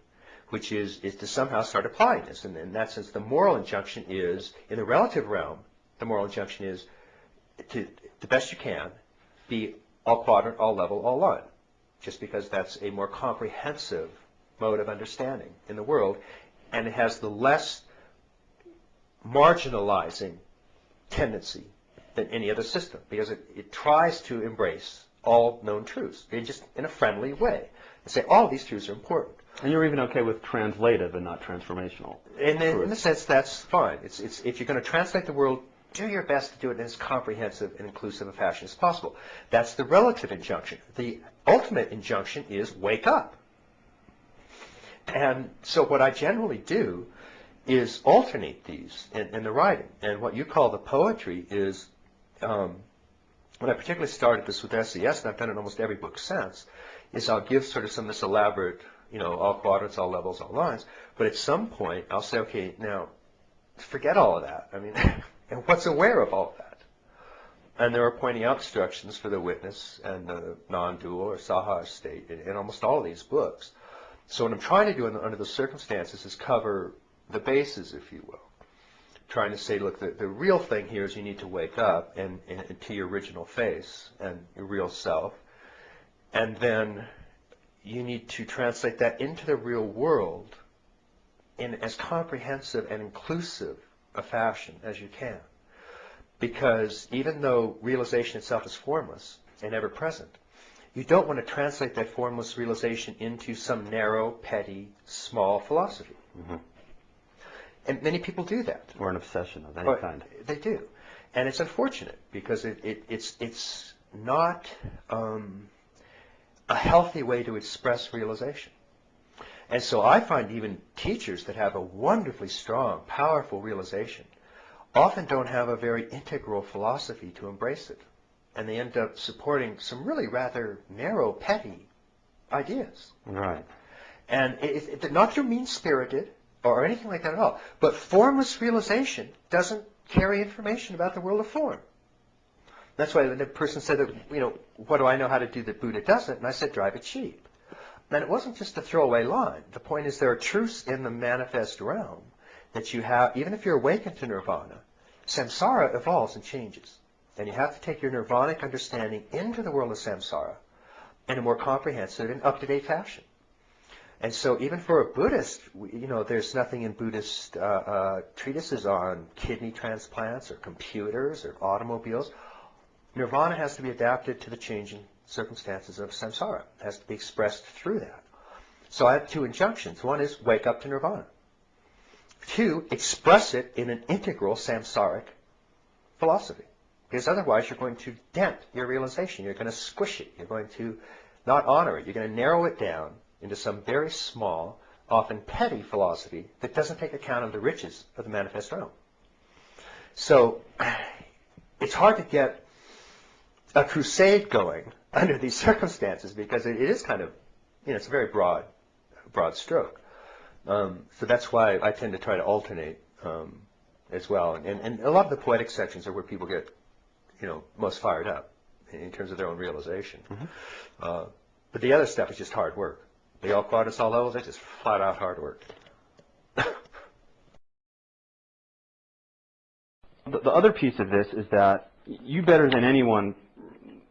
which is to somehow start applying this. And in that sense, the moral injunction is, in the relative realm, the moral injunction is to the best you can be all quadrant, all level, all line, just because that's a more comprehensive mode of understanding in the world, and it has the less marginalizing tendency than any other system, because it tries to embrace all known truths in a friendly way and say all of these truths are important. And you're even okay with translative and not transformational. In a sense, that's fine. It's if you're going to translate the world, do your best to do it in as comprehensive and inclusive a fashion as possible. That's the relative injunction. The ultimate injunction is wake up. And so what I generally do is alternate these in the writing. And what you call the poetry is, when I particularly started this with SES, and I've done it in almost every book since, is I'll give sort of some of this elaborate, all quadrants, all levels, all lines, but at some point I'll say, okay, now forget all of that. I mean, and what's aware of all of that? And there are pointing out instructions for the witness and the non-dual or saha state in almost all of these books. So what I'm trying to do under the circumstances is cover the bases, if you will. Trying to say, look, the real thing here is you need to wake up and to your original face and your real self. And then you need to translate that into the real world in as comprehensive and inclusive a fashion as you can. Because even though realization itself is formless and ever present, you don't want to translate that formless realization into some narrow, petty, small philosophy. Mm-hmm. And many people do that. Or an obsession of any kind. They do. And it's unfortunate because it's not a healthy way to express realization. And so I find even teachers that have a wonderfully strong, powerful realization often don't have a very integral philosophy to embrace it. And they end up supporting some really rather narrow, petty ideas. Right. And not through mean-spirited or anything like that at all, but formless realization doesn't carry information about the world of form. That's why the person said that, what do I know how to do that Buddha doesn't? And I said, drive a Jeep. And it wasn't just a throwaway line. The point is there are truths in the manifest realm that you have, even if you're awakened to nirvana, samsara evolves and changes. And you have to take your nirvanic understanding into the world of samsara in a more comprehensive and up-to-date fashion. And so even for a Buddhist, there's nothing in Buddhist treatises on kidney transplants or computers or automobiles. Nirvana has to be adapted to the changing circumstances of samsara. It has to be expressed through that. So I have two injunctions. One is wake up to nirvana. Two, express it in an integral samsaric philosophy. Because otherwise you're going to dent your realization. You're going to squish it. You're going to not honor it. You're going to narrow it down into some very small, often petty philosophy that doesn't take account of the riches of the manifest realm. So it's hard to get a crusade going under these circumstances because it is kind of, it's a very broad stroke. So that's why I tend to try to alternate as well. And a lot of the poetic sections are where people get, most fired up in terms of their own realization. Mm-hmm. But the other stuff is just hard work. The all quadrants, all levels, it's just flat out hard work. The other piece of this is that you better than anyone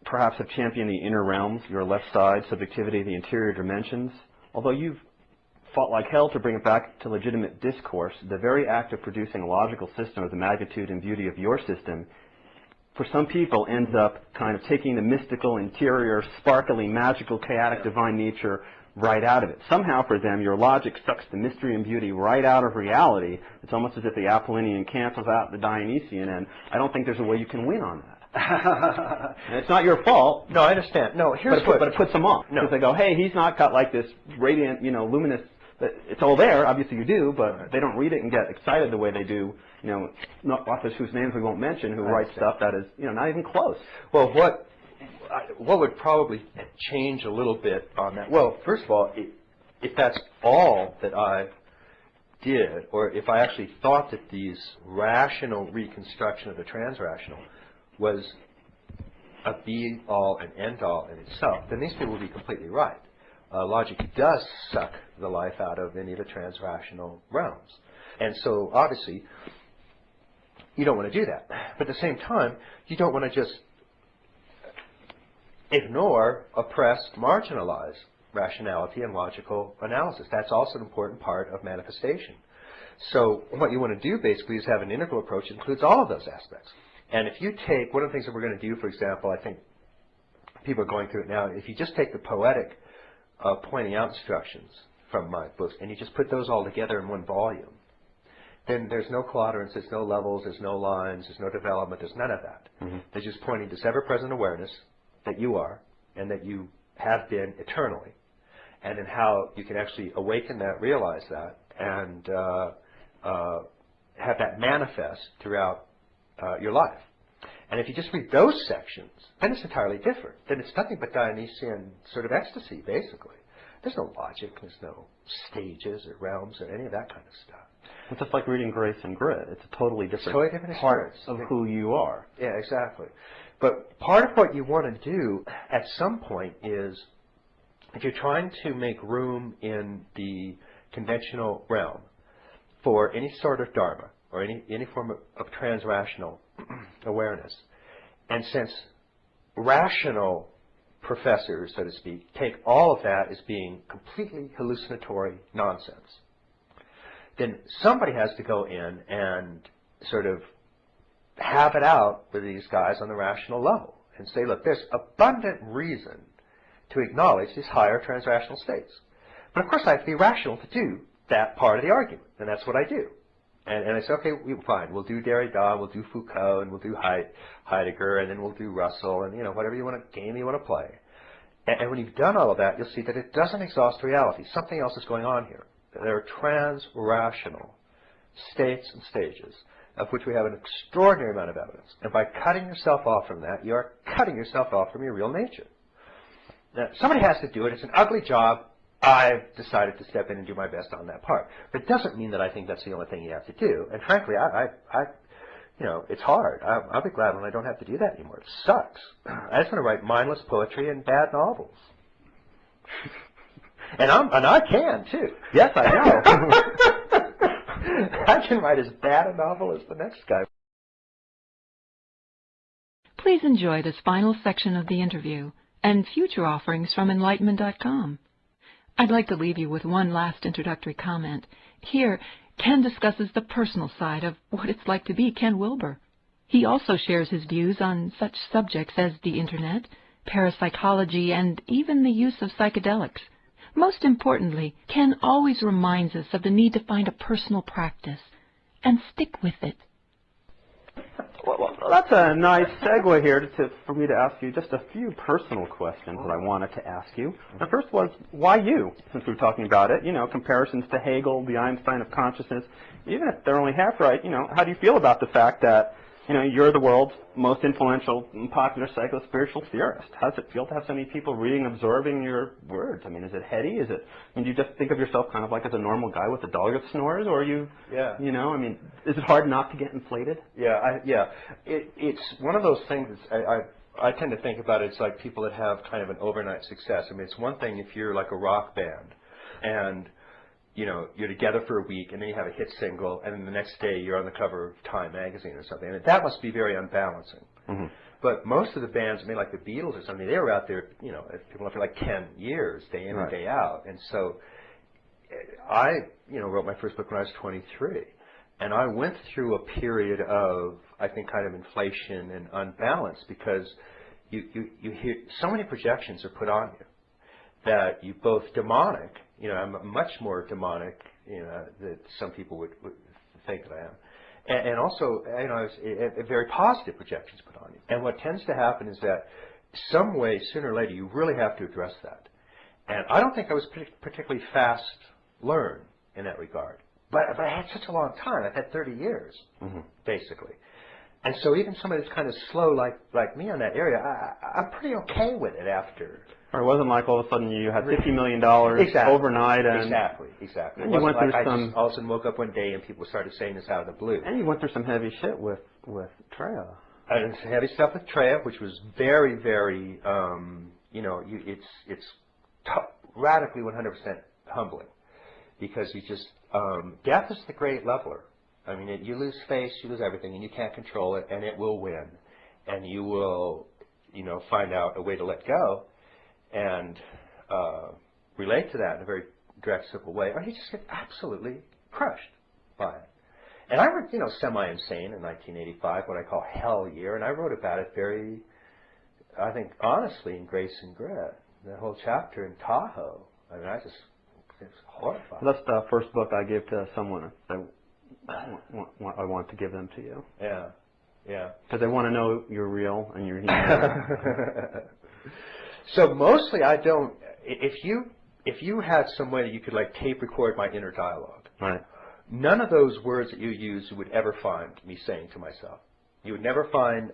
perhaps have championed the inner realms, your left side, subjectivity, the interior dimensions. Although you've fought like hell to bring it back to legitimate discourse, the very act of producing a logical system of the magnitude and beauty of your system, for some people, ends up kind of taking the mystical, interior, sparkly, magical, chaotic, divine nature right out of it. Somehow for them, your logic sucks the mystery and beauty right out of reality. It's almost as if the Apollonian cancels out the Dionysian, and I don't think there's a way you can win on that. And it's not your fault. No, I understand. No, but it puts them off. Because they go, hey, he's not got like this radiant, luminous, it's all there, obviously you do, but they don't read it and get excited the way they do, authors whose names we won't mention who write stuff that is, not even close. Well, what would probably change a little bit on that? Well, first of all, if that's all that I did, or if I actually thought that these rational reconstruction of the transrational was a be-all and end-all in itself, then these people would be completely right. Logic does suck the life out of any of the transrational realms. And so, obviously, you don't want to do that. But at the same time, you don't want to just ignore, oppress, marginalize rationality and logical analysis. That's also an important part of manifestation. So what you want to do basically is have an integral approach that includes all of those aspects. And if you take, one of the things that we're going to do, for example, I think people are going through it now, if you just take the poetic pointing out instructions from my books and you just put those all together in one volume, then there's no quadrants, there's no levels, there's no lines, there's no development, there's none of that. Mm-hmm. They're just pointing to this ever-present awareness that you are and that you have been eternally, and then how you can actually awaken that, realize that, and have that manifest throughout your life. And if you just read those sections, then it's entirely different. Then it's nothing but Dionysian sort of ecstasy, basically. There's no logic, there's no stages or realms or any of that kind of stuff. It's just like reading Grace and Grit. It's a totally different part of who you are. Yeah, exactly. But part of what you want to do at some point is, if you're trying to make room in the conventional realm for any sort of dharma or any form of transrational awareness, and since rational professors, so to speak, take all of that as being completely hallucinatory nonsense, then somebody has to go in and sort of have it out with these guys on the rational level and say, look, there's abundant reason to acknowledge these higher transrational states. But of course I have to be rational to do that part of the argument, and that's what I do. And I say, okay, fine, we'll do Derrida, we'll do Foucault, and we'll do Heidegger, and then we'll do Russell, and whatever game you want to play. And when you've done all of that, you'll see that it doesn't exhaust reality. Something else is going on here. There are transrational states and stages of which we have an extraordinary amount of evidence. And by cutting yourself off from that, you are cutting yourself off from your real nature. Now, somebody has to do it. It's an ugly job. I've decided to step in and do my best on that part. But it doesn't mean that I think that's the only thing you have to do. And frankly, it's hard. I'll be glad when I don't have to do that anymore. It sucks. I just want to write mindless poetry and bad novels. and I can too. Yes, I know. I can write as bad a novel as the next guy. Please enjoy this final section of the interview and future offerings from Enlightenment.com. I'd like to leave you with one last introductory comment. Here, Ken discusses the personal side of what it's like to be Ken Wilber. He also shares his views on such subjects as the Internet, parapsychology, and even the use of psychedelics. Most importantly, Ken always reminds us of the need to find a personal practice and stick with it. Well, that's a nice segue here for me to ask you just a few personal questions that I wanted to ask you. The first was, why you? Since we were talking about it, comparisons to Hegel, the Einstein of consciousness, even if they're only half right, how do you feel about the fact that, you're the world's most influential and popular psycho-spiritual theorist? How does it feel to have so many people reading, absorbing your words? I mean, is it heady? Do you just think of yourself kind of like as a normal guy with a dog that snores, or is it hard not to get inflated? Yeah. It's one of those things. I tend to think about it. It's like people that have kind of an overnight success. I mean, it's one thing if you're like a rock band, and you're together for a week, and then you have a hit single, and then the next day you're on the cover of Time magazine or something. And that must be very unbalancing. Mm-hmm. But most of the bands, like the Beatles or something, they were out there, people for like 10 years, day in and day out. And so I, wrote my first book when I was 23. And I went through a period of, I think, kind of inflation and unbalance because you hear so many projections are put on you that you both demonic, I'm much more demonic, that some people would think that I am. And also, very positive projections put on you. And what tends to happen is that some way, sooner or later, you really have to address that. And I don't think I was particularly fast learn in that regard. But I had such a long time. I've had 30 years, basically. And so even somebody that's kind of slow like me on that area, I'm pretty okay with it after. Or it wasn't like all of a sudden you had $50 million overnight. And Exactly. And you went through I some. just all of a sudden woke up one day and people started saying this out of the blue. And you went through some heavy shit with Treya. And some heavy stuff with Treya, which was very, very, it's radically 100% humbling. Because you just, death is the great leveler. I mean, you lose face, you lose everything, and you can't control it, and it will win. And you will, find out a way to let go and relate to that in a very direct, simple way, or you just get absolutely crushed by it. And I wrote, semi-insane in 1985, what I call Hell Year, and I wrote about it very, I think, honestly, in Grace and Grit. The whole chapter in Tahoe. I mean, it's horrifying. That's the first book I give to someone. I want to give them to you. Yeah. Because they want to know you're real and you're human. So mostly I don't. If you had some way that you could tape record my inner dialogue, right? None of those words that you use would ever find me saying to myself. You would never find,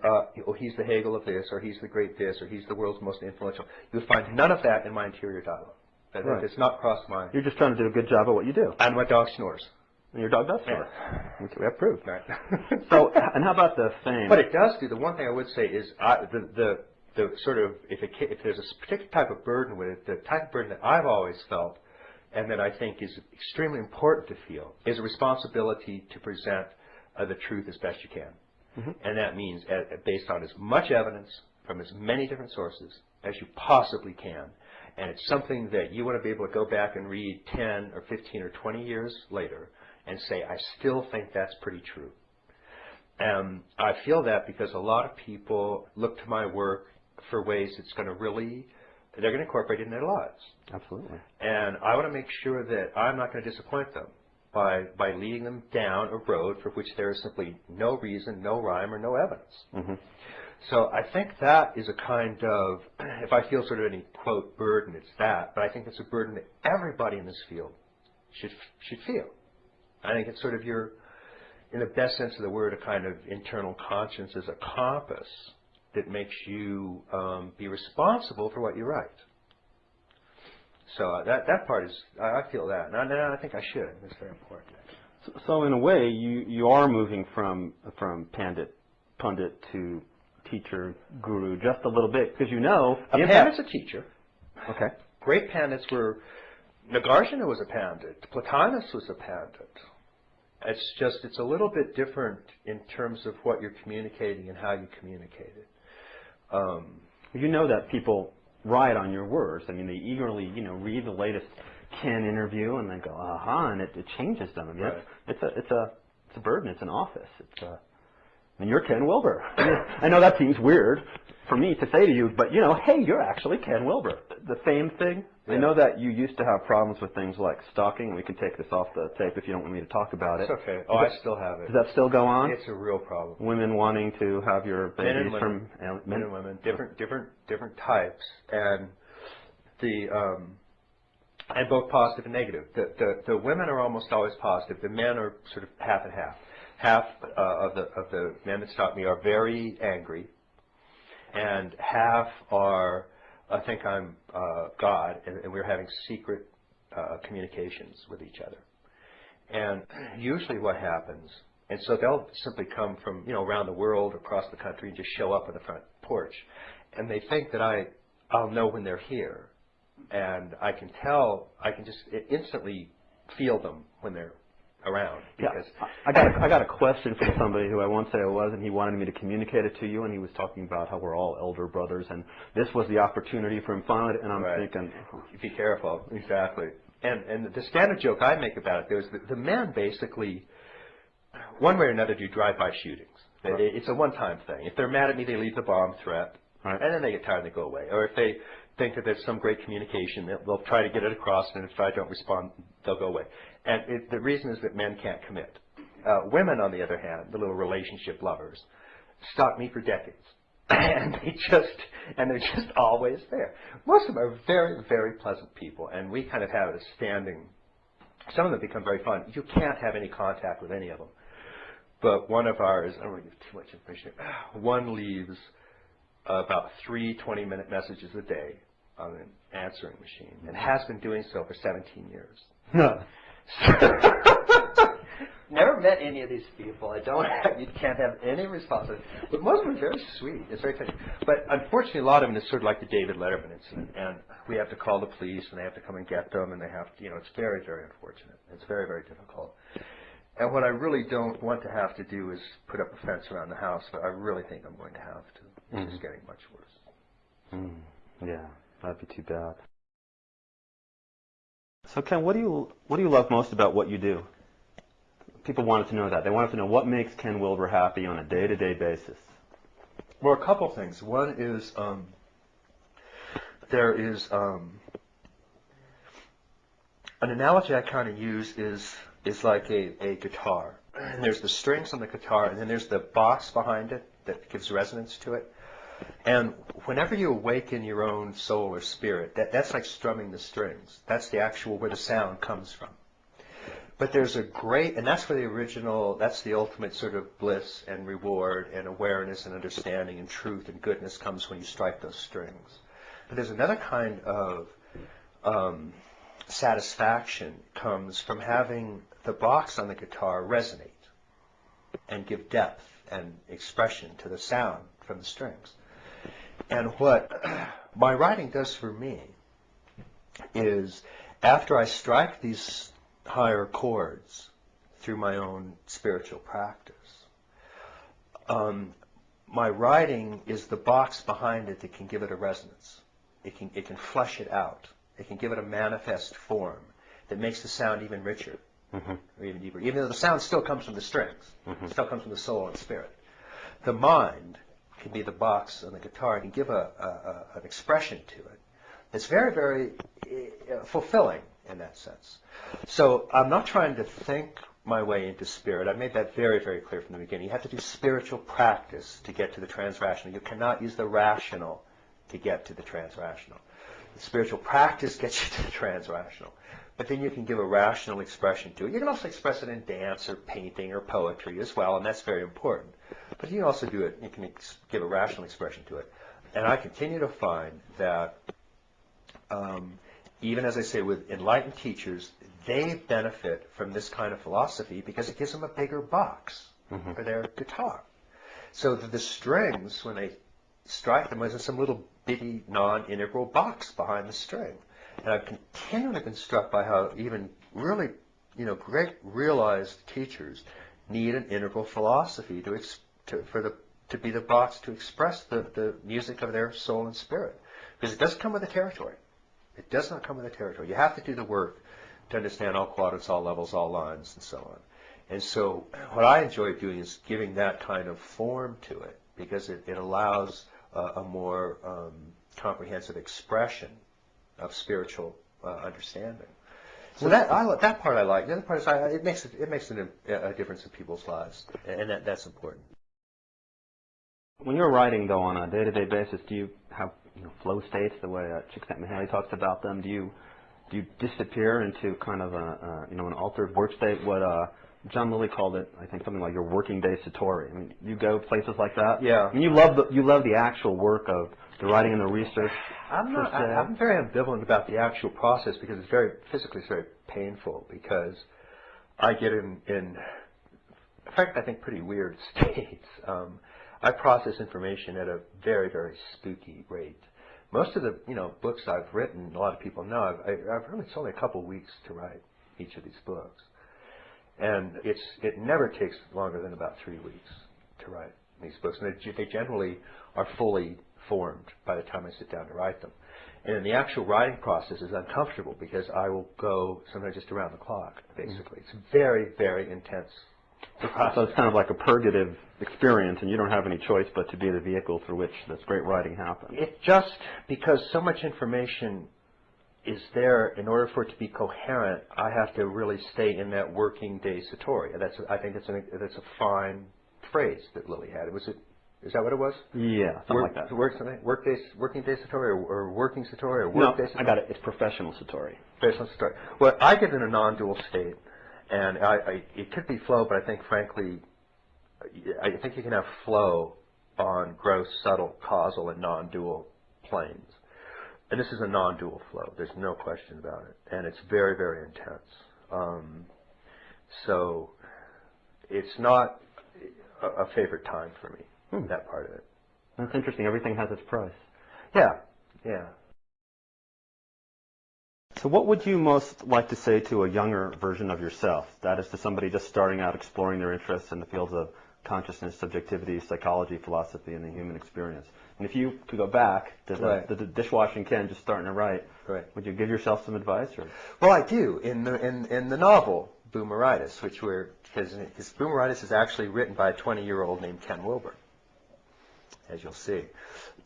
he's the Hegel of this, or he's the great this, or he's the world's most influential. You would find none of that in my interior dialogue. It's not crossed my. You're just trying to do a good job at what you do. And my dog snores. And your dog does snore. Yeah. We have proof. Right. So, and how about the fame? What it does do, the one thing I would say is the sort of, if there's a particular type of burden with it, the type of burden that I've always felt, and that I think is extremely important to feel, is a responsibility to present the truth as best you can. Mm-hmm. And that means based on as much evidence from as many different sources as you possibly can. And it's something that you want to be able to go back and read 10 or 15 or 20 years later and say, I still think that's pretty true. And I feel that because a lot of people look to my work for ways it's going to really, they're going to incorporate it in their lives. Absolutely. And I want to make sure that I'm not going to disappoint them by leading them down a road for which there is simply no reason, no rhyme, or no evidence. Mm-hmm. So I think that is a kind of, if I feel sort of any, quote, burden, it's that. But I think it's a burden that everybody in this field should feel. I think it's sort of your, in the best sense of the word, a kind of internal conscience as a compass that makes you be responsible for what you write. So that part is, I feel that, and I think I should. It's very important. So in a way, you are moving from pundit to teacher, guru, just a little bit, because you know... A pandit's a teacher. Okay. Great pandits were... Nagarjuna was a pandit. Plotinus was a pandit. It's just, it's a little bit different in terms of what you're communicating and how you communicate it. You know that people ride on your words. I mean, they eagerly, read the latest Ken interview and then go, aha, and it changes them. I mean, right. it's a burden. It's an office. And you're Ken Wilber. I know that seems weird for me to say to you, but hey, you're actually Ken Wilber. The same thing. Yeah. I know that you used to have problems with things like stalking. We can take this off the tape if you don't want me to talk about it. It's okay. I still have it. Does that still go on? It's a real problem. Women wanting to have your babies from men and women, different types, and and both positive and negative. The women are almost always positive. The men are sort of half and half. Half of the men that stalk me are very angry, and half are, I think I'm God, and we're having secret communications with each other. And usually what happens, and so they'll simply come from around the world, across the country, and just show up on the front porch, and they think that I'll know when they're here, and I can just instantly feel them when they're around. Because yeah. I got a question from somebody who I won't say I was, and he wanted me to communicate it to you, and he was talking about how we're all elder brothers, and this was the opportunity for him finally, and I'm thinking... Be careful. Exactly. And the standard joke I make about it, there's the men basically, one way or another, do drive-by shootings. Right. It's a one-time thing. If they're mad at me, they leave the bomb threat, right, and then they get tired and they go away. Or if they think that there's some great communication, they'll try to get it across, and if I don't respond, they'll go away. And the reason is that men can't commit. Women, on the other hand, the little relationship lovers, stalk me for decades. And they're just always there. Most of them are very, very pleasant people, and we kind of have a standing. Some of them become very fun. You can't have any contact with any of them. But one of ours, I don't want to give too much information. One leaves about 3 20-minute messages a day on an answering machine, and has been doing so for 17 years. No. Never met any of these people. You can't have any response. But most of them are very sweet. It's very touching. But unfortunately, a lot of them is sort of like the David Letterman incident, and we have to call the police, and they have to come and get them, and they have to, it's very, very unfortunate. It's very, very difficult. And what I really don't want to have to do is put up a fence around the house, but I really think I'm going to have to. It's just getting much worse. Yeah, that'd be too bad. So Ken, what do you love most about what you do? People wanted to know that. They wanted to know what makes Ken Wilber happy on a day-to-day basis. Well, a couple things. One is there is an analogy I kind of use is like a guitar. And there's the strings on the guitar, and then there's the box behind it that gives resonance to it. And whenever you awaken your own soul or spirit, that's like strumming the strings. That's the actual where the sound comes from. But there's a great, and that's where that's the ultimate sort of bliss and reward and awareness and understanding and truth and goodness comes when you strike those strings. But there's another kind of satisfaction comes from having the box on the guitar resonate and give depth and expression to the sound from the strings. And what my writing does for me is, after I strike these higher chords through my own spiritual practice, my writing is the box behind it that can give it a resonance. it can flesh it out. It can give it a manifest form that makes the sound even richer, or even deeper. Even though the sound still comes from the strings, it still comes from the soul and spirit. The mind can be the box on the guitar and can give an expression to it that's very, very fulfilling in that sense. So I'm not trying to think my way into spirit. I made that very, very clear from the beginning. You have to do spiritual practice to get to the transrational. You cannot use the rational to get to the transrational. The spiritual practice gets you to the transrational. But then you can give a rational expression to it. You can also express it in dance or painting or poetry as well, and that's very important. But you can also do it, you can give a rational expression to it. And I continue to find that, even as I say, with enlightened teachers, they benefit from this kind of philosophy because it gives them a bigger box for their guitar. So that the strings, when they strike them, there's some little bitty non-integral box behind the string. And I've continually been struck by how even really, great realized teachers need an integral philosophy to be the box to express the music of their soul and spirit. Because it does come with the territory. It does not come with the territory. You have to do the work to understand all quadrants, all levels, all lines, and so on. And so what I enjoy doing is giving that kind of form to it, because it allows a more comprehensive expression of spiritual understanding. So that part I like. The other part is it makes a difference in people's lives, and that's important. When you're writing, though, on a day-to-day basis, do you have flow states the way Csikszentmihalyi talks about them? Do you disappear into kind of an altered work state? What John Lilly called it, I think, something like your working day satori. I mean, you go places like that. Yeah. I mean, you love the actual work of the writing and the research. I'm very ambivalent about the actual process because it's physically it's very painful, because I get in fact, I think pretty weird states. I process information at a very, very spooky rate. Most of the books I've written, a lot of people know, it's only a couple weeks to write each of these books. And it never takes longer than about 3 weeks to write these books. And they generally are fully formed by the time I sit down to write them. And the actual writing process is uncomfortable because I will go sometimes just around the clock, basically. It's very, very intense. So it's kind of like a purgative experience, and you don't have any choice but to be the vehicle through which this great writing happens. It just, because so much information is there, in order for it to be coherent, I have to really stay in that working day satori. I think that's a fine phrase that Lilly had. Is that what it was? Yeah, something like that. Working day satori, or working satori, or work day satori? No, I got it. It's professional satori. Professional satori. Well, I get in a non-dual state, and it could be flow, but I think, frankly, I think you can have flow on gross, subtle, causal, and non-dual planes. And this is a non-dual flow. There's no question about it. And it's very, very intense. So it's not a favorite time for me, that part of it. That's interesting. Everything has its price. Yeah, yeah. So what would you most like to say to a younger version of yourself? That is, to somebody just starting out exploring their interests in the fields of consciousness, subjectivity, psychology, philosophy, and the human experience. And if you could go back to the dishwashing Ken just starting to write, would you give yourself some advice? Or? Well, I do. In the novel Boomeritis, because Boomeritis is actually written by a 20-year-old named Ken Wilber, as you'll see.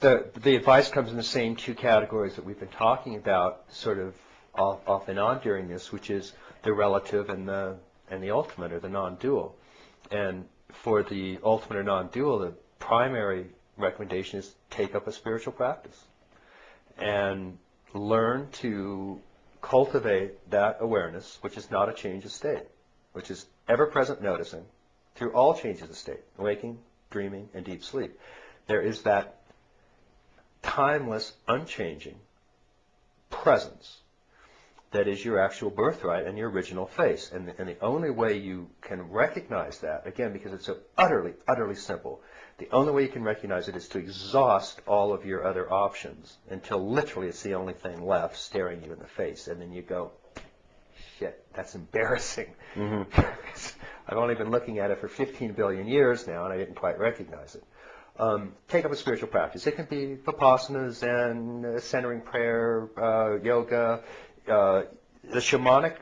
The advice comes in the same two categories that we've been talking about, sort of off and on during this, which is the relative and the ultimate, or the non-dual. And for the ultimate or non-dual, the primary recommendation is take up a spiritual practice and learn to cultivate that awareness, which is not a change of state, which is ever-present noticing through all changes of state, waking, dreaming, and deep sleep. There is that timeless, unchanging presence that is your actual birthright and your original face. And the only way you can recognize that, again, because it's so utterly, utterly simple, the only way you can recognize it is to exhaust all of your other options until literally it's the only thing left staring you in the face. And then you go, shit, that's embarrassing. I've only been looking at it for 15 billion years now, and I didn't quite recognize it. Take up a spiritual practice. It can be vipassana, Zen, centering prayer, yoga. The shamanic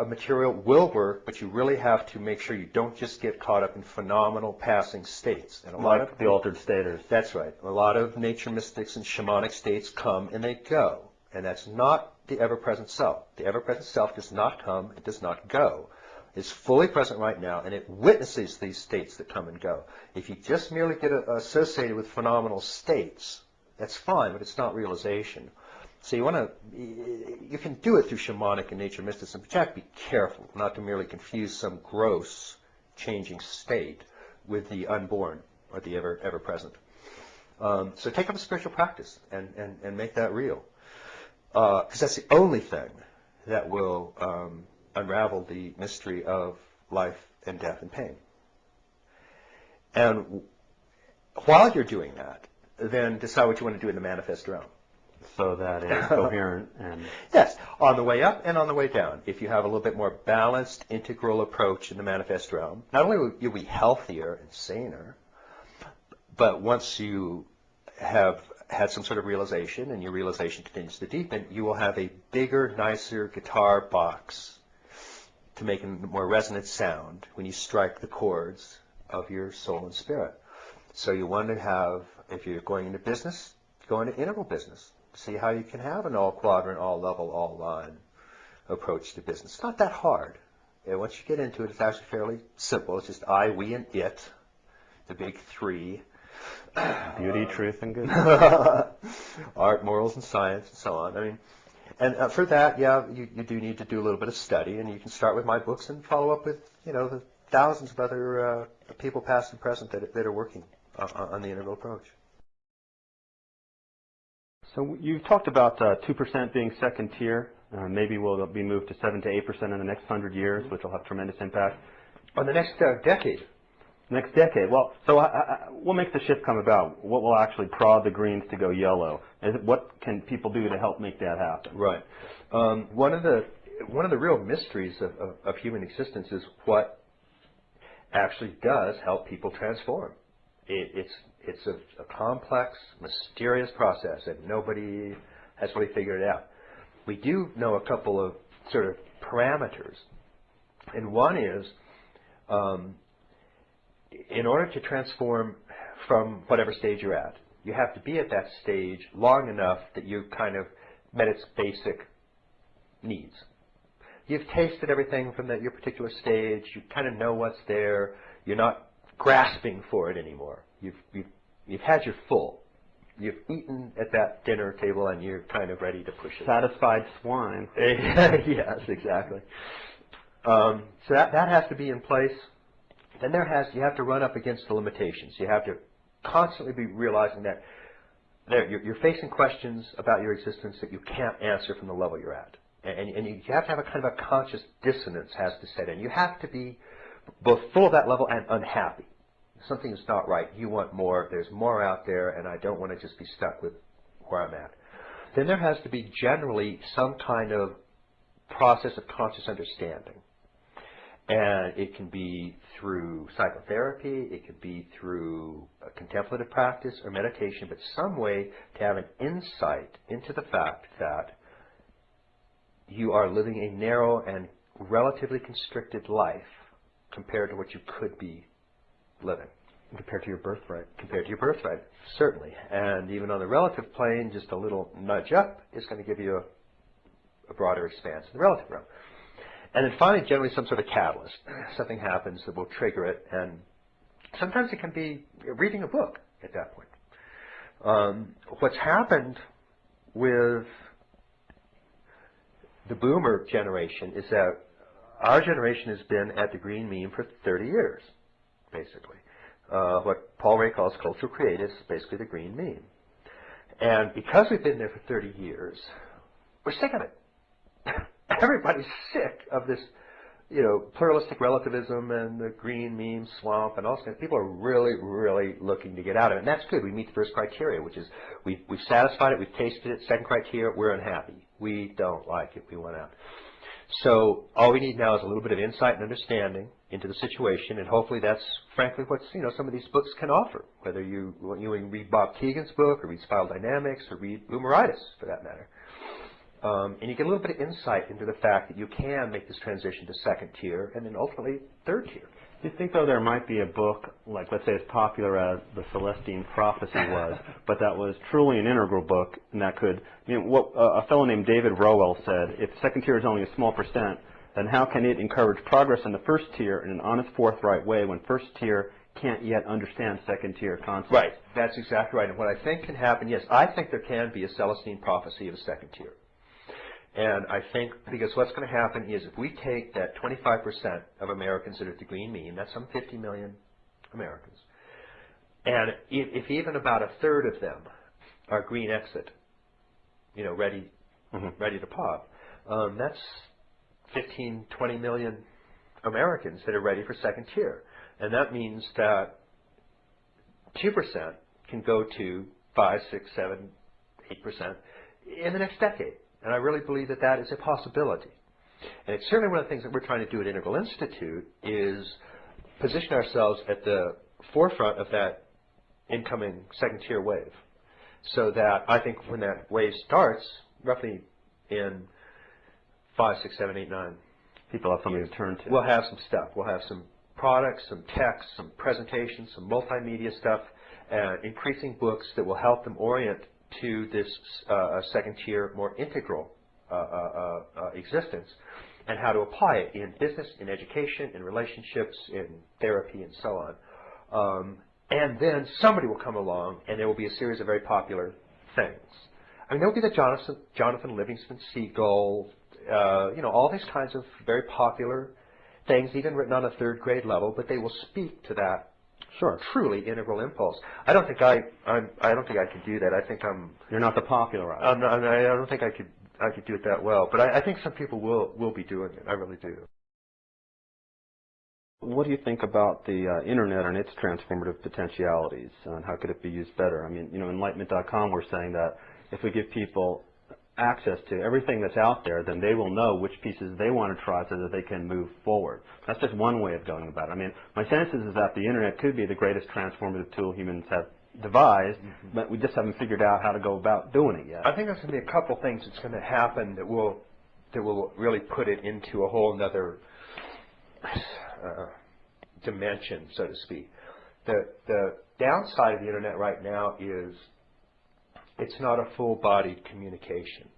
material will work, but you really have to make sure you don't just get caught up in phenomenal passing states. And a lot of the altered staters. That's right. A lot of nature mystics and shamanic states come and they go. And that's not the ever-present self. The ever-present self does not come, it does not go. It's fully present right now, and it witnesses these states that come and go. If you just merely get associated with phenomenal states, that's fine, but it's not realization. So you can do it through shamanic and nature mysticism, but you have to be careful not to merely confuse some gross changing state with the unborn or the ever-present. So take up a spiritual practice and make that real. Because that's the only thing that will unravel the mystery of life and death and pain. And while you're doing that, then decide what you want to do in the manifest realm. So that it's coherent and... Yes, on the way up and on the way down. If you have a little bit more balanced, integral approach in the manifest realm, not only will you be healthier and saner, but once you have had some sort of realization and your realization continues to deepen, you will have a bigger, nicer guitar box to make a more resonant sound when you strike the chords of your soul and spirit. So you want to have, if you're going into business, go into integral business. See how you can have an all-quadrant, all-level, all-line approach to business. It's not that hard. And once you get into it, it's actually fairly simple. It's just I, we, and it, the big three. Beauty, truth, and good. Art, morals, and science, and so on. I mean, and for that, yeah, you do need to do a little bit of study, and you can start with my books and follow up with, the thousands of other people, past and present, that are working on the integral approach. So you've talked about 2% being second tier. Maybe we'll be moved to 7 to 8% in the next 100 years, which will have tremendous impact. On the next decade. Next decade. Well, so what makes the shift come about? What will actually prod the greens to go yellow? What can people do to help make that happen? Right. One of the real mysteries of human existence is what actually does help people transform. It's a complex, mysterious process, and nobody has really figured it out. We do know a couple of sort of parameters, and one is, in order to transform from whatever stage you're at, you have to be at that stage long enough that you've kind of met its basic needs. You've tasted everything from your particular stage. You kind of know what's there. You're not grasping for it anymore. You've had your full. You've eaten at that dinner table, and you're kind of ready to push it. Satisfied swine. Yes, exactly. So that has to be in place. Then you have to run up against the limitations. You have to constantly be realizing that you're facing questions about your existence that you can't answer from the level you're at. And you have to have a kind of a conscious dissonance has to set in. You have to be both full of that level and unhappy. Something is not right. You want more. There's more out there, and I don't want to just be stuck with where I'm at. Then there has to be generally some kind of process of conscious understanding. And it can be through psychotherapy, it could be through a contemplative practice or meditation, but some way to have an insight into the fact that you are living a narrow and relatively constricted life compared to what you could be living. Compared to your birthright. Compared to your birthright, certainly. And even on the relative plane, just a little nudge up is going to give you a broader expanse in the relative realm. And then finally, generally some sort of catalyst. Something happens that will trigger it, and sometimes it can be reading a book at that point. What's happened with the boomer generation is that our generation has been at the green mean for 30 years, basically. What Paul Ray calls cultural creatives, basically the green mean. And because we've been there for 30 years, we're sick of it. Everybody's sick of this, pluralistic relativism and the green meme swamp and all that. People are really, really looking to get out of it. And that's good. We meet the first criteria, which is we've satisfied it, we've tasted it. Second criteria, we're unhappy. We don't like it. We want out. So all we need now is a little bit of insight and understanding into the situation, and hopefully that's frankly what some of these books can offer. Whether you read Bob Keegan's book, or read Spiral Dynamics, or read Boomeritis for that matter, and you get a little bit of insight into the fact that you can make this transition to second tier and then ultimately third tier. Do you think, though, there might be a book, like, let's say, as popular as The Celestine Prophecy was, but that was truly an integral book, and that could, what a fellow named David Rowell said, if second tier is only a small percent, then how can it encourage progress in the first tier in an honest, forthright way when first tier can't yet understand second tier concepts? Right. That's exactly right. And what I think can happen, yes, I think there can be a Celestine Prophecy of a second tier. And I think, because what's going to happen is if we take that 25% of Americans that are at the green mean, that's some 50 million Americans, and if even about a third of them are green exit, ready to pop, that's 15, 20 million Americans that are ready for second tier. And that means that 2% can go to 5, 6, 7, 8% in the next decade. And I really believe that that is a possibility. And it's certainly one of the things that we're trying to do at Integral Institute is position ourselves at the forefront of that incoming second tier wave. So that I think when that wave starts, roughly in 5, 6, 7, 8, 9, people have something to turn to. We'll have some stuff. We'll have some products, some text, some presentations, some multimedia stuff, increasing books that will help them orient to this second tier, more integral existence, and how to apply it in business, in education, in relationships, in therapy, and so on. And then somebody will come along, and there will be a series of very popular things. I mean, there will be the Jonathan Livingston Seagull, all these kinds of very popular things, even written on a third grade level, but they will speak to that. Sure. Truly integral impulse. I don't think I could do that. I think You're not the popularizer. I don't think I could do it that well. But I think some people will be doing it. I really do. What do you think about the internet and its transformative potentialities, and how could it be used better? I mean, Enlightenment.com, we're saying that if we give people access to everything that's out there, then they will know which pieces they want to try so that they can move forward. That's just one way of going about it. I mean, my sense is that the internet could be the greatest transformative tool humans have devised, but we just haven't figured out how to go about doing it yet. I think there's going to be a couple things that's going to happen that will really put it into a whole other dimension, so to speak. The downside of the internet right now is it's not a full-bodied communication.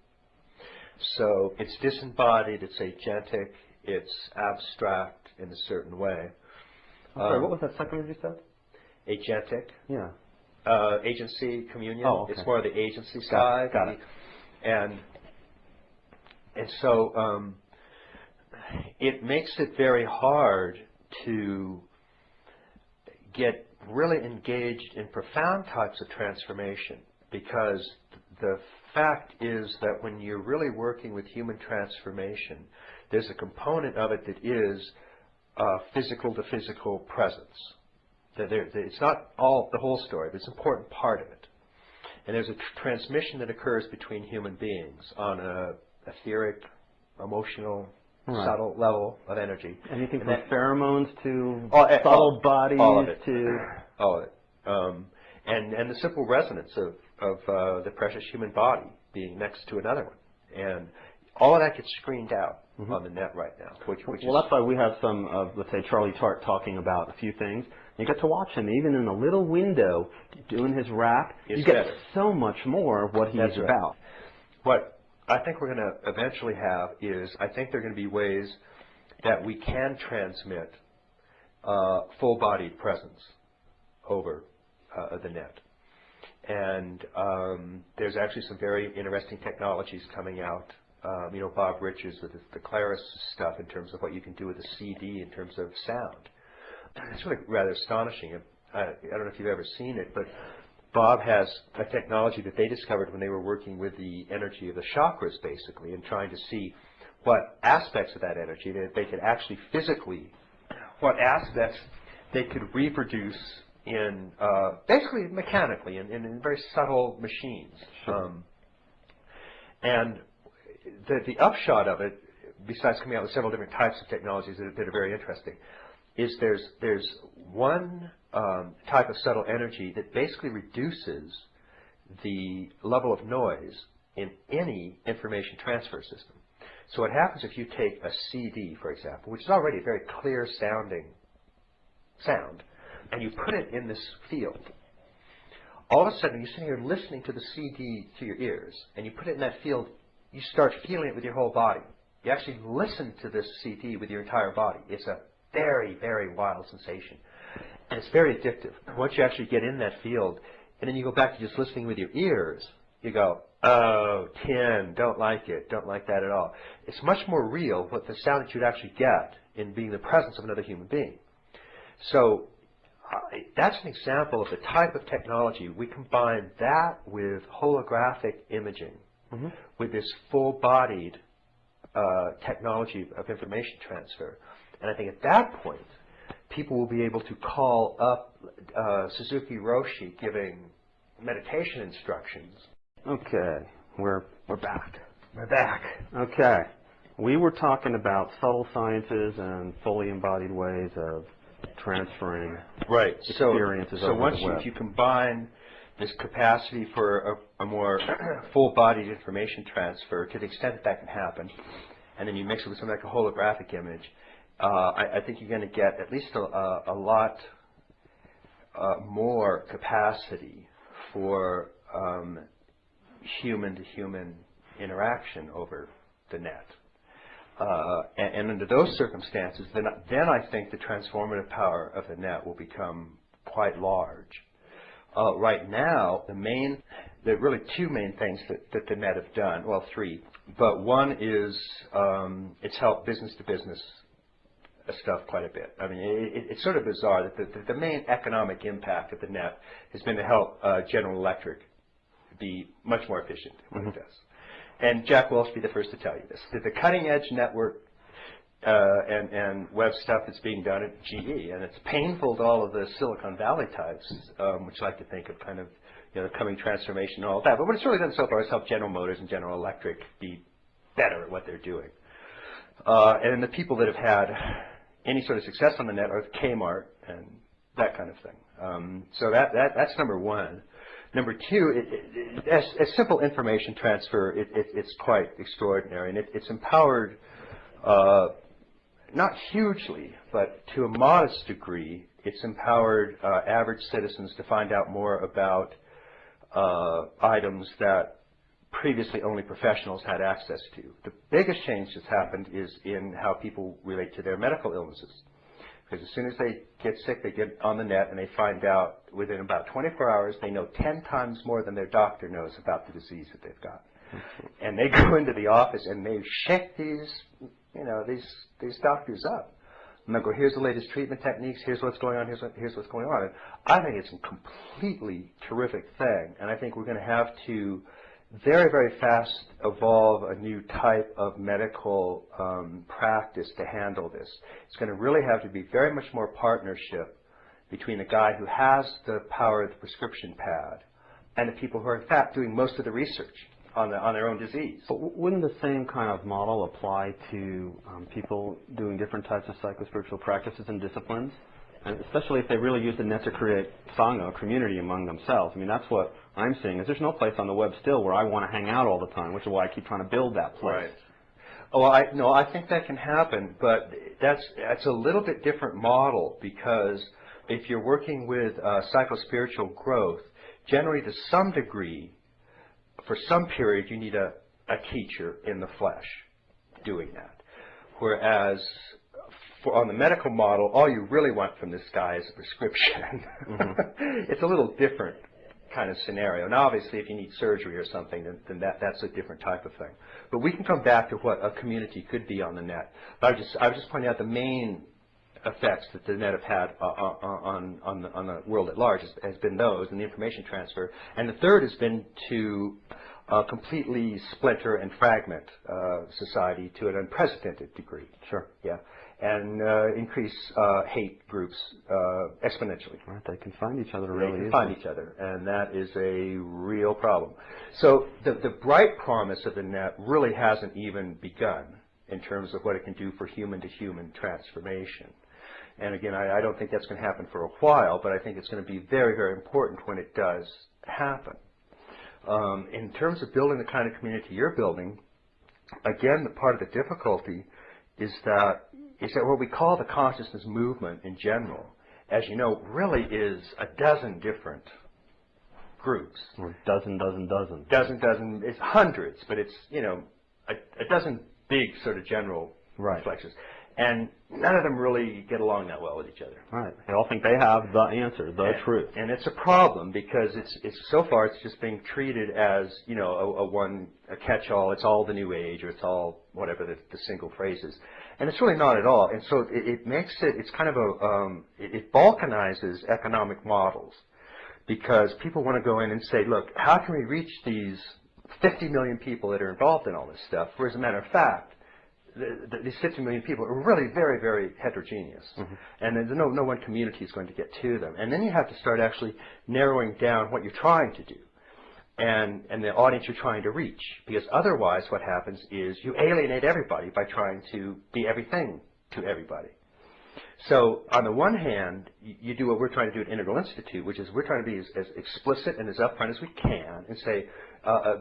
So it's disembodied, it's agentic, it's abstract in a certain way. Sorry, what was that second word you said? Agentic. Yeah. Agency, communion. Oh, okay. It's more of the agency side. Got it. And so it makes it very hard to get really engaged in profound types of transformation, because the fact is that when you're really working with human transformation, there's a component of it that is physical to physical presence. It's not the whole story, but it's an important part of it. And there's a transmission that occurs between human beings on an etheric, emotional, subtle level of energy. Anything from pheromones to subtle bodies all of it. to... All of it. And the simple resonance of the precious human body being next to another one. And all of that gets screened out on the net right now. Well, that's why we have some of, let's say, Charlie Tart talking about a few things. You get to watch him, even in a little window, doing his rap. You get so much more of what he's about. What I think we're going to eventually have is, I think there are going to be ways that we can transmit full-bodied presence over the net. And there's actually some very interesting technologies coming out. Bob Richards with the Claris stuff in terms of what you can do with a CD in terms of sound. It's really rather astonishing. I don't know if you've ever seen it, but Bob has a technology that they discovered when they were working with the energy of the chakras, basically, and trying to see what aspects of that energy that they could actually physically, what aspects they could reproduce in, basically mechanically, in very subtle machines. And the upshot of it, besides coming out with several different types of technologies that are very interesting, is there's one type of subtle energy that basically reduces the level of noise in any information transfer system. So what happens if you take a CD, for example, which is already a very clear sounding sound, and you put it in this field, all of a sudden you're sitting here listening to the CD through your ears, and you put it in that field, you start feeling it with your whole body. You actually listen to this CD with your entire body. It's a very, very wild sensation. And it's very addictive. Once you actually get in that field, and then you go back to just listening with your ears, you go, oh, tin, don't like it, don't like that at all. It's much more real what the sound that you'd actually get in being in the presence of another human being. So that's an example of the type of technology. We combine that with holographic imaging, with this full-bodied technology of information transfer. And I think at that point, people will be able to call up Suzuki Roshi giving meditation instructions. Okay, we're back. We're back. Okay, we were talking about subtle sciences and fully embodied ways of transferring experiences so over once the web. if you combine this capacity for a more full-bodied information transfer to the extent that that can happen, and then you mix it with something like a holographic image, I think you're going to get at least a lot more capacity for human-to-human interaction over the net. And under those circumstances, then I think the transformative power of the net will become quite large. Right now, there are really two main things that the net have done, well, three, but one is it's helped business-to-business stuff quite a bit. I mean, it's sort of bizarre that the main economic impact of the net has been to help General Electric be much more efficient in what it does. And Jack Welch will be the first to tell you this. The cutting-edge network and web stuff that's being done at GE, and it's painful to all of the Silicon Valley types, which like to think of kind of the coming transformation and all that. But what it's really done so far is help General Motors and General Electric be better at what they're doing. And the people that have had any sort of success on the net are Kmart and that kind of thing. So that's number one. Number two, as simple information transfer, it's quite extraordinary, and it's empowered, not hugely, but to a modest degree, it's empowered average citizens to find out more about items that previously only professionals had access to. The biggest change that's happened is in how people relate to their medical illnesses. Because as soon as they get sick, they get on the net and they find out within about 24 hours, they know 10 times more than their doctor knows about the disease that they've got. And they go into the office and they shake these doctors up. And they'll go, here's the latest treatment techniques, here's what's going on, here's what's going on. And I think it's a completely terrific thing. And I think we're going to have to very, very fast evolve a new type of medical practice to handle this. It's going to really have to be very much more partnership between the guy who has the power of the prescription pad and the people who are in fact doing most of the research on their own disease. But wouldn't the same kind of model apply to people doing different types of psychospiritual practices and disciplines? And especially if they really use the net to create sangha, community among themselves. I mean, that's what I'm seeing, is there's no place on the web still where I want to hang out all the time, which is why I keep trying to build that place. Right. Oh, I think that can happen, but that's a little bit different model, because if you're working with psychospiritual growth, generally to some degree, for some period, you need a teacher in the flesh doing that. Whereas on the medical model, all you really want from this guy is a prescription. It's a little different kind of scenario. Now, obviously, if you need surgery or something, then that's a different type of thing. But we can come back to what a community could be on the net. But I was just pointing out the main effects that the net have had on the world at large has been those, and the information transfer. And the third has been to completely splinter and fragment society to an unprecedented degree. Sure. Yeah. And increase hate groups exponentially. Right, they can find each other really easily. They can find each other, and that is a real problem. So the bright promise of the net really hasn't even begun. in terms of what it can do for human-to-human transformation. And again, I don't think that's going to happen for a while, but I think it's going to be very, very important when it does happen. In terms of building the kind of community you're building, again, the part of the difficulty is that what we call the consciousness movement in general, as you know, really is a dozen different groups. Or dozen. Dozen, it's hundreds, but it's, you know, a dozen big sort of general reflections. And none of them really get along that well with each other. Right. They all think they have the answer, the truth. And it's a problem because it's so far it's just being treated as, you know, a catch-all. It's all the new age, or it's all whatever the single phrase is. And it's really not at all. And so it makes it's kind of it balkanizes economic models, because people want to go in and say, look, how can we reach these 50 million people that are involved in all this stuff? Whereas, as a matter of fact, these 50 million people are really very, very heterogeneous. And there's no one community is going to get to them. And then you have to start actually narrowing down what you're trying to do and the audience you're trying to reach. Because otherwise what happens is you alienate everybody by trying to be everything to everybody. So on the one hand, you do what we're trying to do at Integral Institute, which is we're trying to be as explicit and as upfront as we can and say,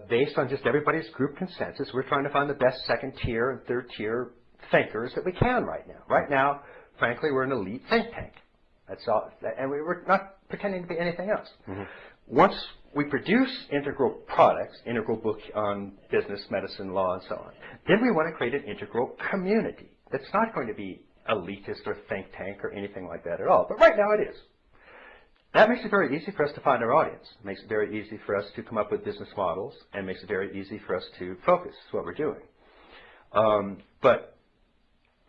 based on just everybody's group consensus, we're trying to find the best second-tier and third-tier thinkers that we can right now. Right now, frankly, we're an elite think tank. That's all, and we're not pretending to be anything else. Once we produce integral products, integral book on business, medicine, law, and so on, then we want to create an integral community that's not going to be elitist or think tank or anything like that at all. But right now it is. That makes it very easy for us to find our audience. It makes it very easy for us to come up with business models, and makes it very easy for us to focus what we're doing. But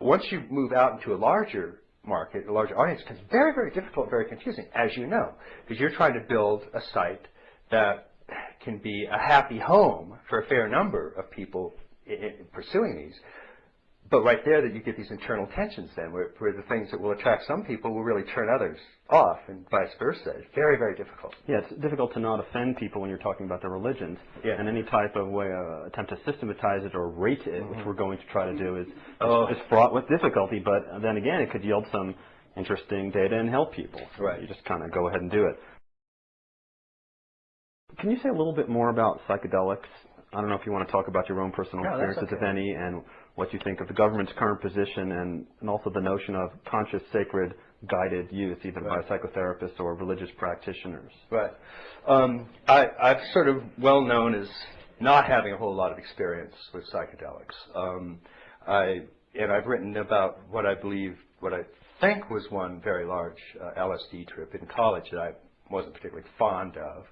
once you move out into a larger market, a larger audience, it becomes very, very difficult, very confusing, as you know, because you're trying to build a site that can be a happy home for a fair number of people pursuing these. But right there that you get these internal tensions then, where the things that will attract some people will really turn others off, and vice versa. It's very, very difficult. Yeah, it's difficult to not offend people when you're talking about their religions. Yeah. And any type of way, attempt to systematize it or rate it, which we're going to try to do, is fraught with difficulty. But then again, it could yield some interesting data and help people. Right. You just kind of go ahead and do it. Can you say a little bit more about psychedelics? I don't know if you want to talk about your own personal experiences, if any, and what you think of the government's current position, and also the notion of conscious, sacred, guided use, either by psychotherapists or religious practitioners. Right. I'm sort of well known as not having a whole lot of experience with psychedelics. And I've written about what I think was one very large LSD trip in college that I wasn't particularly fond of.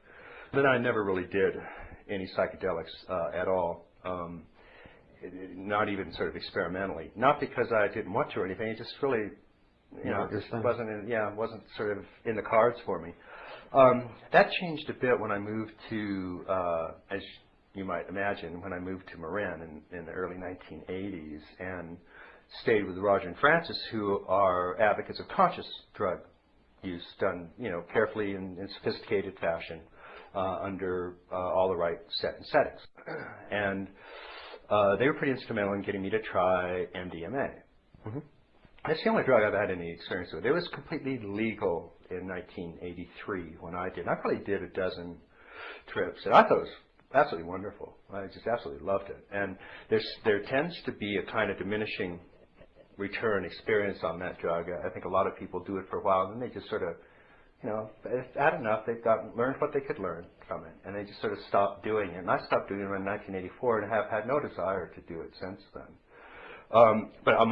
Then I never really did any psychedelics at all. Not even sort of experimentally. Not because I didn't want to or anything. It just really, wasn't sort of in the cards for me. That changed a bit when I moved to, as you might imagine, when I moved to Marin in the early 1980s and stayed with Roger and Francis, who are advocates of conscious drug use done, carefully in sophisticated fashion under all the right settings. And they were pretty instrumental in getting me to try MDMA. That's the only drug I've had any experience with. It was completely legal in 1983 when I did. I probably did a dozen trips, and I thought it was absolutely wonderful. I just absolutely loved it. And there tends to be a kind of diminishing return experience on that drug. I think a lot of people do it for a while, and then they just sort of, they've had enough. They've learned what they could learn from it, and they just sort of stopped doing it. And I stopped doing it in 1984 and have had no desire to do it since then. But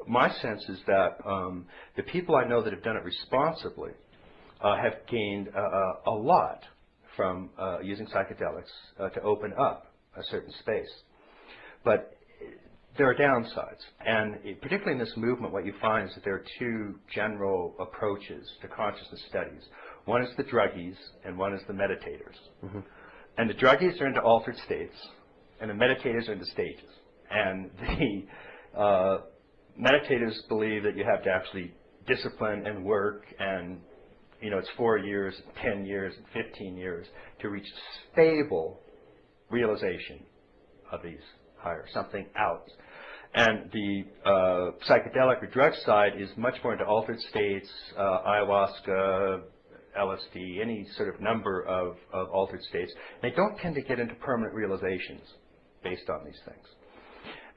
my sense is that the people I know that have done it responsibly have gained a lot from using psychedelics to open up a certain space. But there are downsides, and particularly in this movement, what you find is that there are two general approaches to consciousness studies. One is the druggies, and one is the meditators. And the druggies are into altered states, and the meditators are into stages. And the meditators believe that you have to actually discipline and work, and it's 4 years, 10 years, 15 years to reach stable realization of these higher, something out. And the psychedelic or drug side is much more into altered states, ayahuasca, LSD, any sort of number of altered states. They don't tend to get into permanent realizations based on these things.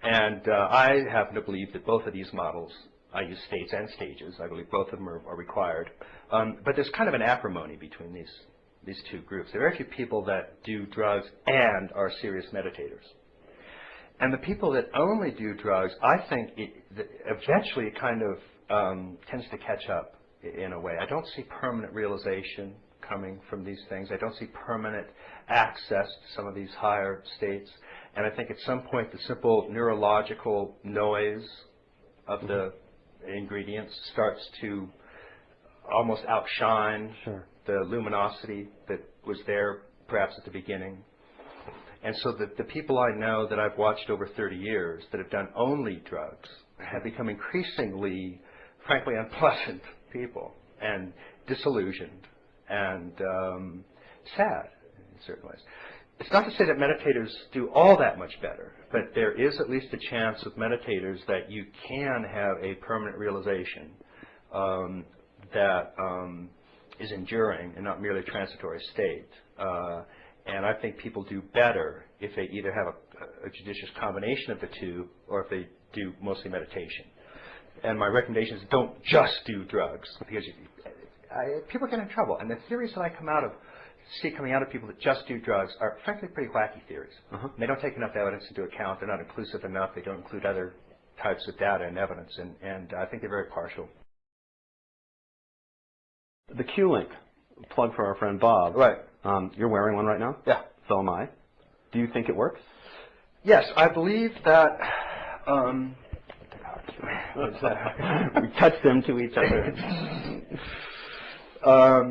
And I happen to believe that both of these models, I use states and stages, I believe both of them are required. But there's kind of an acrimony between these two groups. There are very few people that do drugs and are serious meditators. And the people that only do drugs, I think eventually it kind of tends to catch up in a way. I don't see permanent realization coming from these things. I don't see permanent access to some of these higher states. And I think at some point the simple neurological noise of the ingredients starts to almost outshine the luminosity that was there perhaps at the beginning. And so the people I know that I've watched over 30 years that have done only drugs have become increasingly, frankly, unpleasant people and disillusioned and sad in certain ways. It's not to say that meditators do all that much better, but there is at least a chance with meditators that you can have a permanent realization that is enduring and not merely a transitory state. And I think people do better if they either have a judicious combination of the two or if they do mostly meditation. And my recommendation is don't just do drugs, because people get in trouble. And the theories that I see coming out of people that just do drugs are frankly pretty wacky theories. They don't take enough evidence into account. They're not inclusive enough. They don't include other types of data and evidence. And I think they're very partial. The Q-Link, plug for our friend Bob. Right. You're wearing one right now? Yeah. So am I. Do you think it works? Yes, I believe that. We touched them to each other. I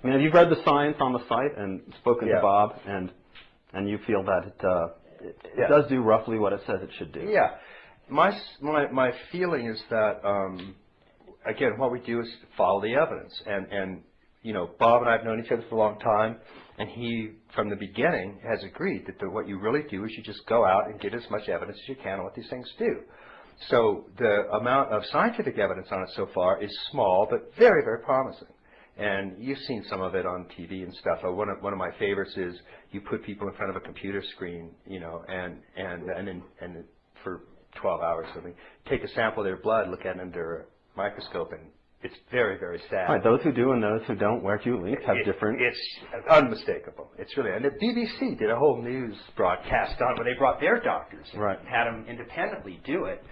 mean, have you read the science on the site and spoken to Bob, and you feel that it does do roughly what it says it should do? Yeah. My feeling is that, again, what we do is follow the evidence. And you know, Bob and I have known each other for a long time, and he, from the beginning, has agreed that what you really do is you just go out and get as much evidence as you can on what these things do. So the amount of scientific evidence on it so far is small, but very, very promising. And you've seen some of it on TV and stuff. One of my favorites is you put people in front of a computer screen, you know, and for 12 hours or something, take a sample of their blood, look at it under a microscope, and it's very, very sad. Right, those who do and those who don't wear Q-Links have different... It's unmistakable. It's really... And the BBC did a whole news broadcast on it where they brought their doctors and had them independently do it.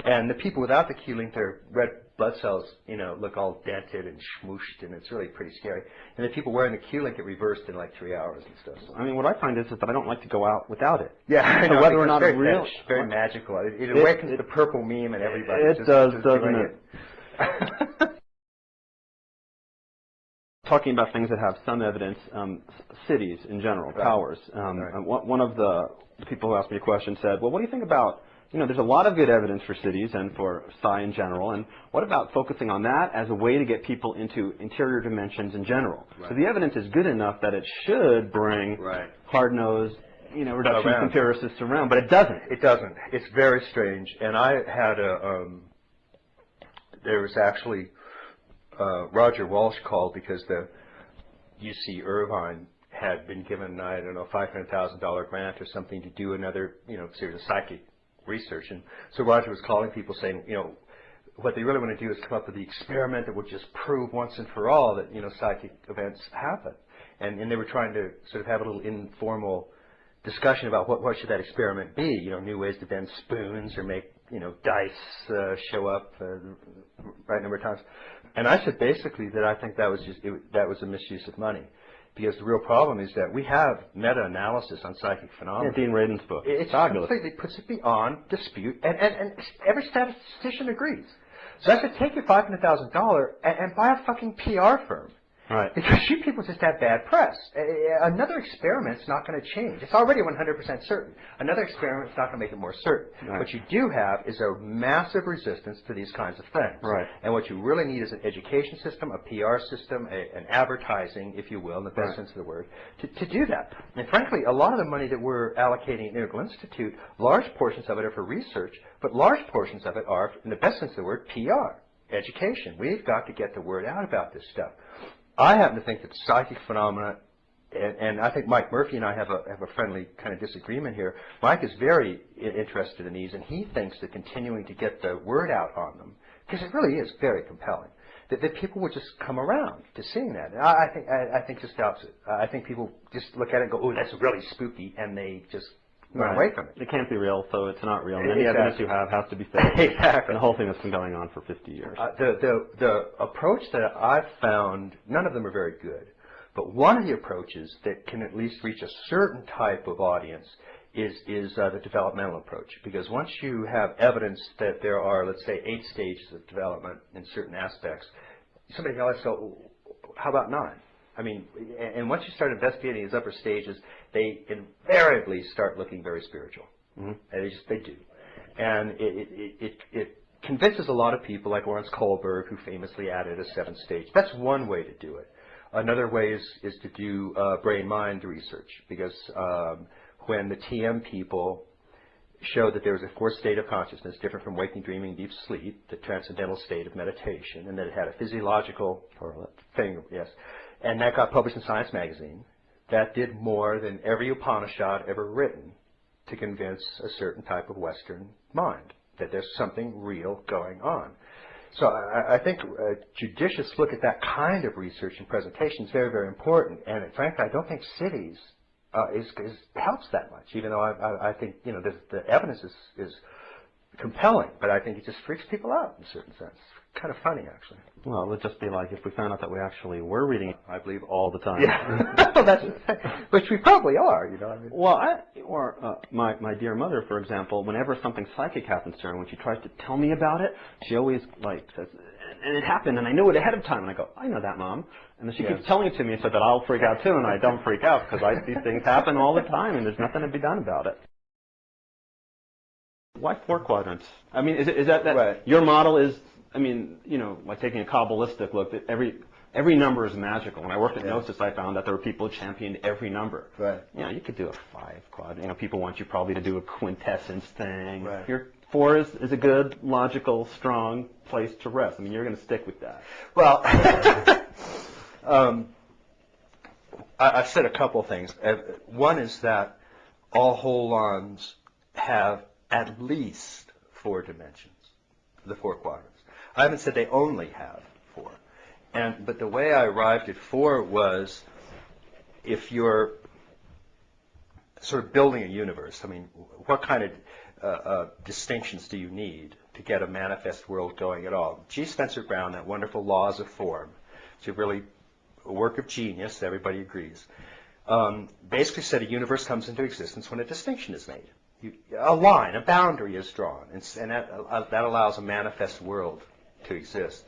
And the people without the Q-Link, their red blood cells, you know, look all dented and schmooshed, and it's really pretty scary. And the people wearing the Q-Link, it reversed in like 3 hours and stuff. So. I mean, what I find is that I don't like to go out without it. Yeah, I know. So whether or not it's real... very magical. It awakens the purple meme and everybody. It does, doesn't it? Talking about things that have some evidence, cities in general, powers. One of the people who asked me a question said, well, what do you think about, you know, there's a lot of good evidence for cities and for psi in general, and what about focusing on that as a way to get people into interior dimensions in general? So the evidence is good enough that it should bring hard-nosed, you know, reduction empiricists around, but it doesn't. It doesn't. It's very strange. And I had there was actually... Roger Walsh called because the UC Irvine had been given, I don't know, $500,000 grant or something to do another, you know, series of psychic research. And so Roger was calling people saying, you know, what they really want to do is come up with the experiment that would just prove once and for all that, you know, psychic events happen. And they were trying to sort of have a little informal discussion about what should that experiment be, you know, new ways to bend spoons or make, you know, dice show up right number of times. And I said basically that I think that was just that was a misuse of money, because the real problem is that we have meta-analysis on psychic phenomena. Yeah, Dean Radin's book. It's completely puts it beyond dispute, and every statistician agrees. So I said, take your $500,000 and buy a fucking PR firm, Right. Because you people just have bad press. Another experiment's not going to change. It's already 100% certain. Another experiment's not going to make it more certain. Right. What you do have is a massive resistance to these kinds of things. Right. And what you really need is an education system, a PR system, an advertising, if you will, in the best sense of the word, to do that. And frankly, a lot of the money that we're allocating at Integral Institute, large portions of it are for research, but large portions of it are, in the best sense of the word, PR, education. We've got to get the word out about this stuff. I happen to think that psychic phenomena, and I think Mike Murphy and I have a friendly kind of disagreement here. Mike is very interested in these, and he thinks that continuing to get the word out on them, because it really is very compelling, that people would just come around to seeing that. And I think just the opposite. I think people just look at it and go, oh, that's really spooky, and they just run away from it. It can't be real, so it's not real. And Exactly. any evidence you have has to be fake. Exactly. And the whole thing has been going on for 50 years. The approach that I've found, none of them are very good, but one of the approaches that can at least reach a certain type of audience is the developmental approach. Because once you have evidence that there are, let's say, 8 stages of development in certain aspects, somebody can always go, how about 9? I mean, and once you start investigating these upper stages, they invariably start looking very spiritual. Mm-hmm. And they do. And it convinces a lot of people, like Lawrence Kohlberg, who famously added a 7th stage. That's one way to do it. Another way is to do brain-mind research, because when the TM people showed that there was a 4th state of consciousness, different from waking, dreaming, deep sleep, the transcendental state of meditation, and that it had a physiological thing, yes, and that got published in Science magazine, that did more than every Upanishad ever written to convince a certain type of Western mind that there's something real going on. So I think a judicious look at that kind of research and presentation is very, very important. And frankly, I don't think cities helps that much, even though I think, you know, the evidence is compelling, but I think it just freaks people out in a certain sense. Kind of funny, actually. Well, it would just be like if we found out that we actually were reading it, I believe, all the time. Yeah, well, that's which we probably are, you know. I mean. Well, my dear mother, for example, whenever something psychic happens to her, when she tries to tell me about it, she always says, and it happened, and I knew it ahead of time, and I go, I know that, Mom. And then she keeps telling it to me so that I'll freak out too, and I don't freak out because these things happen all the time, and there's nothing to be done about it. Why 4 quadrants? I mean, is that right. Your model is? I mean, you know, like taking a Kabbalistic look, that every number is magical. When I worked at Gnosis, I found that there were people who championed every number. Right. You know, you could do a 5 quadrant. You know, people want you probably to do a quintessence thing. Right. Your 4 is a good, logical, strong place to rest. I mean, you're going to stick with that. Well, I've said a couple things. One is that all holons have at least 4 dimensions, the 4 quadrants. I haven't said they only have 4. But the way I arrived at 4 was, if you're sort of building a universe, I mean, what kind of distinctions do you need to get a manifest world going at all? G. Spencer Brown, that wonderful Laws of Form, it's really a work of genius, everybody agrees, basically said a universe comes into existence when a distinction is made. A line, a boundary is drawn, and that allows a manifest world to exist.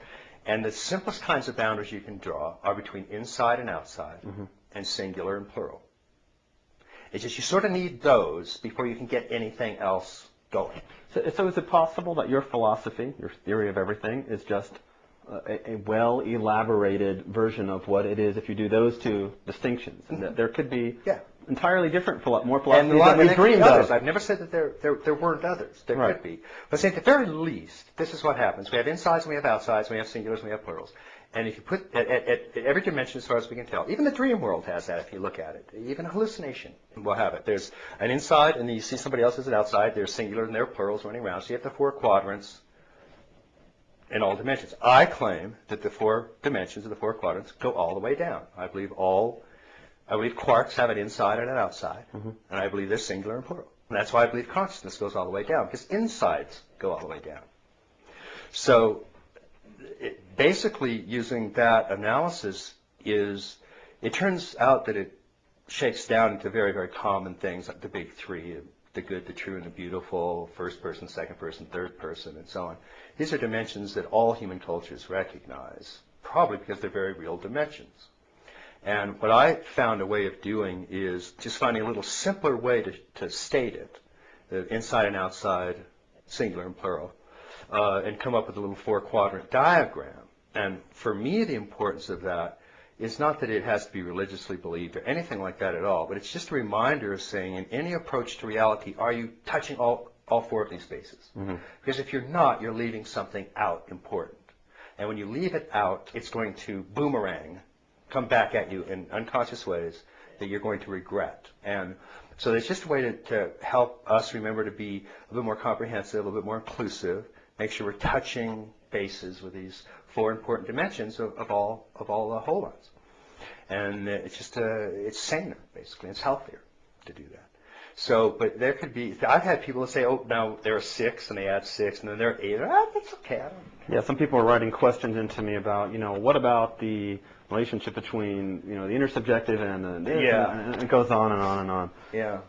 And the simplest kinds of boundaries you can draw are between inside and outside, and singular and plural. It's just you sort of need those before you can get anything else going. So is it possible that your philosophy, your theory of everything, is just a well-elaborated version of what it is if you do those 2 distinctions, and that there could be entirely different, more philosophies than we dreamed of? I've never said that there weren't others. There could be. But say at the very least, this is what happens. We have insides and we have outsides, and we have singulars and we have plurals. And if you put at every dimension, as far as we can tell, even the dream world has that if you look at it. Even a hallucination will have it. There's an inside, and then you see somebody else as an outside. There's singular and there are plurals running around. So you have the 4 quadrants in all dimensions. I claim that the 4 dimensions of the 4 quadrants go all the way down. I believe quarks have an inside and an outside, and I believe they're singular and plural. And that's why I believe consciousness goes all the way down, because insides go all the way down. So basically, using that analysis it turns out that it shakes down into very, very common things like the big 3, the good, the true, and the beautiful, first person, second person, third person, and so on. These are dimensions that all human cultures recognize probably because they're very real dimensions. And what I found a way of doing is just finding a little simpler way to state it, the inside and outside, singular and plural, and come up with a little 4-quadrant diagram. And for me, the importance of that is not that it has to be religiously believed or anything like that at all, but it's just a reminder of saying in any approach to reality, are you touching all 4 of these bases? Mm-hmm. Because if you're not, you're leaving something out important. And when you leave it out, it's going to boomerang, come back at you in unconscious ways that you're going to regret. And so it's just a way to help us remember to be a bit more comprehensive, a little bit more inclusive, make sure we're touching bases with these 4 important dimensions of all the whole ones. And it's just it's saner, basically. It's healthier to do that. So, but there could be, I've had people say, oh, now there are 6, and they add 6, and then there are 8. That's okay. I don't care. Yeah, some people are writing questions into me about, what about the relationship between, the intersubjective and the, and it goes on and on and on. Yeah.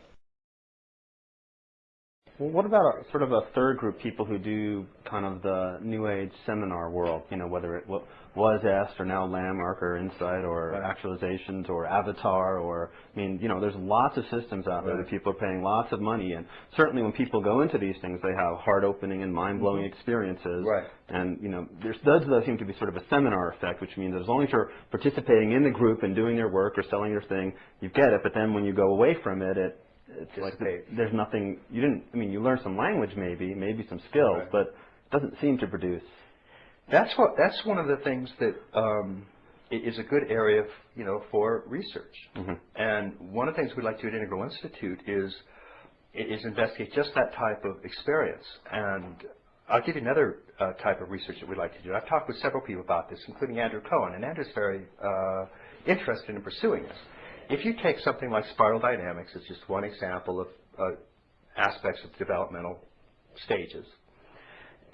Well, what about sort of a third group, people who do kind of the New Age seminar world, whether it was EST or now Landmark or Insight or Actualizations or Avatar or, there's lots of systems out there that people are paying lots of money in. Certainly when people go into these things, they have heart-opening and mind-blowing experiences. Right. And, there does seem to be sort of a seminar effect, which means as long as you're participating in the group and doing your work or selling your thing, you get it. But then when you go away from it, it's like there's nothing, you learn some language maybe some skills, but it doesn't seem to produce. That's one of the things that is a good area, for research. Mm-hmm. And one of the things we like to do at Integral Institute is investigate just that type of experience. And I'll give you another type of research that we like to do. I've talked with several people about this, including Andrew Cohen, and Andrew's very interested in pursuing this. If you take something like spiral dynamics, it's just one example of aspects of developmental stages,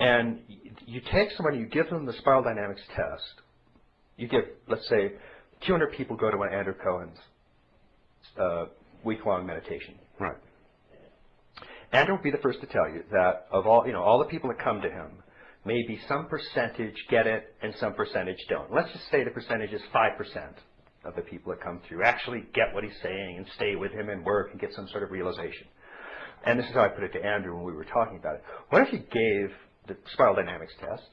and you take somebody, you give them the spiral dynamics test, you give, let's say, 200 people go to Andrew Cohen's week-long meditation. Right. Andrew will be the first to tell you that of all the people that come to him, maybe some percentage get it and some percentage don't. Let's just say the percentage is 5%. Of the people that come through actually get what he's saying and stay with him and work and get some sort of realization. And this is how I put it to Andrew when we were talking about it. What if you gave the spiral dynamics test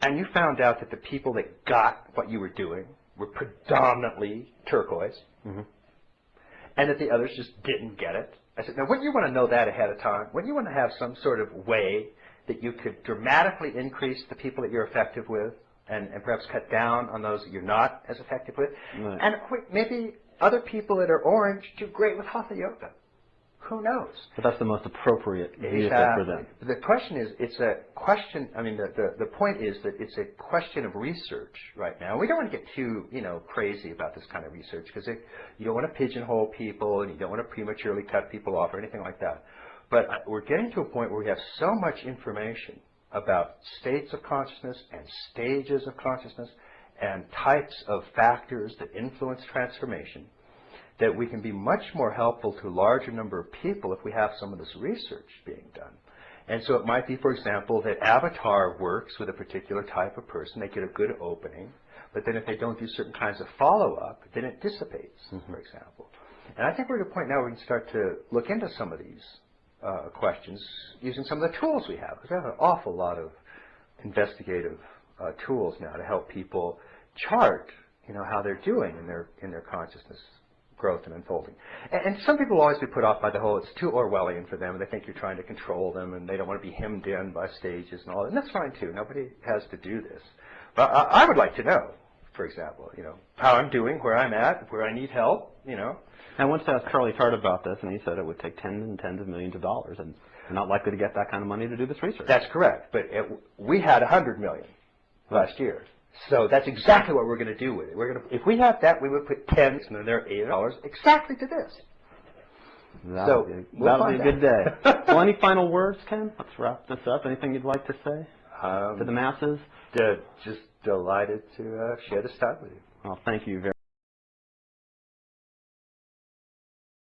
and you found out that the people that got what you were doing were predominantly turquoise, mm-hmm. and that the others just didn't get it? I said, now wouldn't you want to know that ahead of time? Wouldn't you want to have some sort of way that you could dramatically increase the people that you're effective with? And perhaps cut down on those that you're not as effective with. Right. And maybe other people that are orange do great with Hatha Yoga. Who knows? But that's the most appropriate vehicle for them. The question is, it's a question, the point is that it's a question of research right now. We don't want to get too, crazy about this kind of research because you don't want to pigeonhole people and you don't want to prematurely cut people off or anything like that. But we're getting to a point where we have so much information about states of consciousness and stages of consciousness and types of factors that influence transformation that we can be much more helpful to a larger number of people if we have some of this research being done. And so it might be, for example, that Avatar works with a particular type of person. They get a good opening, but then if they don't do certain kinds of follow-up, then it dissipates, mm-hmm. for example. And I think we're at a point now where we can start to look into some of these questions using some of the tools we have, because we have an awful lot of investigative tools now to help people chart, how they're doing in their consciousness growth and unfolding. And some people will always be put off by the whole, it's too Orwellian for them, and they think you're trying to control them, and they don't want to be hemmed in by stages and all that. And that's fine too. Nobody has to do this. But I would like to know, for example, how I'm doing, where I'm at, where I need help, I once asked Charlie Tart about this, and he said it would take tens and tens of millions of dollars, and we're not likely to get that kind of money to do this research. That's correct, but we had $100 million last year, so that's exactly what we're going to do with it. If we had that, we would put tens and then there are $8 exactly to this. That'll be a good day. Well, any final words, Ken? Let's wrap this up. Anything you'd like to say to the masses? Just delighted to share this time with you. Well, thank you very much.